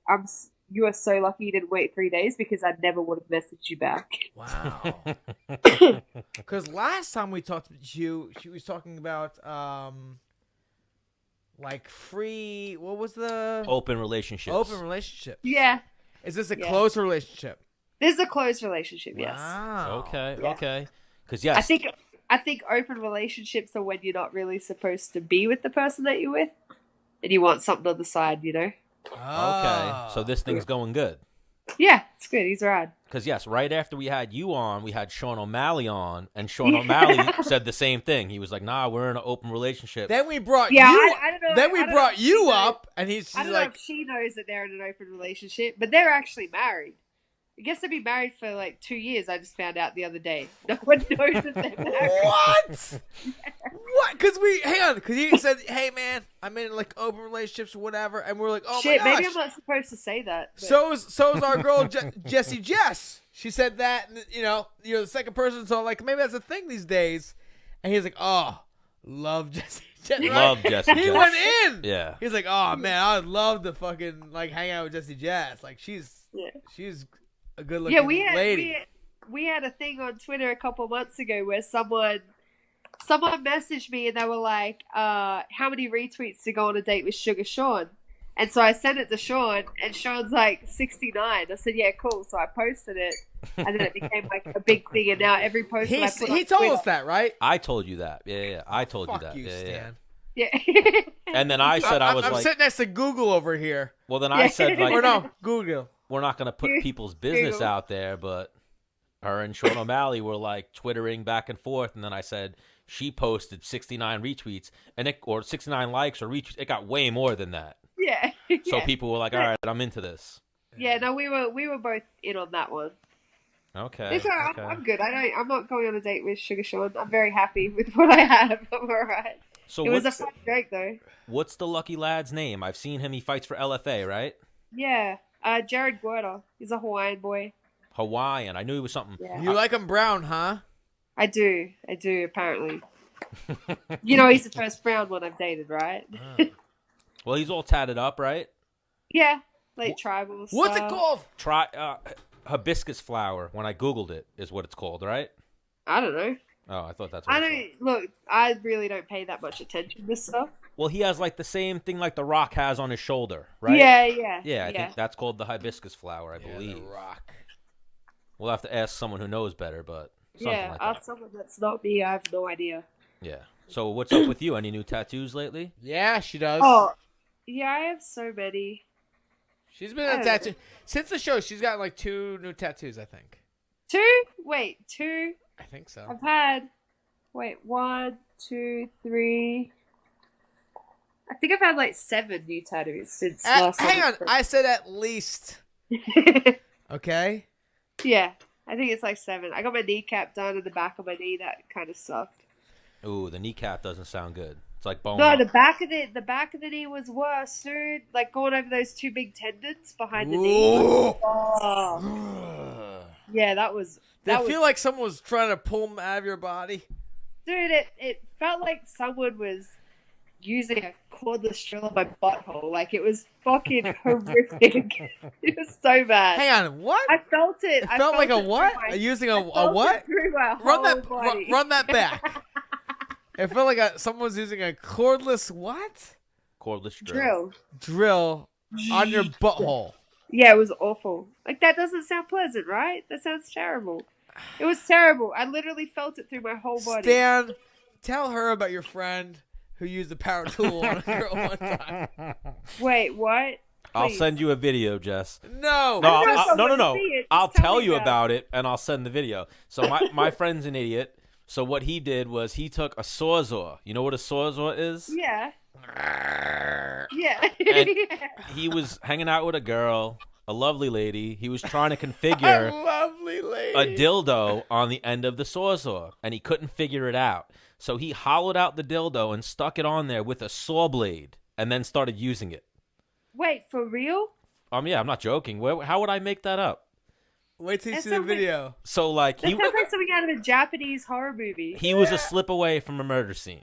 you are so lucky you didn't wait 3 days because I never would have messaged you back. Wow. Because last time we talked to you, she was talking about free. What was the open relationships? Open relationship. Yeah. Is this a close relationship? This is a close relationship. Yes. Wow. Okay. Because yes, I think open relationships are when you're not really supposed to be with the person that you're with, and you want something on the side, you know. Okay, so this thing's going good. Yeah, it's good. He's rad. Because, yes, right after we had you on, we had Sean O'Malley on, and Sean O'Malley said the same thing. He was like, nah, we're in an open relationship. Then we brought Yeah, you I don't know. Then we I don't brought know if you she knows. up, and she's I don't know like, if she knows that they're in an open relationship, but they're actually married. I guess they've been married for like 2 years. I just found out the other day. No one knows that they're married. what? What? Because he said, hey, man, I'm in like open relationships or whatever, and we're like, oh Shit, my gosh. maybe I'm not supposed to say that. But... So is our girl Jessie Jess. She said that, and, you're the second person, so like maybe that's a thing these days. And he's like, oh, love Jessie Jess. Right? Love Jessie He Jess. went in. Yeah. He's like, oh man, I'd love to fucking like hang out with Jessie Jess. Like she's a good looking lady. We had a thing on Twitter a couple months ago where someone messaged me and they were like, how many retweets to go on a date with Sugar Sean? And so I sent it to Sean, and Sean's like 69. I said, yeah, cool. So I posted it, and then it became like a big thing. And now every post that I put on he told Twitter, us that, right? I told you that. Yeah. I told Fuck you that. you, Stan. Yeah. And then I said, I'm like, sitting next to Google over here. well, then I said, like, Or no, Google. we're not going to put people's business out there, but her and Sean O'Malley were like twittering back and forth. And then I said, she posted 69 retweets or 69 likes or retweets. It got way more than that. Yeah. So people were like, all right, I'm into this. Yeah, no, we were both in on that one. Okay. It's all right. I'm good. I'm not going on a date with Sugar Sean. I'm very happy with what I have. I'm all right. So it was a fun date, though. What's the lucky lad's name? I've seen him. He fights for LFA, right? Yeah. Jared Guerta. He's a Hawaiian boy. Hawaiian. I knew he was something. Yeah. You like him brown, huh? I do, apparently. He's the first brown one I've dated, right? Well, he's all tatted up, right? Yeah, like tribal stuff. What's it called? Hibiscus flower. When I Googled it, is what it's called, right? I don't know. Oh, I thought that's what I really don't pay that much attention to stuff. Well, he has like the same thing like The Rock has on his shoulder, right? Yeah. Yeah, I think that's called the hibiscus flower, I believe. The Rock. We'll have to ask someone who knows better, but something like that. Ask someone that's not me. I have no idea. Yeah. So what's up with you? Any new tattoos lately? Yeah, she does. Oh, yeah, I have so many. She's been a tattoo since the show. She's got like 2 new tattoos, I think. 2? Wait, 2? I think so. I've had 1, 2, 3. I think I've had like 7 new tattoos since last hang on, summer. I said at least. Okay. Yeah, I think it's like 7. I got my kneecap done in the back of my knee. That kind of sucked. Ooh, the kneecap doesn't sound good. It's like bone. No, the back of the knee was worse, dude. Like going over those 2 big tendons behind the knee. Oh. Yeah, that was. Did it feel like someone was trying to pull them out of your body? Dude, it felt like someone was using a cordless drill on my butthole. Like it was fucking horrific. It was so bad. Hang on, what? I felt it. It felt like a what? Using a what? Run that back. It felt like someone was using a cordless what? Cordless Drill on your butthole. Yeah, it was awful. Like that doesn't sound pleasant, right? That sounds terrible. It was terrible. I literally felt it through my whole body. Stan, tell her about your friend who used a power tool on a girl one time. Wait, what? I'll Please. send you a video, Jess. No. No. I'll tell you about it, and I'll send the video. So my friend's an idiot. So what he did was he took a sawzall. You know what a sawzall is? Yeah. Yeah. And he was hanging out with a girl, a lovely lady. He was trying to configure a dildo on the end of the sawzall, and he couldn't figure it out. So he hollowed out the dildo and stuck it on there with a saw blade, and then started using it. Wait, for real? Yeah, I'm not joking. How would I make that up? Wait till you see the video. So like that sounds like something out of a Japanese horror movie. He was a slip away from a murder scene.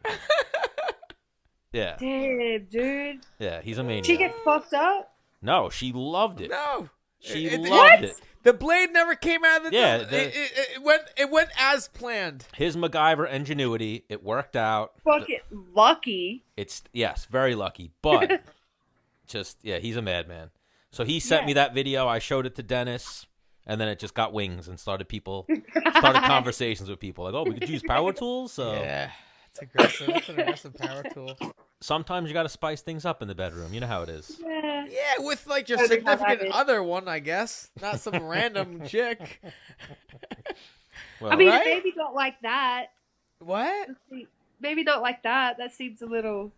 Yeah. Damn, dude. Yeah, he's a maniac. She get fucked up? No, she loved it. No. She loved it. The blade never came out of the it went as planned. His MacGyver ingenuity, it worked out. Fucking lucky. Yes, very lucky. But he's a madman. So he sent me that video. I showed it to Dennis. And then it just got wings and started conversations with people. Like, oh, we could use power tools? So. Yeah, it's aggressive. It's an aggressive power tool. sometimes you got to spice things up in the bedroom. You know how it is. Yeah. Yeah, with like your I don't know how that significant is. other one, I guess. Not some random chick. Well, I mean, Right? maybe not like that. What? Maybe not like that. That seems a little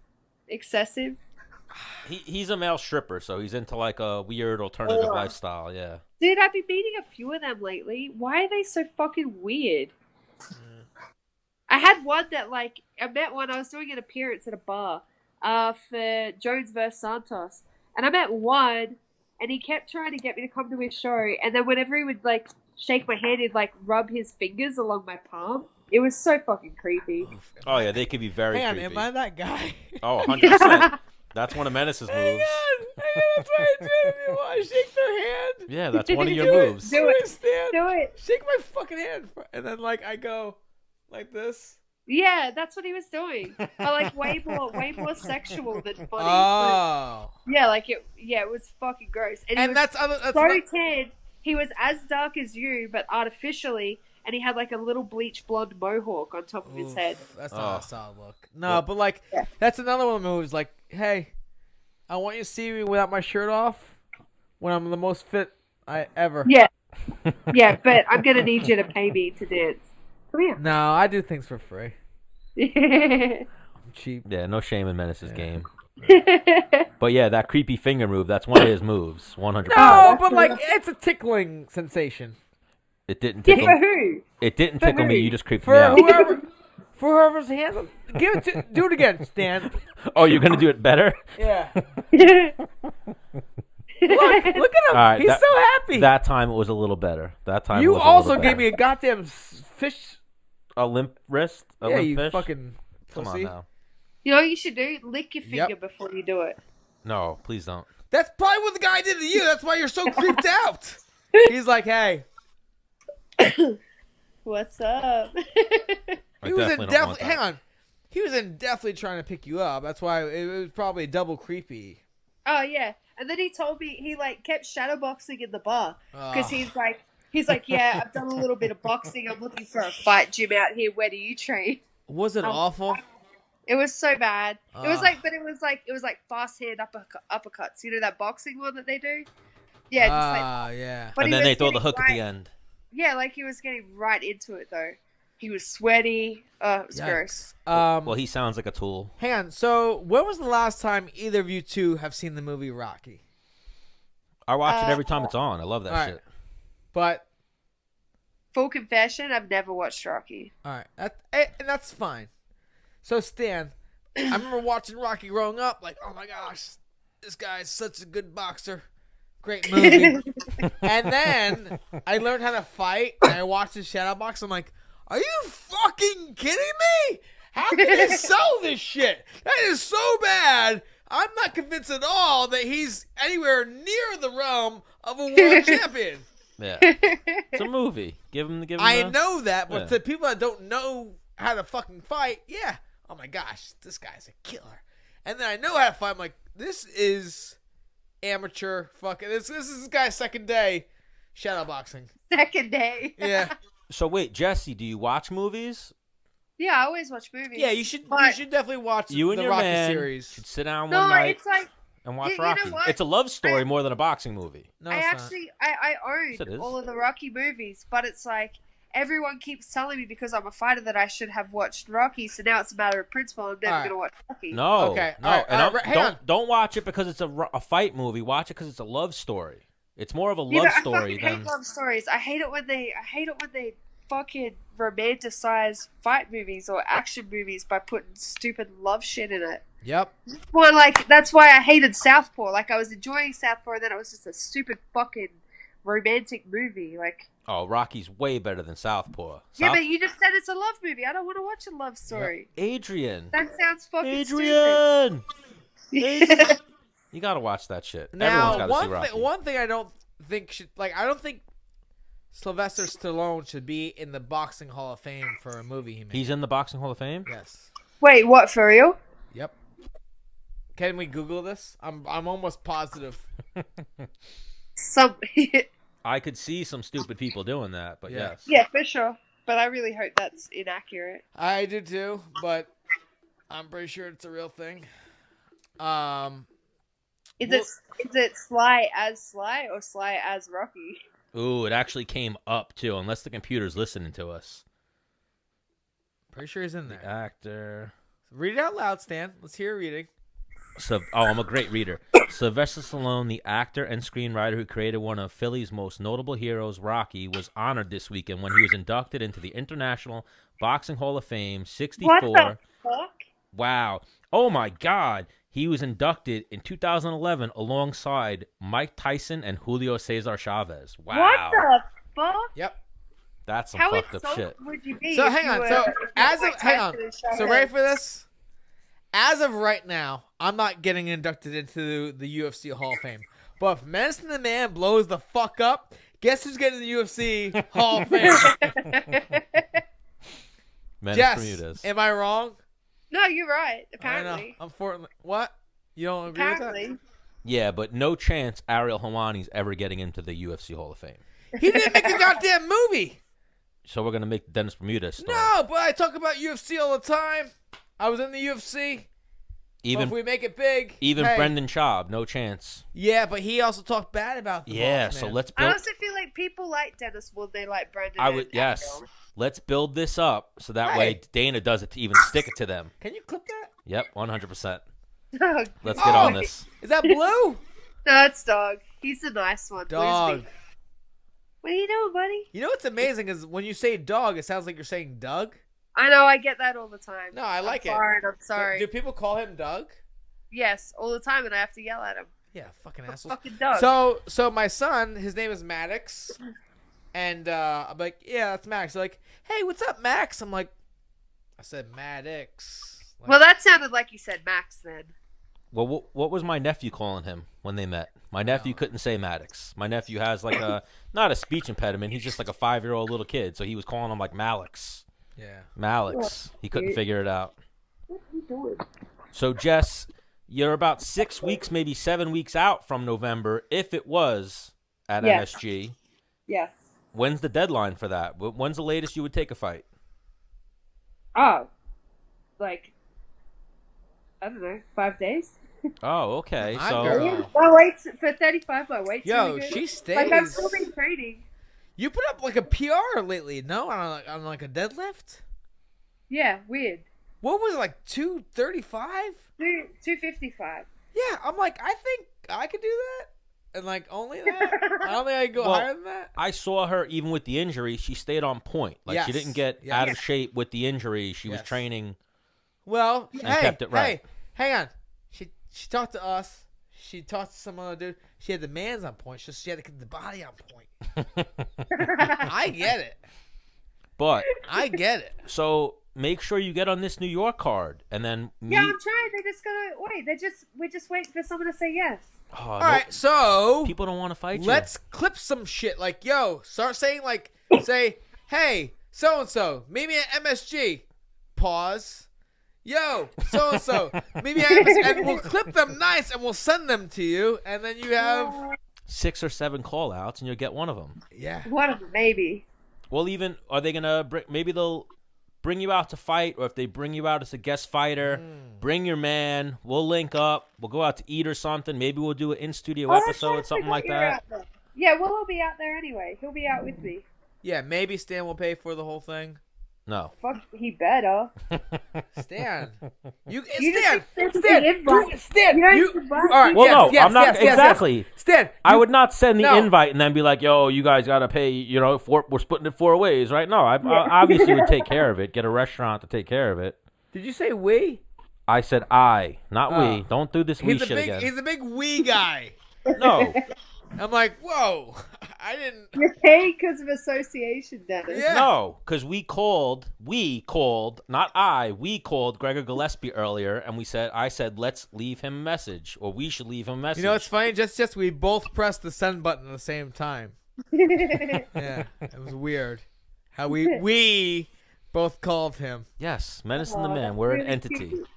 excessive. he's a male stripper, so he's into like a weird alternative lifestyle. Yeah. Dude, I've been meeting a few of them lately. Why are they so fucking weird? I had one that, like, I met one. I was doing an appearance at a bar for Jones vs. Santos. And I met one, and he kept trying to get me to come to his show. And then whenever he would, like, shake my hand, he'd, like, rub his fingers along my palm. It was so fucking creepy. Oh, yeah, they could be very Hang on, creepy. am I that guy? Oh, 100%. That's one of Menace's Hang moves. on, that's what I do. If you want to shake their hand, Yeah, that's one of your do moves. Do it. Stan. Do it. Shake my fucking hand, and then like I go like this. Yeah, that's what he was doing. But, like, way more sexual than funny. Oh, Yeah, like, it was fucking gross. And, he and was that's so not, tan. He was as dark as you, but artificially, and he had like a little bleach blonde mohawk on top of his head. That's not a solid look. No, but like that's another one of the moves. Like, hey, I want you to see me without my shirt off when I'm the most fit I ever. Yeah, yeah, but I'm gonna need you to pay me to dance. Come here. No, I do things for free. Yeah. I'm cheap. Yeah, no shame in Menace's game. But yeah, that creepy finger move, that's one of his moves. 100%. No, but like it's a tickling sensation It didn't Yeah, tickle for who? It didn't For tickle me, who? you just creeped me for out. whoever's hands. Give it to. Do it again, Stan. Oh, you're gonna do it better? Yeah. Look at him. All right, He's so happy. That time it was a little better. That time You was also a little gave me better. a goddamn fish. A limp wrist? A Yeah, limp you fish? fucking Come on pussy. now. You know what you should do? Lick your finger Yep. before you do it. No, please don't. That's probably what the guy did to you. That's why you're so creeped out. He's like, hey. What's up? I He was definitely in don't want definitely. that. Hang on. He was in definitely trying to pick you up. That's why it was probably double creepy. Oh yeah, and then he told me he like kept shadowboxing in the bar because Oh. he's like, yeah, I've done a little bit of boxing. I'm looking for a fight gym out here. Where do you train? Was it awful? It was so bad. It was Ah. like, but it was like fast hand uppercuts. You know that boxing one that they do? Yeah, just like. Yeah. But And he then they was throw the getting hook at right- the end. Yeah, like he was getting right into it though. He was sweaty. Oh, it was gross. Well, he sounds like a tool. Hang on. So, when was the last time either of you two have seen the movie Rocky? I watch it every time it's on. I love that all right. shit. But Full confession, I've never watched Rocky. all right, and that's fine. So, Stan, I remember watching Rocky growing up. Like, oh my gosh, this guy is such a good boxer. Great movie. And then I learned how to fight, and I watched his shadow box. I'm like, are you fucking kidding me? How can they sell this shit? That is so bad. I'm not convinced at all that he's anywhere near the realm of a world champion. Yeah. It's a movie. Give him I the... know that, but Yeah. to people that don't know how to fucking fight, yeah. Oh my gosh, this guy's a killer. And then I know how to fight. I'm like, this is amateur fucking. This is this guy's second day shadowboxing. Second day. Yeah. So wait, Jesse, do you watch movies? Yeah, I always watch movies. Yeah, you should. But- You should definitely watch You and the your Rocky man series. should sit down No, one night it's like and watch you know Rocky. what? It's a love story more than a boxing movie. No, I it's actually I Yes, it own is. all of the Rocky movies, but it's like everyone keeps telling me because I'm a fighter that I should have watched Rocky, so now it's a matter of principle. I'm never All right. going to watch Rocky. No. Okay, No. all right, and all right, hang on. don't watch it because it's a fight movie. Watch it because it's a love story. It's more of a You love know, story I fucking than. hate love stories. I hate it when they fucking romanticize fight movies or action movies by putting stupid love shit in it. Yep. Well, like that's why I hated Southpaw. Like I was enjoying Southpaw, and then it was just a stupid fucking romantic movie. Like Oh, Rocky's way better than Southpaw. yeah, but you just said it's a love movie. I don't want to watch a love story. Adrian. That sounds fucking Adrian. stupid. You gotta watch that shit. Now, Everyone's gotta see Rocky. one thing I don't think should I don't think Sylvester Stallone should be in the Boxing Hall of Fame for a movie he made. He's in the Boxing Hall of Fame? Yes. Wait, what, for real? Yep. Can we Google this? I'm almost positive. Some, I could see some stupid people doing that, but Yeah. yes. yeah, for sure. But I really hope that's inaccurate. I do too, but I'm pretty sure it's a real thing. Is it Sly or Sly as Rocky? Ooh, it actually came up too, unless the computer's listening to us. Pretty sure he's in there. The actor. Read it out loud, Stan. Let's hear reading. I'm a great reader. Sylvester Stallone, the actor and screenwriter who created one of Philly's most notable heroes, Rocky, was honored this weekend when he was inducted into the International Boxing Hall of Fame 64. What the fuck? Wow. Oh my God. He was inducted in 2011 alongside Mike Tyson and Julio Cesar Chavez. Wow. What the fuck? Yep. That's some How fucked up shit. would you be? So if hang you on. were- So if you as were of hang on. Tyson and So Chavez? ready for this? As of right now, I'm not getting inducted into the UFC Hall of Fame. But if Menace and the Man blows the fuck up, guess who's getting the UFC Hall of Fame? Menace Jess, Bermudez. am I wrong? No, you're right. I know. Apparently. Unfortunately, what? You don't agree with Apparently. Yeah, but no chance Ariel Helwani's ever getting into the UFC Hall of Fame. that? He didn't make a goddamn movie. So we're gonna make Dennis Bermudez story. No, but I talk about UFC all the time. I was in the UFC. Even But if we make it big, even hey. Brendan Schaub, no chance. Yeah, but he also talked bad about the Yeah, boss, so man. let's I build. also feel like people like Dennis more than they like Brendan. I would and yes. Ariel. Let's build this up so that Hey. way Dana does it to even stick it to them. Can you clip that? Yep, 100%. Oh, Let's get on Oh. this. Is that blue? no, it's Dog. He's the nice one. Dog. Where's me? What are you doing, buddy? You know what's amazing is when you say dog, it sounds like you're saying Doug. I know, I get that all the time. No, I like it. I'm sorry. Do people call him Doug? Yes, all the time, and I have to yell at him. Yeah, fucking assholes. Fucking Doug. So my son, his name is Maddox, and I'm like, yeah, that's Max. They're like, hey, what's up, Max? I'm like, I said Maddox. Like, well, that sounded like you said Max then. Well, what was my nephew calling him when they met? My nephew couldn't say Maddox. My nephew has like not a speech impediment. He's just like a 5-year-old little kid. So he was calling him like Malix. yeah. Malix. He couldn't figure it out. What are you doing? So Jess, you're about 6 weeks, maybe 7 weeks out from November, if it was at Yes. MSG. Yes. When's the deadline for that? When's the latest you would take a fight? Oh, like, I don't know, 5 days? Oh, okay. My So girl. My weight's for 35. My weight's Yo, really good. she stays. Like, I've still been training. You put up like a PR lately, no? On like a deadlift. Yeah, weird. What was it, like 235? 255. Yeah, I'm like, I think I could do that, and like only that. I don't think I could go Well, higher than that. I saw her, even with the injury, she stayed on point. Like, she Yes. didn't get Yes. out of shape with the injury. She was Yes. training. Well, And hey, kept it right. hey, hang on. She talked to us. She talked to some other dude. She had the man's on point. She had to keep the body on point. I get it. But, I get it. so make sure you get on this New York card. And then meet. Yeah, I'm trying. They're just gonna wait. We're just waiting for someone to say yes. Oh, All right, so people don't want to fight you. let's clip some shit. Like, yo, start saying like, say, hey, so and so, meet me at MSG. Pause. Yo, so and so, meet me at MSG, and we'll clip them nice, and we'll send them to you, and then you have, 6 or 7 call outs and you'll get one of them. yeah. One of them, maybe. Well, even, are they going to bring, maybe they'll bring you out to fight, or if they bring you out as a guest fighter, bring your man. We'll link up. We'll go out to eat or something. Maybe we'll do an in-studio Oh, that's episode, right, something I like forgot you're that. out there. Yeah, we'll all be out there anyway. He'll be out with me. Yeah, maybe Stan will pay for the whole thing. No. Fuck, he better. Stan, You Stan, just Stan, the invite. Stan, You don't you. invite. All right, Well, yes, no, yes, I'm not yes, yes, exactly. yes. Stan, I you- would not send the No. invite and then be like, yo, you guys got to pay, we're splitting it 4 ways, right? No, I obviously would take care of it. Get a restaurant to take care of it. Did you say we? I said I, not Oh. we. Don't do this we shit again. He's a big we guy. No. I'm like, whoa, I didn't. You're paying because of association, Dennis. Yeah. No, because we called, not I, we called Gregor Gillespie earlier, and I said, let's leave him a message, or we should leave him a message. You know, it's funny. Just we both pressed the send button at the same time. Yeah, it was weird. How we both called him. Yes, Menace and the Oh, Man. that's We're an really entity. cute.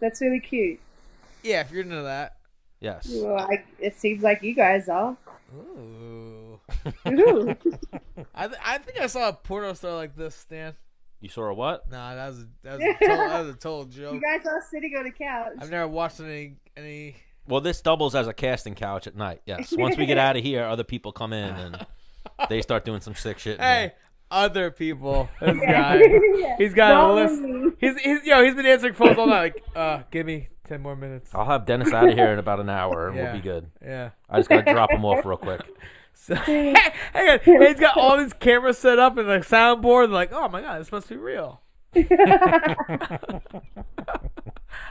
That's really cute. Yeah, if you're into that. Yes. Well, it seems like you guys are. Ooh. Ooh. I think I saw a porno star like this, Stan. You saw a what? Nah, that was a total joke. You guys are sitting on a couch. I've never watched any Any? Well, this doubles as a casting couch at night. Yes. Once we get out of here, other people come in and they start doing some sick shit. Hey, other people. This Yeah. guy. Yeah. He's got a Not list. me. He's been answering phones all night. Like, give me 10 more minutes. I'll have Dennis out of here in about an hour and Yeah. we'll be good. Yeah. I just got to drop him off real quick. So, hang on. He's got all these cameras set up and the soundboard. Like, oh my god, this must be real. I'm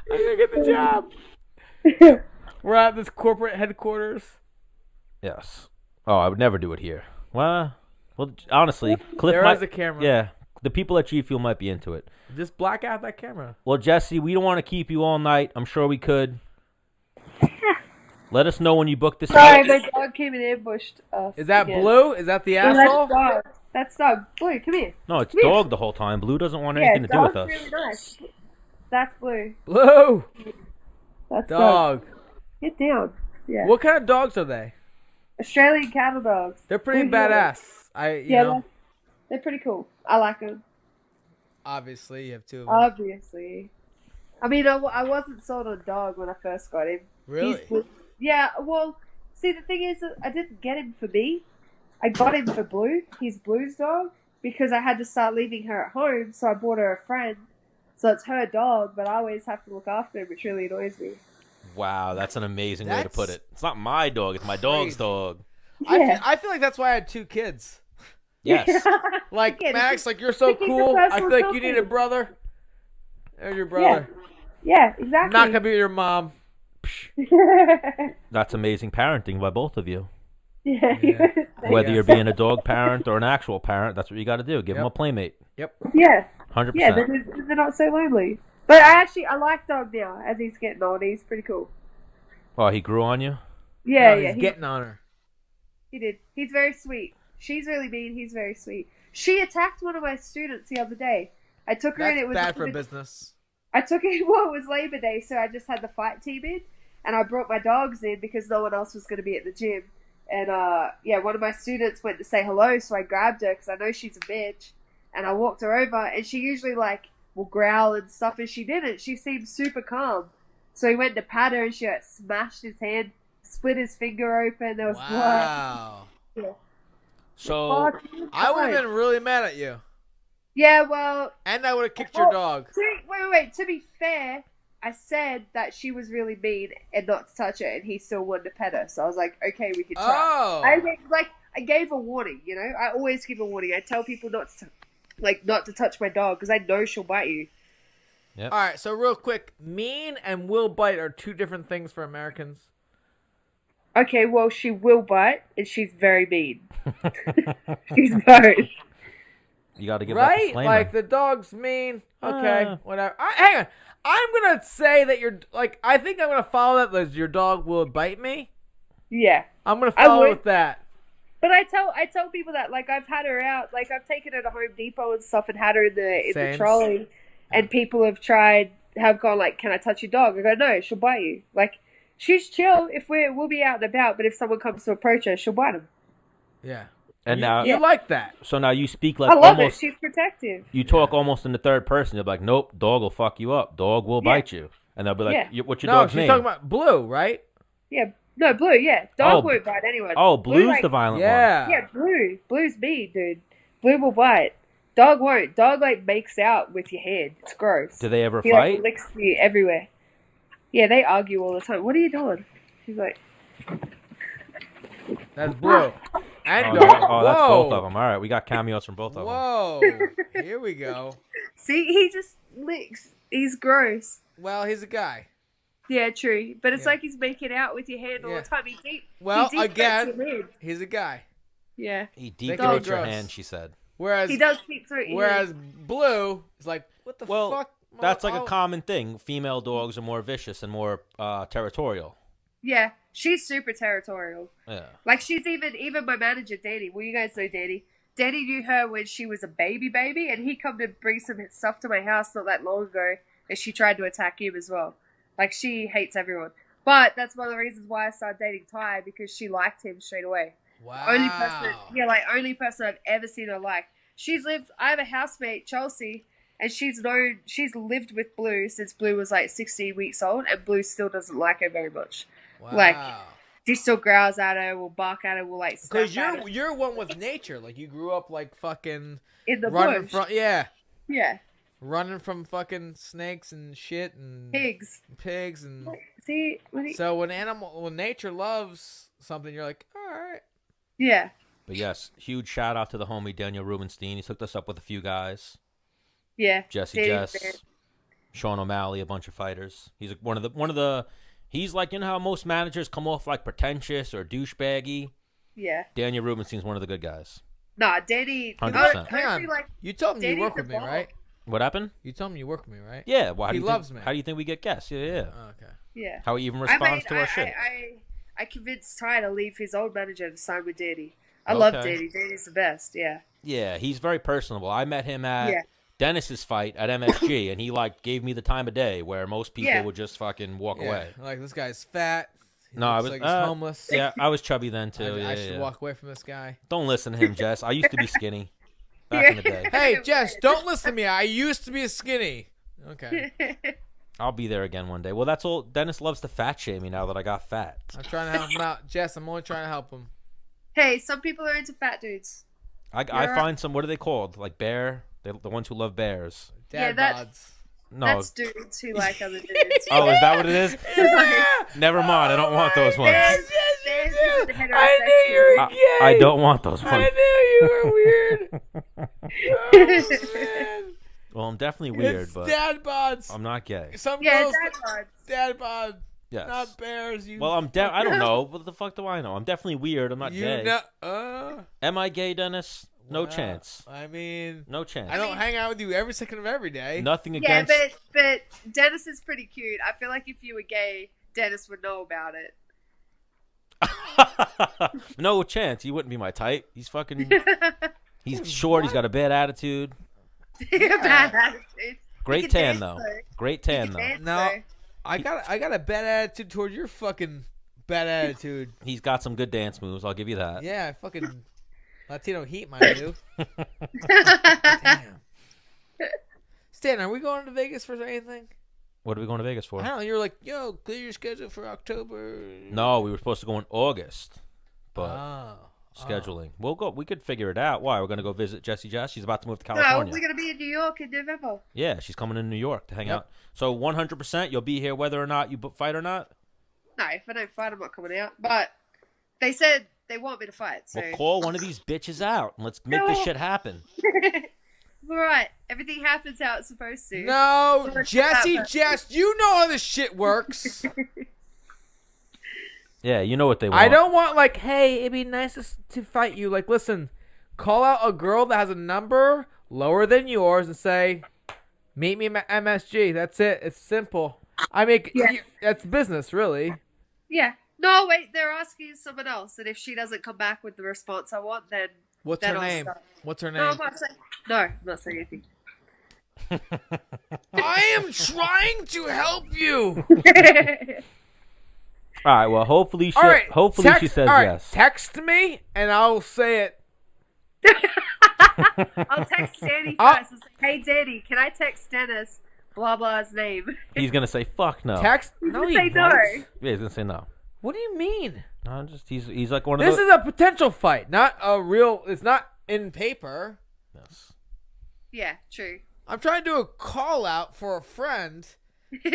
gonna get the job. We're at this corporate headquarters. Yes. Oh, I would never do it here. Well, honestly, Cliff There might, is a camera. Yeah, the people at G Fuel might be into it. Just black out that camera. Well, Jesse, we don't want to keep you all night. I'm sure we could. Let us know when you book this. Sorry, my dog came and ambushed us. Is that again. Blue? Is that the No, asshole? that's dog. That's dog. Blue, come here. No, it's Come here. Dog the whole time. Blue doesn't want Yeah, anything to do with dog's us. really nice. That's Blue. Blue. That's Dog. Get down. Yeah. What kind of dogs are they? Australian cattle dogs. They're pretty Blue badass. Yeah, know, they're pretty cool. I like them. obviously you have two of them. Obviously. I mean, I wasn't sold on dog when I first got him. Really? Yeah, well, see, the thing is, I didn't get him for me. I got him for Blue. He's Blue's dog. Because I had to start leaving her at home, so I bought her a friend. So it's her dog, but I always have to look after him, which really annoys me. Wow, that's an amazing way to That's put it. It's not my dog, it's my dog's crazy. dog. Yeah. I feel like that's why I had two kids. Yes. Like, Yeah, Max, like, you're so this is cool. the I personal feel like you need a company. brother. There's your brother. Yeah, I'm exactly. not going to be your mom. That's amazing parenting by both of you. Yeah. Yeah. Whether guess. you're being a dog parent or an actual parent, that's what you got to do. Give them a playmate. Yep. Yeah. 100%. Yeah, they're not so lonely. But I like dog now as he's getting older. He's pretty cool. Oh, he grew on you? Yeah, No, yeah. he's getting on her. He did. He's very sweet. She's really mean. He's very sweet. She attacked one of my students the other day. I took her That's in. It was bad for business. I took it. Well, it was Labor Day, so I just had the fight team in, and I brought my dogs in because no one else was going to be at the gym. And yeah, one of my students went to say hello, so I grabbed her because I know she's a bitch, and I walked her over, and she usually like will growl and stuff, and she didn't. She seemed super calm. So he went to pat her, and she like, smashed his hand, split his finger open. There was blood. Wow. Yeah. So, I would have been really mad at you. Yeah, well, And I would have kicked your dog. wait. To be fair, I said that she was really mean and not to touch her, and he still wanted to pet her. So I was like, okay, we can try. Oh. I gave a warning. You know, I always give a warning. I tell people not to touch my dog because I know she'll bite you. yep. All right, so real quick. Mean and will bite are two different things for Americans. Okay, well, she will bite, and she's very mean. She's both. You got to give that Right? disclaimer. Like, the dog's mean. Okay, whatever. Hang on. I'm going to say that you're, like, I think I'm going to follow that as your dog will bite me. Yeah. I'm going to I follow would. with that. But I tell people that, like, I've had her out, like, I've taken her to Home Depot and stuff and had her in the Same. trolley, and people have gone like, "Can I touch your dog?" I go, "No, she'll bite you." Like, she's chill if we'll be out and about, but if someone comes to approach her, she'll bite him. Yeah. and you, now, you like that. so now you speak like I love almost, it. She's protective. you talk almost in the third person. You're like, nope, dog will fuck you up. Dog will Yeah. bite you. And they'll be like, Yeah. what's your No, dog's she's name? talking about Blue, right? Yeah. No, Blue. Yeah, dog Oh, won't bite anyone. oh, Blue's like, the violent Yeah. Yeah, Blue's mean, dude. Blue will bite. Dog won't. Dog like makes out with your hand. It's gross. one. Do they ever He fight? like licks you everywhere. Yeah, they argue all the time. What are you doing? She's like, That's Blue. And Oh, dog. that's both Whoa. of them. All right, we got cameos from both of them. Whoa. Here we go. see, he just licks. He's gross. Well, he's a guy. Yeah, true. But it's Yeah. like he's making out with your hand all Yeah. the time. He deep. Well, he deep again, throats your hand. he's a guy. Yeah, He They deep can be throats your gross. hand, she said. Whereas he does deep throat your Whereas hand. Blue is like, what the Well, fuck? That's like a Oh. common thing. Female dogs are more vicious and more territorial. Yeah, she's super territorial. Yeah. Like she's even my manager Danny. Well, you guys know Danny. Danny knew her when she was a baby, and he come to bring some stuff to my house not that long ago, and she tried to attack him as well. Like she hates everyone. But that's one of the reasons why I started dating Ty, because she liked him straight away. Wow. Only person I've ever seen her like. I have a housemate, Chelsea, and she's lived with Blue since Blue was like 16 weeks old, and Blue still doesn't like her very much. Wow. Like, she still growls at her, will bark at her, will like snap Because at her. you're one with nature. Like, you grew up like fucking In the running bush. from Yeah. running from fucking snakes and shit and Pigs. and See? so when nature loves something, you're like, all right. Yeah. But yes, huge shout out to the homie Daniel Rubenstein. He's hooked us up with a few guys. Yeah. Jesse Jess, Sean O'Malley, a bunch of fighters. He's one of the. He's like, you know how most managers come off like pretentious or douchebaggy. Yeah. Daniel Rubenstein's one of the good guys. Nah, Danny. 100%. Hang on. Like, You told him you Danny's work with the me, ball. right? What happened? You told him you work with me, right? Yeah. Well, He loves me. How do you think we get guests? Yeah. Oh, okay. Yeah. How he even responds to our shit. I convinced Ty to leave his old manager to sign with Danny. I love Okay. Danny. Danny's the best. Yeah. Yeah, he's very personable. I met him at Dennis's fight at MSG, and he like gave me the time of day where most people would just fucking walk away. Like, this guy's fat. He No, I looks was like he's homeless. Yeah, I was chubby then too. I should walk away from this guy. Don't listen to him, Jess. I used to be skinny back in the day. Hey, Jess, don't listen to me. I used to be skinny. Okay. I'll be there again one day. Well, that's all. Dennis loves to fat shame me now that I got fat. I'm trying to help him out. Jess, I'm only trying to help him. Hey, some people are into fat dudes. I find some. What are they called? Like bear? The ones who love bears. Dad that- bods. No. That's dudes who like other dudes. Oh, is that what it is? Never mind. I don't want those ones. I knew you were gay. I don't want those ones. I knew you were weird. Oh, man. Well, I'm definitely weird, It's but dad bods. I'm not gay. Some Yeah, girls, dad bods. dad bod, Yes. not bears. You. Well, I don't know. What the fuck do I know? I'm definitely weird. I'm not you gay. know. Am I gay, Dennis? No Well, chance. I mean, No chance. I don't hang out with you every second of every day. Nothing Yeah, against. but Dennis is pretty cute. I feel like if you were gay, Dennis would know about it. No chance. He wouldn't be my type. He's fucking. He's short. He's got a bad attitude. Bad attitude. Great can tan dance, though. though. Great tan He though. can dance, No. though. I got a bad attitude toward your fucking bad attitude. He's got some good dance moves. I'll give you that. Yeah, fucking Latino heat, mind you. Damn. Stan, are we going to Vegas for anything? What are we going to Vegas for? I don't know. You were like, yo, clear your schedule for October. No, we were supposed to go in August, but Oh. scheduling. We'll go. We could figure it out. Why? We're gonna go visit Jessie Jess. She's about to move to No, California. we're gonna be in New York in November. Yeah, she's coming to New York to hang Yep. out. So 100%, you'll be here whether or not you fight or not. No, if I don't fight, I'm not coming out. But they said they want me to fight, so Well, call one of these bitches out and let's make this shit happen. all right. Everything happens how it's supposed to. No, Let's Jesse, have it. Jess, you know how this shit works. Yeah, you know what they want. I don't want like, hey, it'd be nice to fight you. Like, listen, call out a girl that has a number lower than yours and say, meet me at MSG. That's it. It's simple. I make that's business, really. Yeah. No, wait. They're asking someone else, and if she doesn't come back with the response I want, then What's then her I'll name? start. What's her No, name? I'm not saying. No, I'm not saying anything. I am trying to help you. All right. Well, hopefully she. All right. Hopefully she says all right, yes. Text me and I'll say it. I'll text Danny Oh. first and say, "Hey, Danny, can I text Dennis? Blah blah's name." He's gonna say fuck no. Text? No, he say no. won't. Yeah, he's gonna say no. What do you mean? No, just he's like one of This those. is a potential fight, not a real. It's not in paper. Yes. Yeah, true. I'm trying to do a call out for a friend,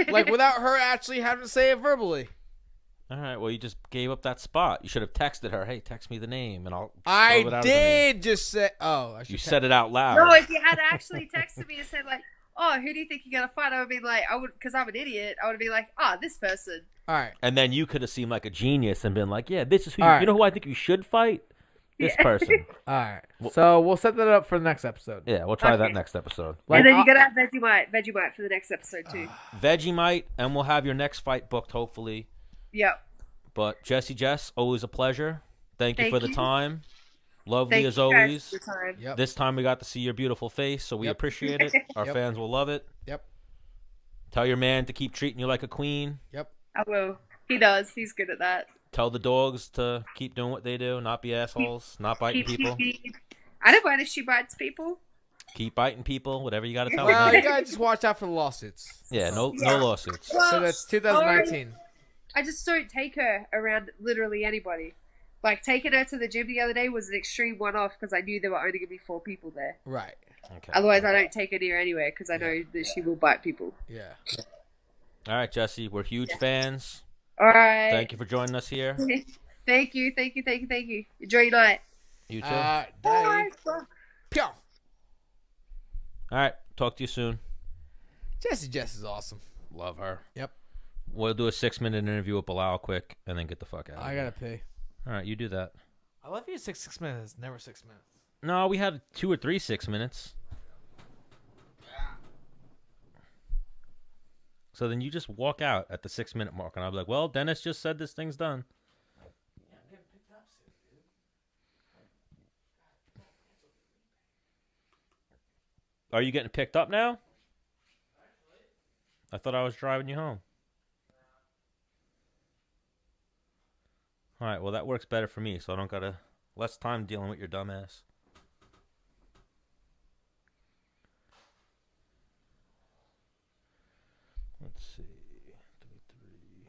like without her actually having to say it verbally. All right. Well, you just gave up that spot. You should have texted her. Hey, text me the name, and I'll. I spell it out as the name. did just say. Oh, I should You text- said it out loud. No, if you had actually texted me and said like, "Oh, who do you think you're gonna fight?" I would be like, because I'm an idiot. I would be like, this person. All right. And then you could have seemed like a genius and been like, "Yeah, this is who. All right. You know who I think you should fight? This Yeah. person." All right. So we'll set that up for the next episode. Yeah, we'll try that Okay. next episode. Like, and then you gotta have Vegemite for the next episode too. Vegemite, and we'll have your next fight booked hopefully. Yep. But Jessie Jess, always a pleasure. Thank you Thank for the you. time. Lovely Thank as you guys always. for your time. Yep. This time we got to see your beautiful face, so we Yep. appreciate it. Our Yep. fans will love it. Yep. Tell your man to keep treating you like a queen. Yep. I will. He does. He's good at that. Tell the dogs to keep doing what they do, not be assholes, not biting people. I don't mind if she bites people. Keep biting people, whatever you got to tell Well, them. you gotta just watch out for the lawsuits. Yeah, no lawsuits. Well, So that's 2019. I just don't take her around literally anybody. Like, taking her to the gym the other day was an extreme one-off because I knew there were only going to be 4 people there. Right. Okay. Otherwise, I don't take her near anywhere because I know that she will bite people. Yeah. All right, Jesse, we're huge fans. All right. Thank you for joining us here. Thank you. Enjoy your night. You too. Bye. Pew. All right, talk to you soon. Jess is awesome. Love her. Yep. We'll do a 6-minute interview with Belal quick, and then get the fuck out. I gotta pee. All right, you do that. I love you 6 minutes. Never 6 minutes. No, we had 2 or 3 6 minutes. So then you just walk out at the 6-minute mark, and I'll be like, well, Dennis just said this thing's done. Are you getting picked up now? I thought I was driving you home. All right, well, that works better for me, so I don't got to less time dealing with your dumb ass. Let's see. 33.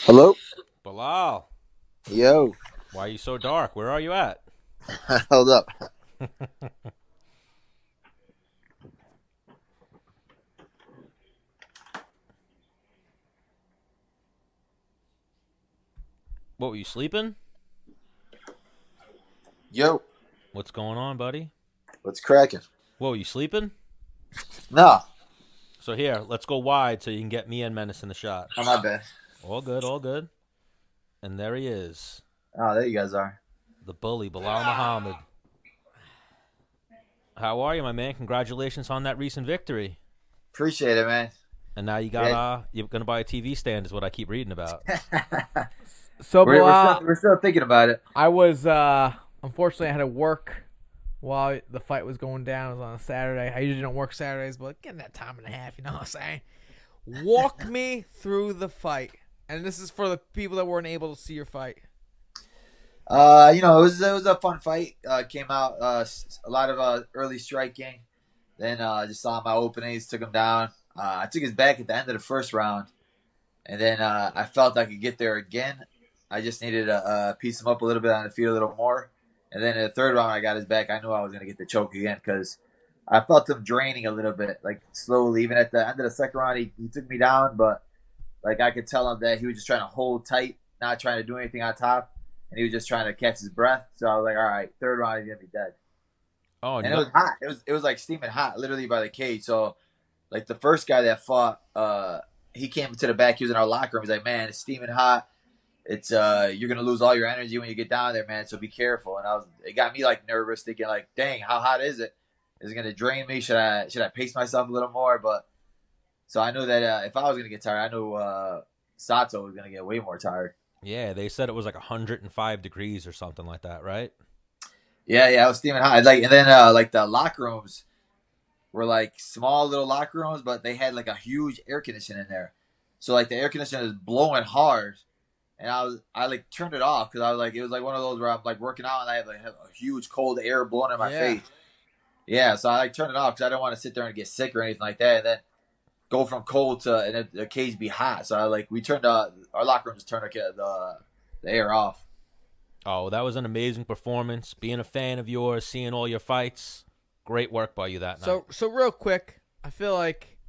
Hello? Belal, Yo. why are you so dark? Where are you at? Hold up. What, were you sleeping? Yo. What's going on, buddy? What's cracking? Whoa, you sleeping? No. So here, let's go wide so you can get me and Menace in the shot. Oh, my bad. All good, all good. And there he is. Oh, there you guys are. The bully, Belal Muhammad. How are you, my man? Congratulations on that recent victory. Appreciate it, man. And now you got you're gonna buy a TV stand, is what I keep reading about. So we're still thinking about it. I was unfortunately I had to work while the fight was going down. It was on a Saturday. I usually don't work Saturdays, but getting that time and a half, you know what I'm saying? Walk me through the fight. And this is for the people that weren't able to see your fight. It was a fun fight. Came out a lot of early striking. Then just saw my openings, took him down. I took his back at the end of the first round, and then I felt I could get there again. I just needed to piece him up a little bit on the feet a little more. And then in the third round, I got his back. I knew I was going to get the choke again because I felt him draining a little bit, like slowly. Even at the end of the second round, he took me down, but like I could tell him that he was just trying to hold tight, not trying to do anything on top, and he was just trying to catch his breath. So I was like, all right, third round, he's going to be dead. Oh, and it was hot. It was like steaming hot, literally by the cage. So like the first guy that fought, he came to the back. He was in our locker room. He's like, man, it's steaming hot. It's you're gonna lose all your energy when you get down there, man. So be careful. And it got me like nervous, thinking like, dang, how hot is it? Is it gonna drain me? Should I pace myself a little more? But so I knew that if I was gonna get tired, I knew Sato was gonna get way more tired. Yeah, they said it was like 105 degrees or something like that, right? Yeah, it was steaming hot. Like, and then like the locker rooms were like small little locker rooms, but they had like a huge air conditioner in there. So like the air conditioner is blowing hard, and I like turned it off because I was like, it was like one of those where I'm like working out and I have a huge cold air blowing in my face. Yeah, so I like turned it off because I don't want to sit there and get sick or anything like that, and then go from cold to and the cage be hot. So we turned our locker room just turned the air off. Oh, that was an amazing performance. Being a fan of yours, seeing all your fights, great work by you that night. So real quick, I feel like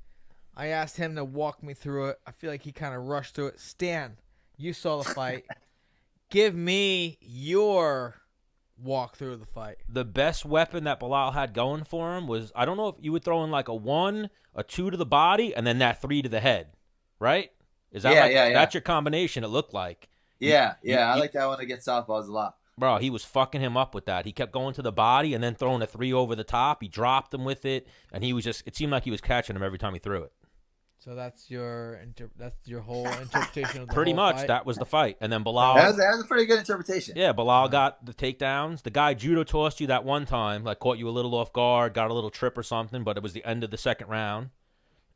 I asked him to walk me through it. I feel like he kind of rushed through it. Stan, you saw the fight. Give me your walk through the fight. The best weapon that Belal had going for him was, I don't know if you were throwing like a 1, a 2 to the body, and then that 3 to the head, right? Is that yeah. That's your combination, it looked like. Yeah, I like that one against Southpaws a lot. Bro, he was fucking him up with that. He kept going to the body and then throwing a 3 over the top. He dropped him with it, and he was just, it seemed like he was catching him every time he threw it. So that's your whole interpretation of the Pretty whole much, fight? that was the fight. And then Belal. That was a pretty good interpretation. Yeah, Belal got the takedowns. The guy judo tossed you that one time, like caught you a little off guard, got a little trip or something, but it was the end of the second round.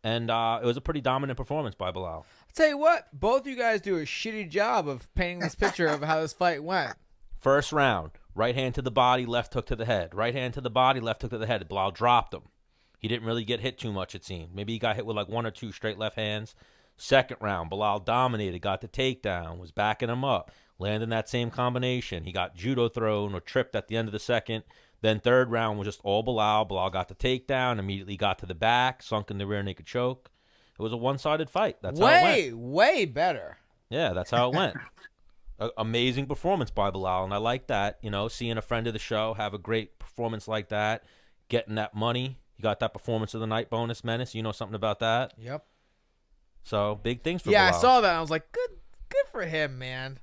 And it was a pretty dominant performance by Belal. I'll tell you what, both you guys do a shitty job of painting this picture of how this fight went. First round, right hand to the body, left hook to the head. Right hand to the body, left hook to the head. Belal dropped him. He didn't really get hit too much, it seemed. Maybe he got hit with like 1 or 2 straight left hands. Second round, Belal dominated, got the takedown, was backing him up, landing that same combination. He got judo thrown or tripped at the end of the second. Then third round was just all Belal. Belal got the takedown, immediately got to the back, sunk in the rear naked choke. It was a one-sided fight. That's how it went. Way better. Yeah, that's how it went. Amazing performance by Belal, and I like that. You know, seeing a friend of the show have a great performance like that, getting that money. You got that performance of the night bonus, Menace. You know something about that? Yep. So big things for Yeah, Belal. I saw that. I was like, good for him, man.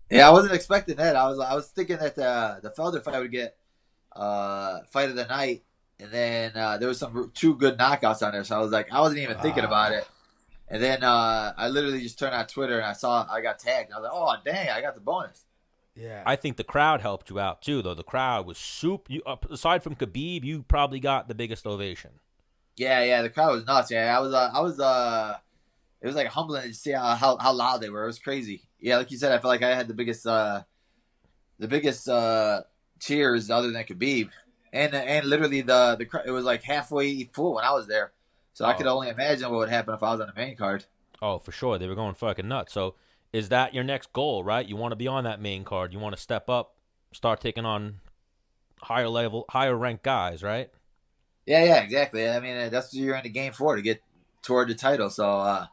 Yeah, I wasn't expecting that. I was thinking that the Felder fight would get fight of the night, and then there was 2 good knockouts on there. So I wasn't even thinking about it. And then I literally just turned on Twitter and I got tagged. I was like, oh dang, I got the bonus. Yeah. I think the crowd helped you out too, though. The crowd was aside from Khabib, you probably got the biggest ovation. Yeah, the crowd was nuts. Yeah, I was. It was like humbling to see how loud they were. It was crazy. Yeah, like you said, I feel like I had the biggest cheers other than Khabib, and literally the it was like halfway full when I was there. So I could only imagine what would happen if I was on the main card. Oh, for sure. They were going fucking nuts. So is that your next goal, right? You want to be on that main card. You want to step up, start taking on higher ranked guys, right? Yeah, exactly. I mean, that's what you're in the game for, to get toward the title. So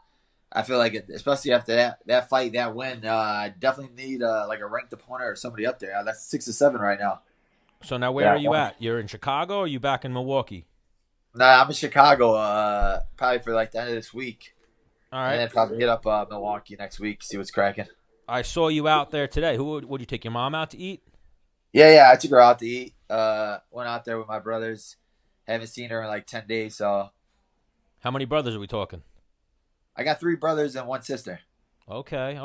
I feel like, especially after that fight, that win, I definitely need like a ranked opponent or somebody up there. That's 6 or 7 right now. So now where are you at? You're in Chicago or are you back in Milwaukee? Nah, I'm in Chicago probably for like the end of this week. All right. And then probably hit up Milwaukee next week, see what's cracking. I saw you out there today. Would you take your mom out to eat? Yeah, I took her out to eat. Went out there with my brothers. Haven't seen her in like 10 days, so. How many brothers are we talking? I got 3 brothers and 1 sister. Okay.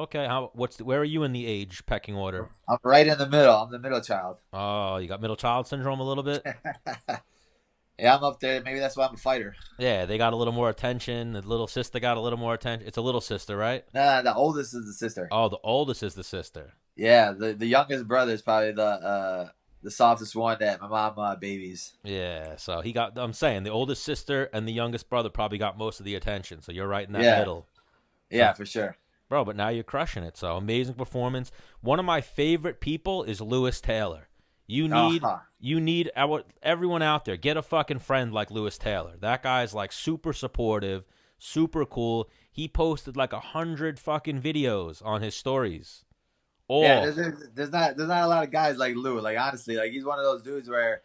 Where are you in the age pecking order? I'm right in the middle. I'm the middle child. Oh, you got middle child syndrome a little bit? Yeah, I'm up there. Maybe that's why I'm a fighter. Yeah, they got a little more attention. The little sister got a little more attention. It's a little sister, right? Nah, the oldest is the sister. Oh, the oldest is the sister. Yeah, the youngest brother is probably the softest one that my mom babies. Yeah, so I'm saying the oldest sister and the youngest brother probably got most of the attention. So you're right in that middle. Yeah, for sure. Bro, but now you're crushing it. So amazing performance. One of my favorite people is Lewis Taylor. You need everyone out there, get a fucking friend like Lewis Taylor. That guy's like super supportive, super cool. He posted like 100 fucking videos on his stories. Yeah, there's not a lot of guys like Lou. Like honestly, like he's one of those dudes where,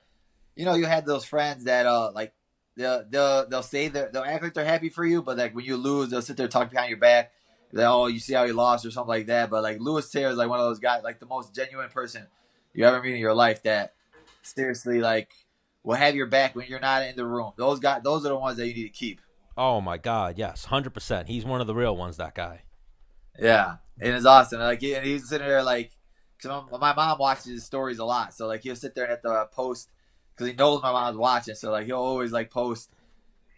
you had those friends that like they'll say they'll act like they're happy for you, but like when you lose, they'll sit there talk behind your back. Like, oh, you see how he lost or something like that. But like Lewis Taylor is like one of those guys, like the most genuine person you ever meet in your life that seriously like will have your back when you're not in the room. Those are the ones that you need to keep. Oh my God, yes, 100%. He's one of the real ones. That guy. Yeah, and it's awesome. Like he's sitting there like, cause my mom watches his stories a lot, so like he'll sit there at the post because he knows my mom's watching. So like he'll always like post,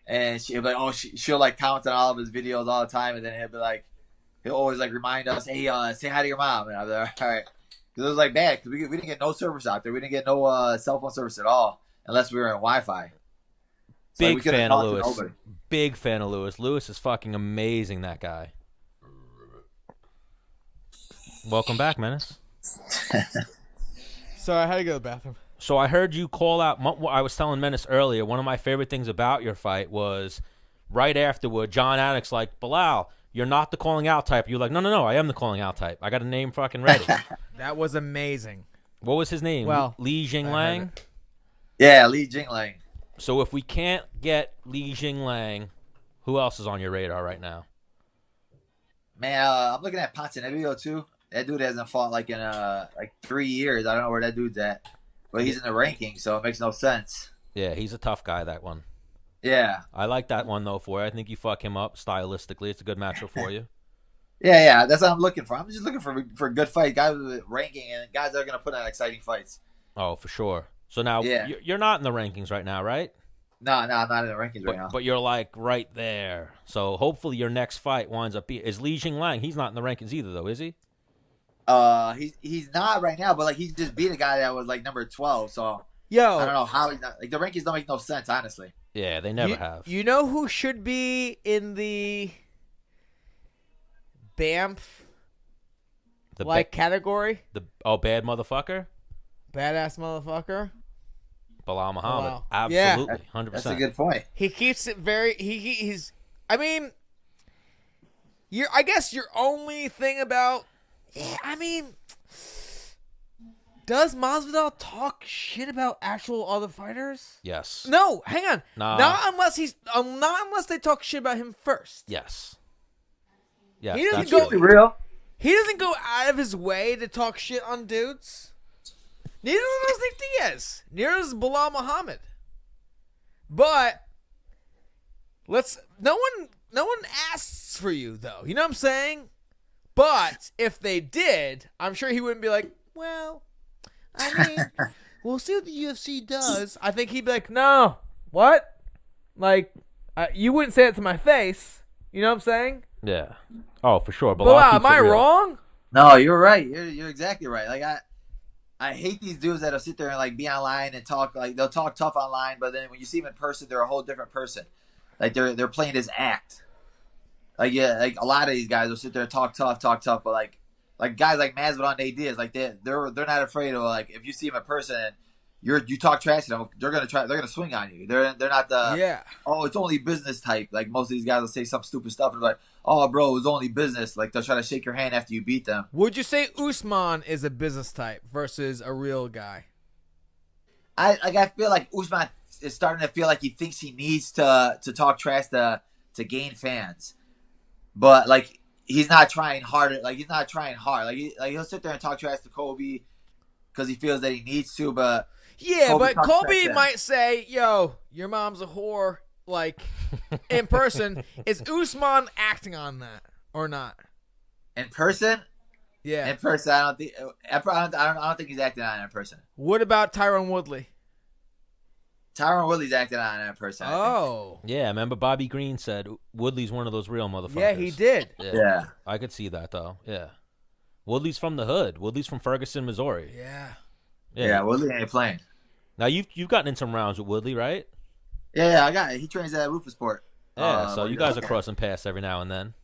and she'll be like, she'll like comment on all of his videos all the time, and then he'll always like remind us, hey, say hi to your mom, and I'm like, all right. Because it was like bad because we didn't get no service out there. We didn't get no cell phone service at all unless we were in Wi-Fi. So Big fan of Lewis. Big fan of Lewis. Lewis is fucking amazing, that guy. Welcome back, Menace. Sorry, I had to go to the bathroom. So I heard you call out. I was telling Menace earlier, one of my favorite things about your fight was right afterward, John Anik's like, Belal, you're not the calling out type. You're like, no, I am the calling out type. I got a name fucking ready. That was amazing. What was his name? Well, Li Jinglang? Yeah, Li Jinglang. So if we can't get Li Jinglang, who else is on your radar right now? Man, I'm looking at Ponzinibbio too. That dude hasn't fought like in like 3 years. I don't know where that dude's at, but he's in the ranking, so it makes no sense. Yeah, he's a tough guy. That one. Yeah. I like that one though. For you. I think you fuck him up stylistically. It's a good matchup for you. Yeah. That's what I'm looking for. I'm just looking for a good fight, guys with ranking, and guys that are gonna put on exciting fights. Oh, for sure. So now you're not in the rankings right now, right? No, I'm not in the rankings right now. But you're like right there. So hopefully your next fight winds up is Li Jingliang. He's not in the rankings either, though, is he? He's not right now, but like he just beat a guy that was like number 12. So I don't know how he's not. Like the rankings don't make no sense, honestly. Yeah, they never have. You know who should be in the BAMF category? Bad motherfucker, badass motherfucker. Belal Muhammad. Wow. Absolutely, 100%. That's a good point. He keeps it very. He's. I mean, I guess your only thing about. Yeah, I mean, does Masvidal talk shit about actual other fighters? Yes. No, hang on. Nah. Not unless they talk shit about him first. Yes. Yeah. He doesn't Keep it real. He doesn't go out of his way to talk shit on dudes. Neither does Nick Diaz. Neither does Belal Muhammad. But no one asks for you though. You know what I'm saying? But if they did, I'm sure he wouldn't be like, well, I mean, we'll see what the UFC does. I think he'd be like, no, what? Like, you wouldn't say it to my face. You know what I'm saying? Yeah. Oh, for sure. Belal, am I wrong? No, you're right. You're exactly right. Like I hate these dudes that'll sit there and like be online and talk like they'll talk tough online, but then when you see them in person, they're a whole different person. Like they're playing this act. Like like a lot of these guys will sit there and talk tough, but like guys like Masvidal and Nate Diaz, like they're not afraid of like if you see them in person and you talk trash to them, they're gonna swing on you. They're not the it's only business type. Like most of these guys will say some stupid stuff and like, oh bro, it was only business. Like they'll try to shake your hand after you beat them. Would you say Usman is a business type versus a real guy? I feel like Usman is starting to feel like he thinks he needs to talk trash to gain fans. But like he's not trying harder. Like he's not trying hard. Like he'll sit there and talk trash to Kobe because he feels that he needs to. But Colby might say, "Yo, your mom's a whore." Like in person, is Usman acting on that or not? In person, yeah. In person, I don't think he's acting on it in person. What about Tyron Woodley? Tyron Woodley's acting on it in person. Oh, yeah. Remember, Bobby Green said Woodley's one of those real motherfuckers. Yeah, he did. Yeah. I could see that though. Yeah, Woodley's from the hood. Woodley's from Ferguson, Missouri. Yeah. Woodley ain't playing. Now you've gotten in some rounds with Woodley, right? Yeah, I got it. He trains at Rufus-Port. Yeah, so you guys are crossing paths every now and then.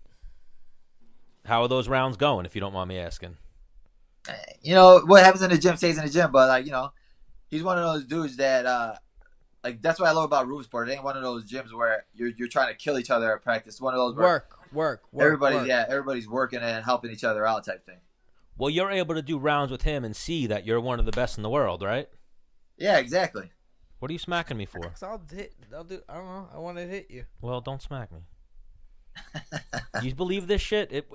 How are those rounds going, if you don't mind me asking? You know, what happens in the gym stays in the gym, but like, you know, he's one of those dudes that like that's what I love about Rufus-Port. It ain't one of those gyms where you're trying to kill each other at practice. It's one of those work. Everybody's working and helping each other out type thing. Well, you're able to do rounds with him and see that you're one of the best in the world, right? Yeah, exactly. What are you smacking me for? I don't know. I want to hit you. Well, don't smack me. You believe this shit?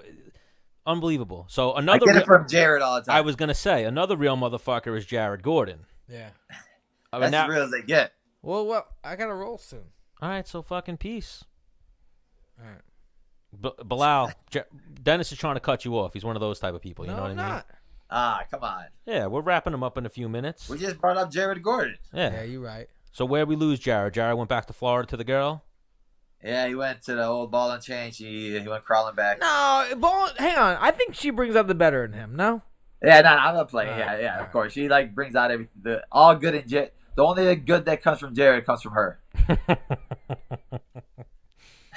Unbelievable. So another. I get it from Jared all the time. I was gonna say another real motherfucker is Jared Gordon. Yeah. That's as real as they get. Well, I gotta roll soon. All right, so fucking peace. All right. Belal, Dennis is trying to cut you off. He's one of those type of people. You know what I mean? Not. Come on. Yeah, we're wrapping him up in a few minutes. We just brought up Jared Gordon. Yeah, you're right. So where we lose Jared? Jared went back to Florida to the girl? Yeah, he went to the old ball and change. He went crawling back. No, hang on. I think she brings out the better in him, no? Yeah, I'm not playing. Yeah, of course. She like brings out everything. All good in Jared. The only good that comes from Jared comes from her.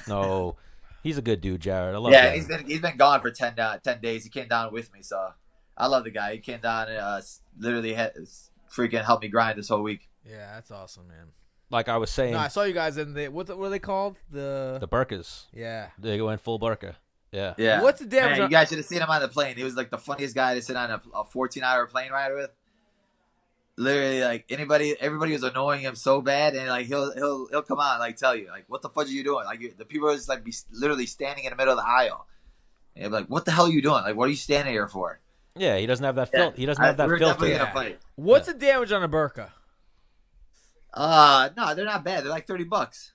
No, he's a good dude, Jared. I love him. Yeah, he's been gone for 10 days. He came down with me, so I love the guy. He came down and literally freaking helped me grind this whole week. Yeah, that's awesome, man. Like I was saying, no, I saw you guys in the what are they called? The Burkas. Yeah, they went full burka. Yeah. Yeah. What's the damage? Man, you guys should have seen him on the plane. He was like the funniest guy to sit on a 14-hour plane ride with. Literally, like everybody was annoying him so bad, and like he'll come out and like tell you like, what the fudge are you doing? Like the people are just like be literally standing in the middle of the aisle, and he'll be like, what the hell are you doing? Like, what are you standing here for? Yeah, he doesn't have that filter. He doesn't have that we're filter. definitely gonna fight. What's the damage on a burqa? No, they're not bad. They're like $30.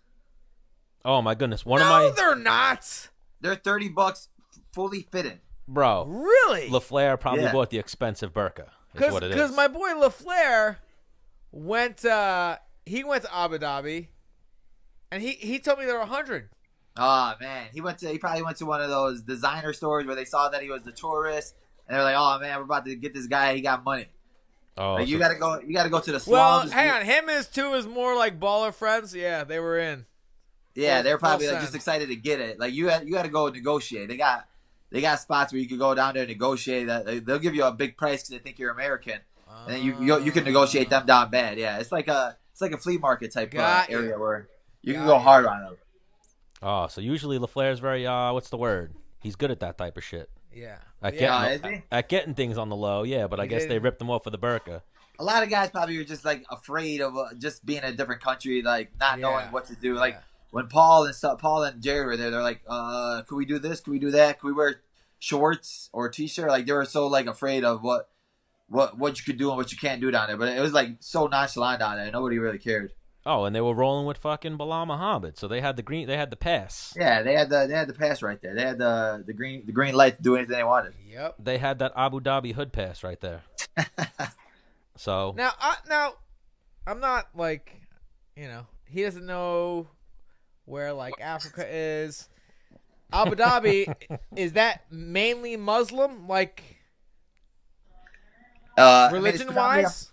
Oh my goodness, they're not. They're $30 fully fitted. Bro, Really? LaFleur probably bought the expensive burqa. Because my boy LaFleur went. He went to Abu Dhabi, and he told me there were 100. Oh man, he probably went to one of those designer stores where they saw that he was the tourist, and they're like, "Oh man, we're about to get this guy. He got money." Oh, like, you gotta go to the slums. Well, hang on. Him and his two is more like baller friends. Yeah, they were in. Yeah, they're probably full like just send. excited to get it. Like you got to go negotiate. They got spots where you can go down there and negotiate. That they'll give you a big price because they think you're American, and then you can negotiate them down bad. Yeah, it's like a flea market type area where you can go hard on them. Oh, so usually LaFleur's very what's the word? He's good at that type of shit. Yeah. At getting things on the low, yeah, but I guess they ripped him off for the burqa. A lot of guys probably are just like afraid of just being in a different country, like not knowing what to do. Like when Paul and Jerry were there, they're like, "Could we do this? Could we do that? Could we wear shorts or a t-shirt?" Like they were so like afraid of what you could do and what you can't do down there. But it was like so nonchalant down there, nobody really cared. Oh, and they were rolling with fucking Belal Muhammad, so they had the pass. Yeah, they had the pass right there. They had the green light to do anything they wanted. Yep. They had that Abu Dhabi hood pass right there. So now I'm not like, he doesn't know where like Africa is. Abu Dhabi, is that mainly Muslim, like religion wise?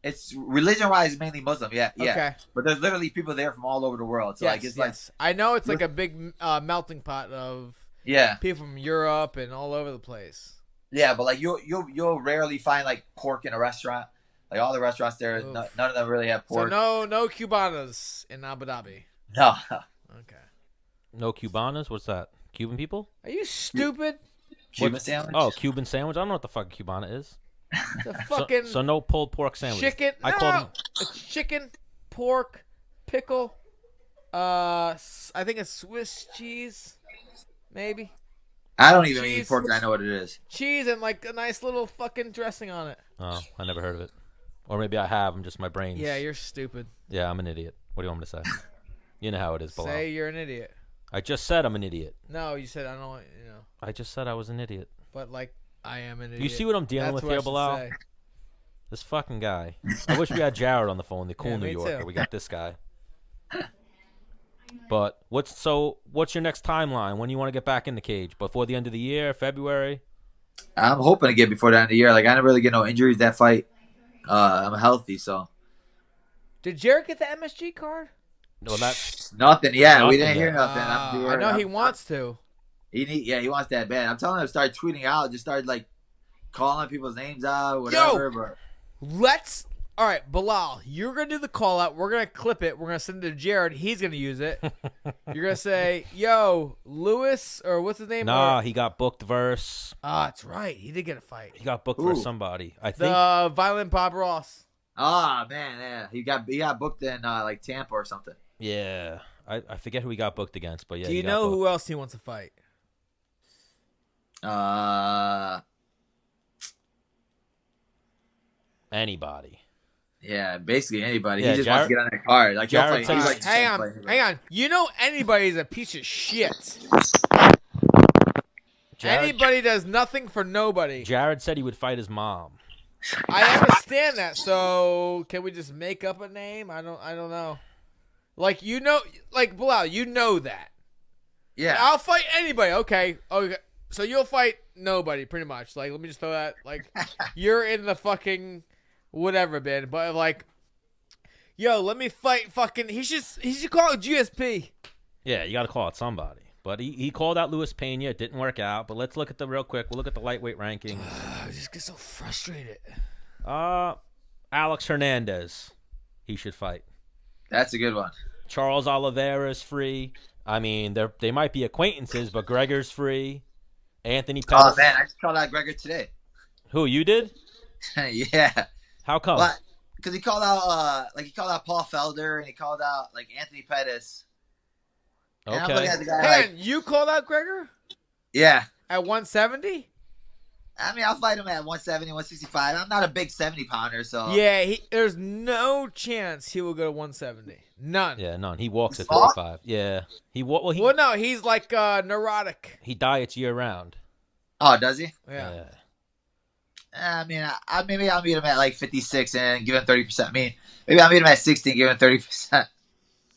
It's religion-wise mainly Muslim, yeah. Okay. But there's literally people there from all over the world. So like I know it's like a big melting pot of people from Europe and all over the place. Yeah, but like you'll rarely find like pork in a restaurant. Like all the restaurants there, none of them really have pork. So no Cubanas in Abu Dhabi. No. Okay. no Cubanas? What's that? Cuban people? Are you stupid? Cuban sandwich? Oh, Cuban sandwich? I don't know what the fuck a Cubana is. The fucking So no pulled pork sandwich. chicken. It's chicken, pork, pickle. I think it's Swiss cheese, maybe. I don't even eat pork. I know what it is. Cheese and like a nice little fucking dressing on it. Oh, I never heard of it. Or maybe I have. I'm just my brain's. Yeah, you're stupid. Yeah, I'm an idiot. What do you want me to say? You know how it is, Belal. Say you're an idiot. I just said I'm an idiot. No, you said I don't. I just said I was an idiot. But like I am an idiot. You see what I'm dealing with here, Belal? This fucking guy. I wish we had Jared on the phone, the cool New Yorker. We got this guy. But what's your next timeline? When you want to get back in the cage? Before the end of the year, February? I'm hoping to get before the end of the year. Like I didn't really get no injuries that fight. I'm healthy, so. Did Jared get the MSG card? No, that's nothing. Yeah, nothing we didn't yet. hear nothing. I know he wants to. He wants that bad. I'm telling him to start tweeting out. Just start like calling people's names out, whatever. But all right, Belal, you're going to do the call out. We're going to clip it. We're going to send it to Jared. He's going to use it. You're going to say, yo, Lewis, or what's his name? Nah, he got booked versus. That's right. He did get a fight. He got booked versus somebody. I think. The Violent Bob Ross. Oh, man, yeah. He got booked in like Tampa or something. Yeah. I forget who he got booked against, but yeah. Do you know who else he wants to fight? Anybody. Yeah, basically anybody. Yeah, he just wants to get on that card. Like, Jared he's like, hang on. You know anybody's a piece of shit. Anybody does nothing for nobody. Jared said he would fight his mom. I understand that. So can we just make up a name? I don't know. Like Belal, you know that. Yeah. I'll fight anybody. Okay. So you'll fight nobody, pretty much. Like, let me just throw that. Like, you're in the fucking whatever, man. But like, yo, let me fight fucking. He should call it GSP. Yeah, you got to call it somebody. But he called out Luis Pena. It didn't work out. But let's look at real quick. We'll look at the lightweight rankings. I just get so frustrated. Alex Hernandez. He should fight. That's a good one. Charles Oliveira is free. I mean, they might be acquaintances, but Gregor's free. Anthony Pettis. Oh, man, I just called out Gregor today. Who, you did? Yeah. How come? Because he called out Paul Felder and he called out like Anthony Pettis. Okay. Hey, you called out Gregor? Yeah. At 170? I mean, I'll fight him at 170, 165. I'm not a big 70-pounder, so. Yeah, there's no chance he will go to 170. None. Yeah, none. He walks at Small? 55. Yeah. Well, no, he's like neurotic. He diets year round. Oh, does he? Yeah. I mean, maybe I'll meet him at like 56 and give him 30%. I mean, maybe I'll meet him at 60 and give him 30%.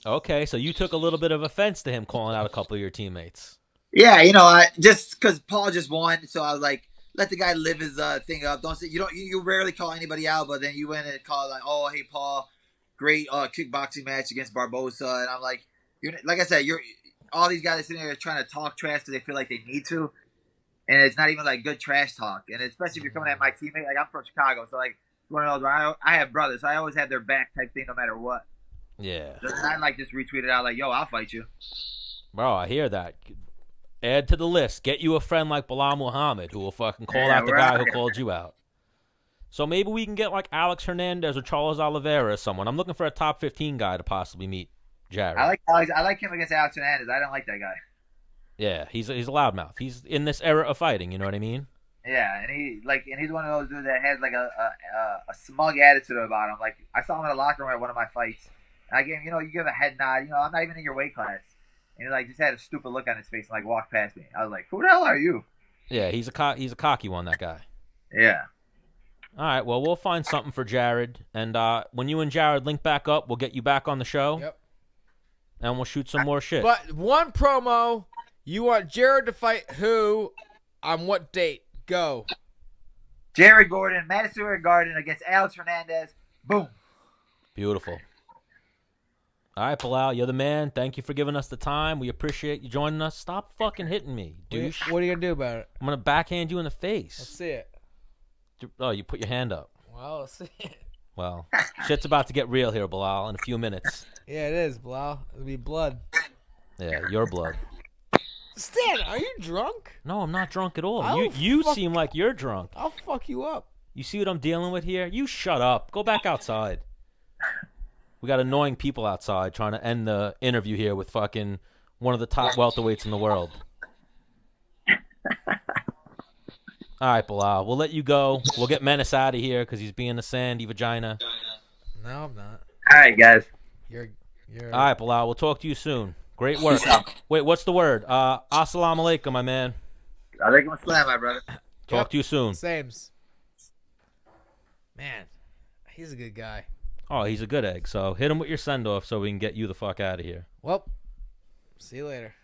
Okay, so you took a little bit of offense to him calling out a couple of your teammates. Yeah, just because Paul just won, so I was like, let the guy live his thing up. Don't say you rarely call anybody out, but then you went and called like, oh, hey Paul, great kickboxing match against Barbosa, and I'm like, like I said, all these guys sitting there trying to talk trash because they feel like they need to, and it's not even like good trash talk, and especially if you're coming at my teammate, like I'm from Chicago, so like one of those where I have brothers, so I always have their back type thing no matter what. Yeah. So I like just retweeted out like, yo, I'll fight you. Bro, I hear that. Add to the list. Get you a friend like Belal Muhammad who will fucking call out the guy who called you out. So maybe we can get like Alex Hernandez or Charles Oliveira or someone. I'm looking for a top 15 guy to possibly meet Jared. I like him against Alex Hernandez. I don't like that guy. Yeah, he's a loudmouth. He's in this era of fighting, you know what I mean? Yeah, and he's one of those dudes that has like a smug attitude about him. Like I saw him in the locker room at one of my fights. And I gave him, you give a head nod, I'm not even in your weight class. And he like just had a stupid look on his face and like walked past me. I was like, who the hell are you? Yeah, he's a cocky one, that guy. Yeah. All right, well, we'll find something for Jared. And when you and Jared link back up, we'll get you back on the show. Yep. And we'll shoot some more shit. But one promo, you want Jared to fight who on what date? Go. Jared Gordon, Madison Square Garden against Alex Hernandez. Boom. Beautiful. All right, Belal, you're the man. Thank you for giving us the time. We appreciate you joining us. Stop fucking hitting me, douche. What are you going to do about it? I'm going to backhand you in the face. Let's see it. Oh, you put your hand up. Well, let's see it. Well, shit's about to get real here, Belal, in a few minutes. Yeah, it is, Belal. It'll be blood. Yeah, your blood. Stan, are you drunk? No, I'm not drunk at all. You seem like you're drunk. I'll fuck you up. You see what I'm dealing with here? You shut up. Go back outside. We got annoying people outside trying to end the interview here with fucking one of the top welterweights in the world. All right, Belal. We'll let you go. We'll get Menace out of here because he's being a sandy vagina. No, I'm not. All right, guys. You're. All right, Belal. We'll talk to you soon. Great work. Wait, what's the word? Assalamu alaikum, my man. Alaikum assalam, my brother. Talk to you soon. Sames. Man, he's a good guy. Oh, he's a good egg. So hit him with your send-off so we can get you the fuck out of here. Well, see you later.